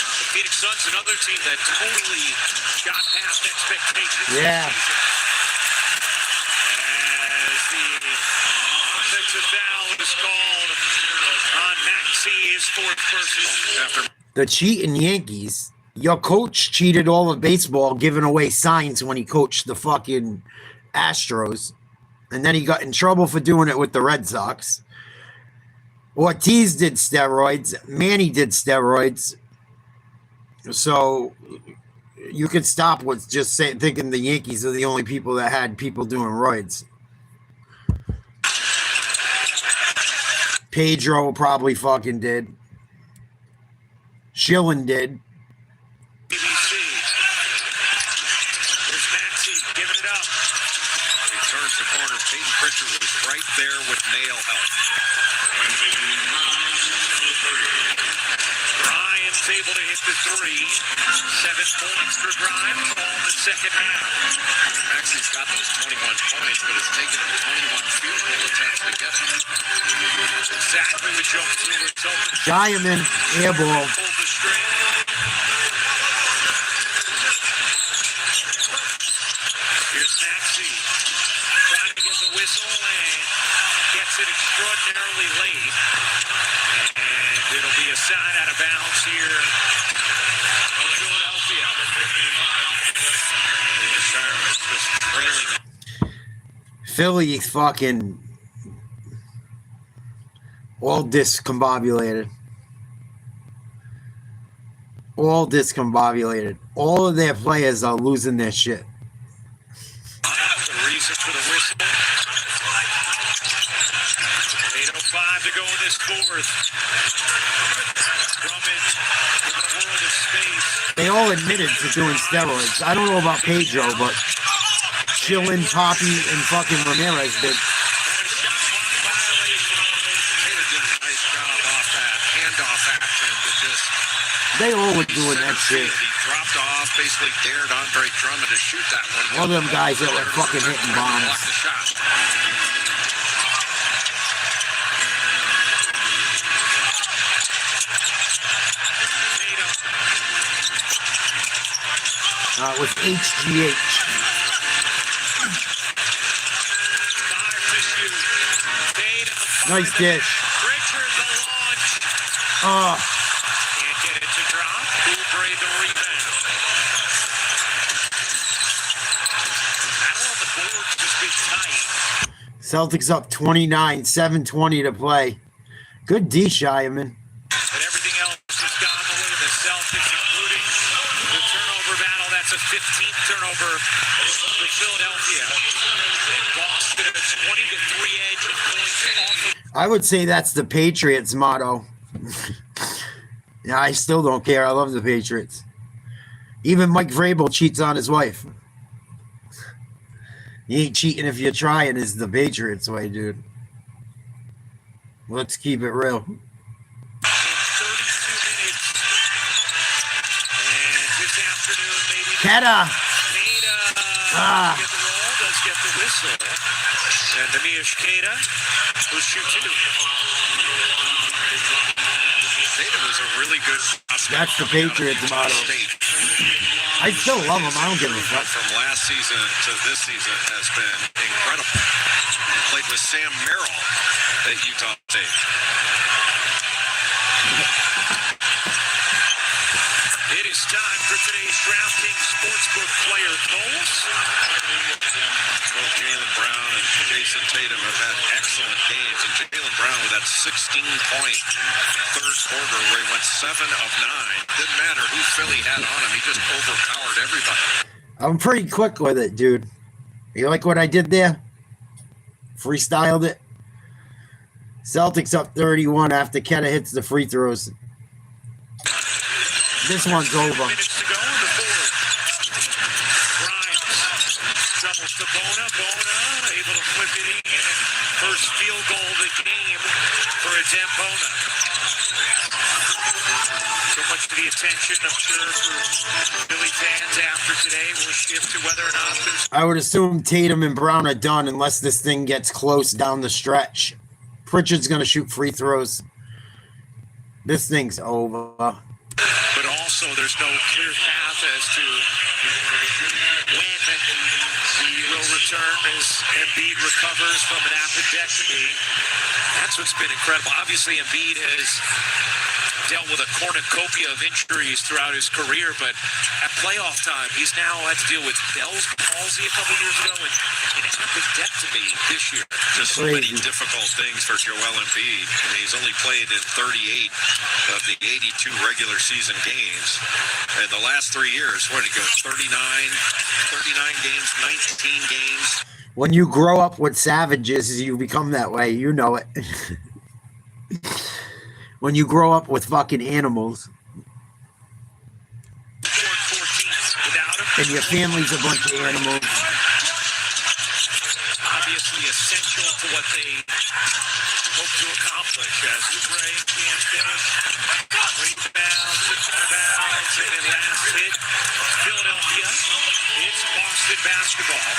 The Phoenix Suns, another team that totally got past expectations. Yeah. As the offensive foul is called on Maxey, his fourth personal. The cheating Yankees. Your coach cheated all of baseball, giving away signs when he coached the fucking Astros. And then he got in trouble for doing it with the Red Sox. Ortiz did steroids. Manny did steroids. So you could stop with just thinking the Yankees are the only people that had people doing roids. Pedro probably fucking did. Schilling did. BBC. There's Maxey giving it up. He turns the corner. Peyton Pritchard was right there with nail help. Bryant's able to hit the three. 7 points for Bryant all the second half. Maxey's got those 21 points, but it's taken him 21 field goal attempts to get it. That's exactly what Joe Stewart told him. Diamond, air ball. Pulled the string. Here's Maxey trying to get the whistle and gets it extraordinarily late. And it'll be a sign out of bounds here in Philadelphia. The Sharks just trailing. Philly fucking all discombobulated. All discombobulated. All of their players are losing their shit. The reason for the whistle. 8:05 to go in this fourth. Drummond with a world of space. They all admitted to doing steroids. I don't know about Pedro, but Chillin, Poppy, and fucking Ramirez did. Taylor did a nice job off that handoff action to just. They all were doing that shit. He dropped off, basically dared Andre Drummond to shoot that one. All them guys that were fucking hitting bombs. Block the shot. It was HGH. Nice dish. Richard the launch. Oh, Can't get it to drop. Oubre the rebound. Battle on the board just been tight. Celtics up 29, 7:20 to play. Good D, Shireman. But everything else has gone the way of the Celtics, including the turnover battle. That's a 15th turnover for Philadelphia. And Boston a 20-3 edge in points off of. I would say that's the Patriots motto. Yeah, I still don't care. I love the Patriots. Even Mike Vrabel cheats on his wife. You ain't cheating if you're trying is the Patriots way, dude. Let's keep it real. 32 minutes. And this afternoon, maybe. Keta. Get the roll, does get the whistle. And Amish Keta will shoot two. Tatum was a really good prospect. That's the Patriots motto. I still love him. I don't give a fuck. From last season to this season has been incredible. Played with Sam Merrill at Utah State. It is time for today's DraftKings Sportsbook player polls. Both Jaylen Brown and Jason Tatum have had excellent games. And Jaylen Brown with that 16-point third quarter where he went 7 of 9. Didn't matter who Philly had on him. He just overpowered everybody. I'm pretty quick with it, dude. You like what I did there? Freestyled it. Celtics up 31 after Keta hits the free throws. This one's over. Minutes to go in the fourth. Grimes doubles to Bona. Bona able to flip it in and first field goal of the game for Adembona. So much of the attention, I'm sure, for Philly fans after today will shift to whether or not there's... I would assume Tatum and Brown are done unless this thing gets close down the stretch. Pritchard's going to shoot free throws. This thing's over. But also, there's no clear path as to when he will return as Embiid recovers from an appendectomy. That's what's been incredible. Obviously, Embiid has dealt with a cornucopia of injuries throughout his career, but at playoff time, he's now had to deal with Bell's palsy a couple years ago and an appendectomy this year. Just so many difficult things for Joel Embiid. I mean, he's only played in 38 of the 82 regular season games. And the last 3 years, what did he go, 39 games, 19 games? When you grow up with savages, you become that way. You know it. When you grow up with fucking animals. And your family's a bunch of animals. Obviously essential to what they hope to accomplish as Oubre can't finish. Rebound, and then last hit. Philadelphia. It's Boston basketball.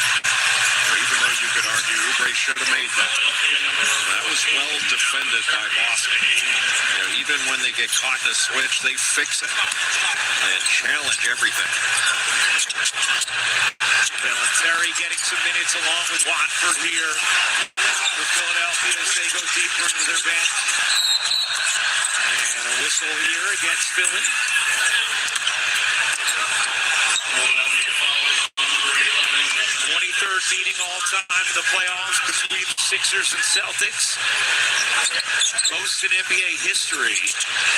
Even though you could argue Oubre should have made that. That was well defended by Boston. You know, even when they get caught in a switch, they fix it and challenge everything. Terry getting some minutes along with Watford here for Philadelphia as they go deeper into their bench. And a whistle here against Philly. 23rd meeting all time in the playoffs between the Sixers and Celtics. Most in NBA history.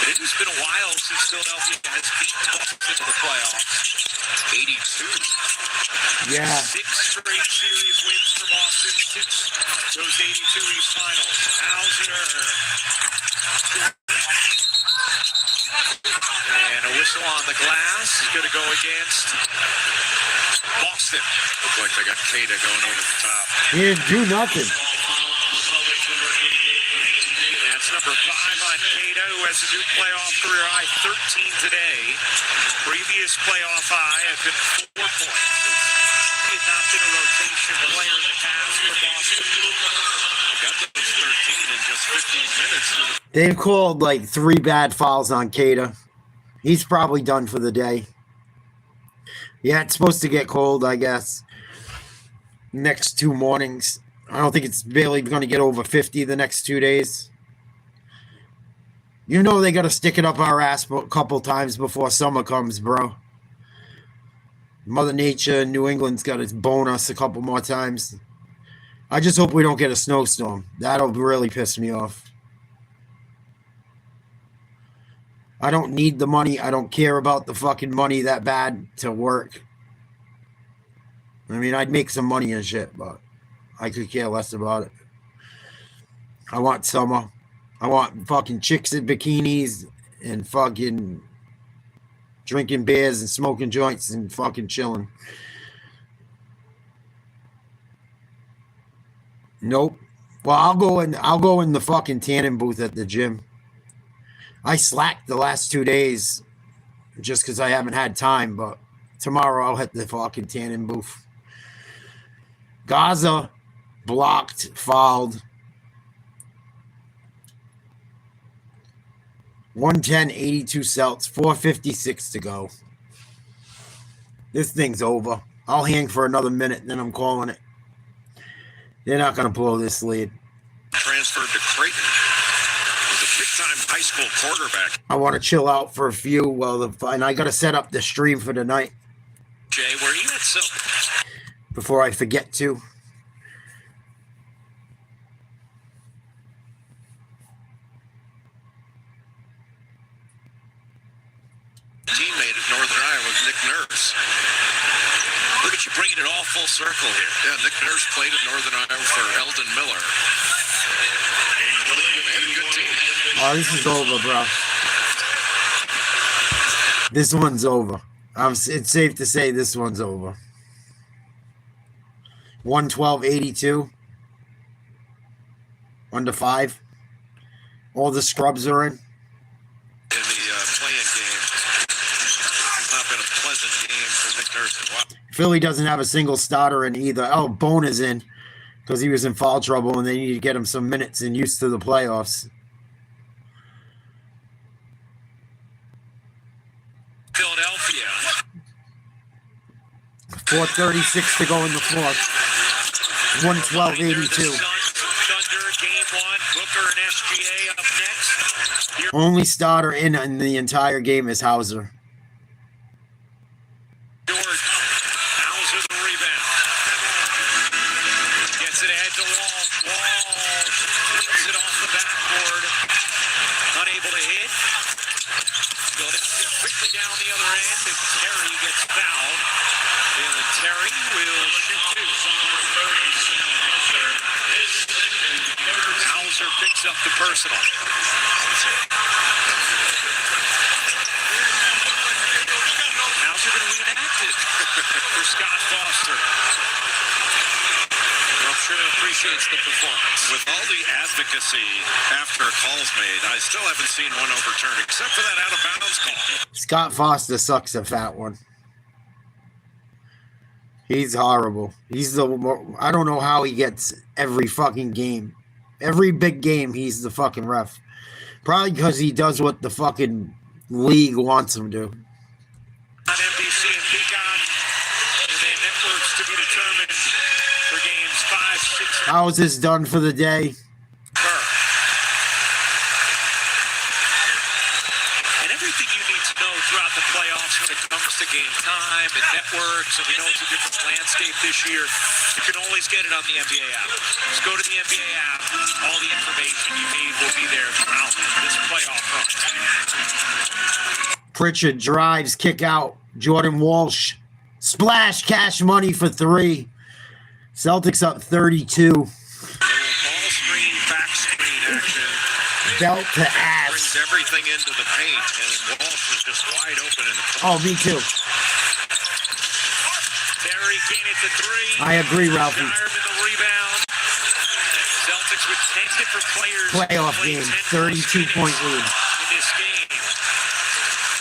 But it has been a while since Philadelphia has beaten Boston in the playoffs. 82. Yeah. 6 straight series wins for Boston since those 82 East Finals. Hauser. And a whistle on the glass is going to go against Boston. Looks like they got Kata going over the top. He didn't do nothing. That's number 5 on Kata, who has a new playoff career high, 13 today. Previous playoff high had been 4 points. He had not been a rotation player in the past for Boston. Got those 13 in just 15 minutes. They've called like 3 bad fouls on Kata. He's probably done for the day. Yeah, it's supposed to get cold, I guess. Next 2 mornings. I don't think it's barely going to get over 50 the next 2 days. You know they got to stick it up our ass a couple times before summer comes, bro. Mother Nature in New England's got to bone us a couple more times. I just hope we don't get a snowstorm. That'll really piss me off. I don't need the money. I don't care about the fucking money that bad to work. I mean, I'd make some money and shit, but I could care less about it. I want summer. I want fucking chicks in bikinis and fucking drinking beers and smoking joints and fucking chilling. Nope. Well, I'll go in the fucking tanning booth at the gym. I slacked the last 2 days just because I haven't had time, but tomorrow I'll hit the fucking tanning booth. Gaza blocked, fouled. 110-82 Celts, 4:56 to go. This thing's over. I'll hang for another minute, then I'm calling it. They're not going to blow this lead. Transferred to Creighton. Was a big-time high school quarterback. I want to chill out for a few and I got to set up the stream for tonight. Jay, were you at some... Before I forget to. Teammate at Northern Iowa, Nick Nurse. Look at you bringing it all full circle here. Yeah, Nick Nurse played at Northern Iowa for Eldon Miller. They had a good team. Oh, this is over, bro. This one's over. It's safe to say this one's over. 112-82. Under 5. All the scrubs are in. In the play-in game, this has not been a pleasant game for Nick Nurse. Philly doesn't have a single starter in either. Oh, Bone is in because he was in foul trouble, and they need to get him some minutes and used to the playoffs. Philadelphia. 4:36 to go in the fourth. 112-82. Thunder, game 1. Booker and SGA up next. Only starter in the entire game is Hauser. George. Hauser the rebound. Gets it ahead to Wall. Wall flings it off the backboard. Unable to hit. Philadelphia quickly down the other end, and Terry gets fouled. And Terry will shoot 2. Hauser picks up the personal. Hauser going to reenact it for Scott Foster. I'm sure he appreciates the performance. With all the advocacy after a call's made, I still haven't seen one overturned, except for that out-of-bounds call. Scott Foster sucks a fat one. He's horrible. I don't know how he gets every fucking game. Every big game, he's the fucking ref. Probably because he does what the fucking league wants him to. On NBC and Peacock, and then networks to be determined for games 5, 6, and How's this done for the day? and everything you need to know throughout the playoffs when it comes to game time and networks, and we know it's a different landscape this year. You can always get it on the NBA app. Just go to the NBA app. All the information you need will be there throughout this playoff run. Pritchard drives, kick out. Jordan Walsh. Splash, cash money for 3. Celtics up 32. Ball screen, back screen action. Belt to Brings ass. everything into the paint, and Walsh was just wide open in the Oh, me too. Terry Kane at the 3. I agree, Ralphie. Diamond the rebound. Celtics with 10 different players. Playoff play game, 10 32-point lead. in this game.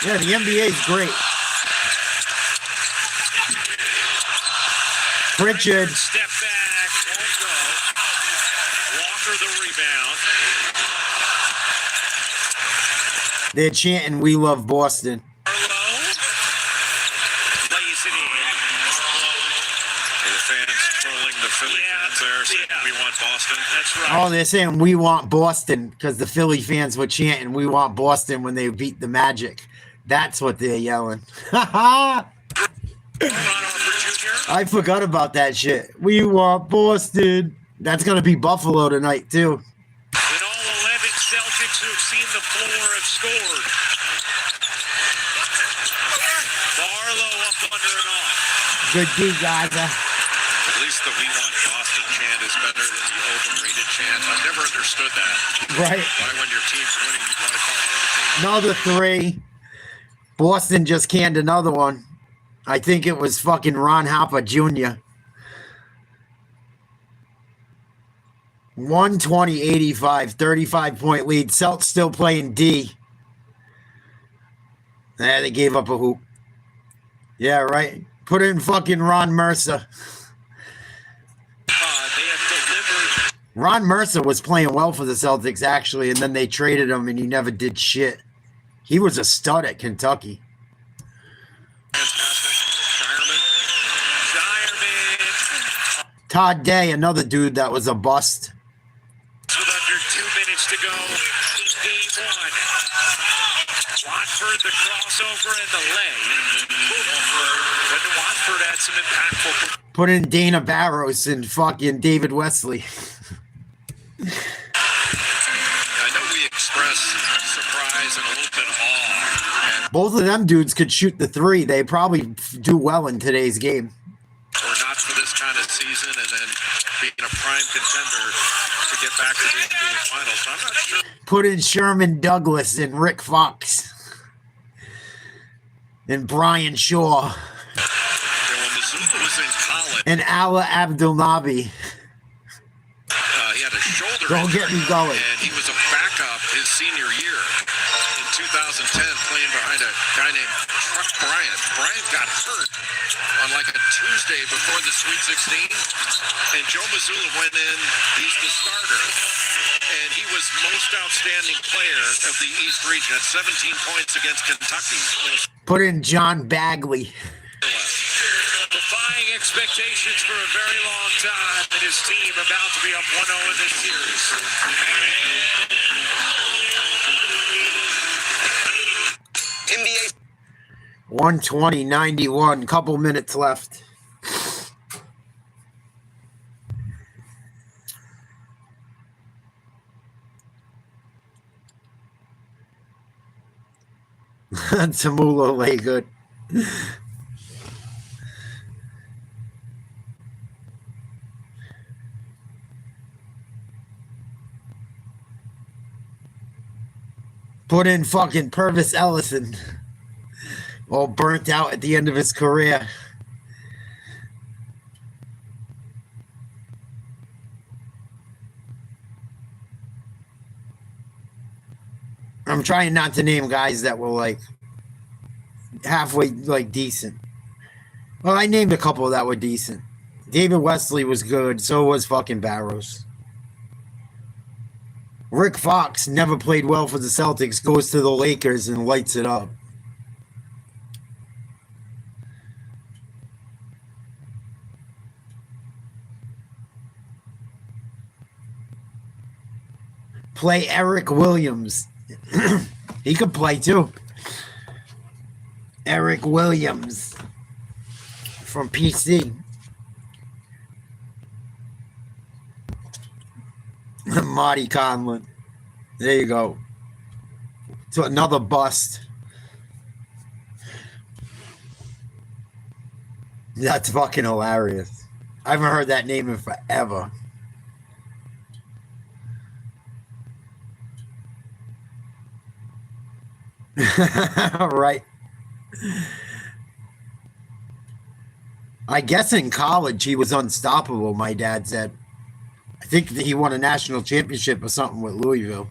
Yeah, the NBA is great. Pritchard. Step back, won't go. Walker the rebound. They're chanting, "We love Boston." Arlo lays it in. The fans trolling the Philly fans there, saying we want Boston. That's right. Oh, they're saying we want Boston because the Philly fans were chanting, "We want Boston" when they beat the Magic. That's what they're yelling. I forgot about that shit. We want Boston. That's going to be Buffalo tonight, too. And all 11 Celtics who have seen the floor have scored. Barlow up under and off. Good D, guys. At least the "We want Boston" chant is better than the overrated chant. I've never understood that. Right. Why, when your team's winning, you want to call the other team? Another 3. Boston just canned another one. I think it was fucking Ron Harper Jr. 120-85, 35-point lead. Celtics still playing D. They gave up a hoop. Yeah, right. Put in fucking Ron Mercer. They have delivered. Ron Mercer was playing well for the Celtics, actually, and then they traded him, and he never did shit. He was a stud at Kentucky. Shireman. Todd Day, another dude that was a bust. With under 2 minutes to go. Game 1. Watford the crossover and the leg. But Watford had some impactful. Put in Dana Barros and fucking David Wesley. I know we express surprise and a little bit of awe. Both of them dudes could shoot the 3. They probably do well in today's game. Or not for this kind of season, and then being a prime contender to get back to the NBA Finals. I'm not sure. Put in Sherman Douglas and Rick Fox. And Brian Shaw. When Mazzulla was in college, And Ala Abdul Nabi. he had a shoulder Don't get me going. And he was a backup his senior year in 2010, playing behind a guy named Chuck Bryant. Bryant got hurt on like a Tuesday before the Sweet 16, and Joe Mazzulla went in. He's the starter, and he was most outstanding player of the East region at 17 points against Kentucky. Put in John Bagley. Defying expectations for a very long time, and his team about to be up 1-0 in this series. NBA 120-91, couple minutes left. Tamula lay good. Put in fucking Purvis Ellison. All burnt out at the end of his career. I'm trying not to name guys that were like halfway like decent. Well, I named a couple that were decent. David Wesley was good, so was fucking Barrows. Rick Fox never played well for the Celtics, goes to the Lakers and lights it up. Play Eric Williams. He could play too. Eric Williams from PC. Marty Conlon. There you go. So another bust. That's fucking hilarious. I haven't heard that name in forever. Right. I guess in college he was unstoppable, my dad said. I think that he won a national championship or something with Louisville.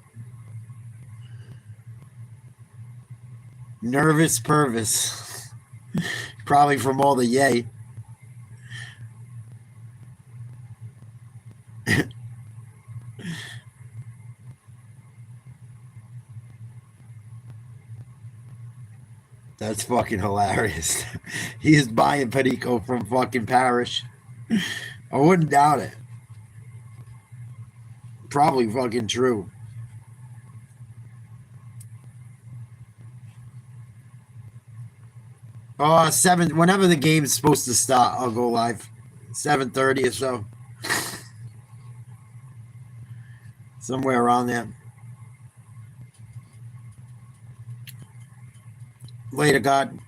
Nervous Purvis. Probably from all the yay. That's fucking hilarious. He is buying Perico from fucking Parrish. I wouldn't doubt it. Probably fucking true. Oh, 7, whenever the game's supposed to start, I'll go live. 7:30 or so. Somewhere around there. Later, God.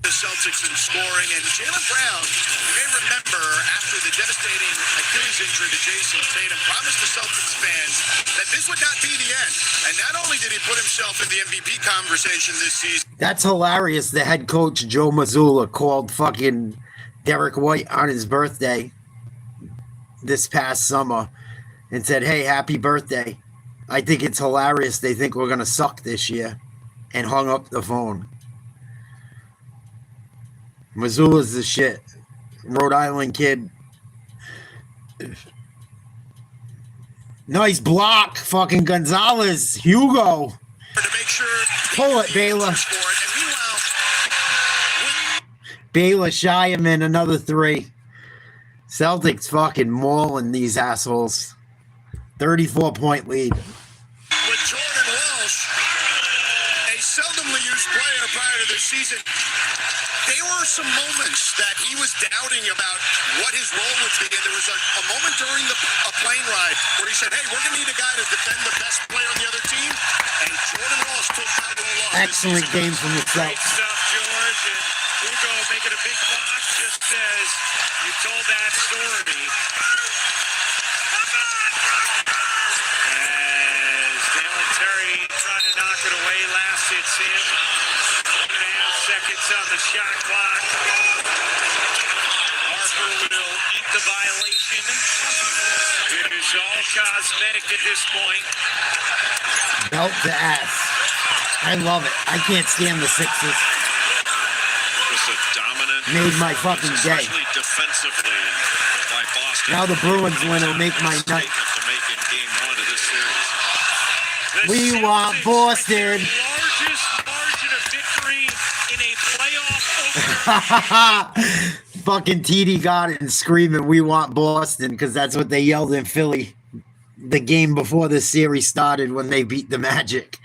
The Celtics in scoring, and Jaylen Brown, you may remember after the devastating Achilles injury to Jason Tatum, promised the Celtics fans that this would not be the end. And not only did he put himself in the MVP conversation this season. That's hilarious. The head coach, Joe Mazzulla, called fucking Derek White on his birthday this past summer and said, hey, happy birthday. I think it's hilarious. They think we're going to suck this year, and hung up the phone. Missoula's the shit. Rhode Island kid. Nice block. Fucking Gonzalez. Hugo. To make sure pull it, Baylor. Baylor Shireman, another 3. Celtics fucking mauling these assholes. 34-point lead. With Jordan Walsh, a seldomly used player prior to this season, there were some moments that he was doubting about what his role would be. And there was a moment during a plane ride where he said, hey, we're going to need a guy to defend the best player on the other team. And Jordan Walsh took that role on. Excellent game from the Celtics. Great stuff, George. And Hugo making a big box just as you told that story. As Dalen Terry trying to knock it away, last hits him. 1.5 seconds on the shot clock. violation. It is all cosmetic at this point. Belt to ass. I love it. I can't stand the Sixers. Just a dominant. Made my fucking day. Especially defensively by Boston. Now the Bruins win will make my night. To make in game 1 of this series. We want Boston. Largest margin of victory in a playoff opener. Fucking TD got it and screaming, "We want Boston," because that's what they yelled in Philly the game before the series started when they beat the Magic.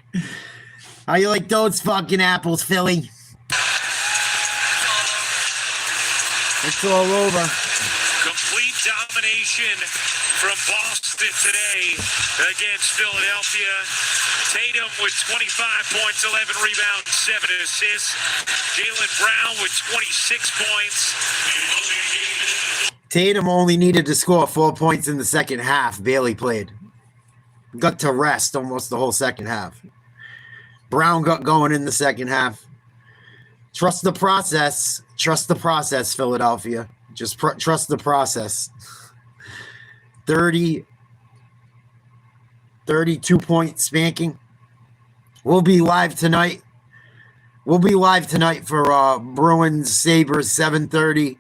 How you like those fucking apples, Philly? It's all over. Complete domination from Boston today against Philadelphia. Tatum with 25 points, 11 rebounds, 7 assists. Jaylen Brown with 26 points. Tatum only needed to score 4 points in the second half. Barely played. Got to rest almost the whole second half. Brown got going in the second half. Trust the process. Trust the process, Philadelphia. Just trust the process. 32-point spanking. We'll be live tonight. We'll be live tonight for Bruins Sabres 7:30.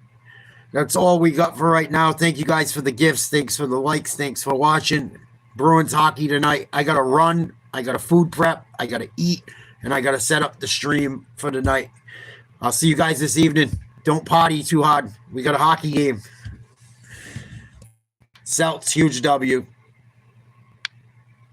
That's all we got for right now. Thank you guys for the gifts. Thanks for the likes. Thanks for watching. Bruins hockey tonight. I got to run. I got to food prep. I got to eat. And I got to set up the stream for tonight. I'll see you guys this evening. Don't party too hard. We got a hockey game. Celtics, huge W.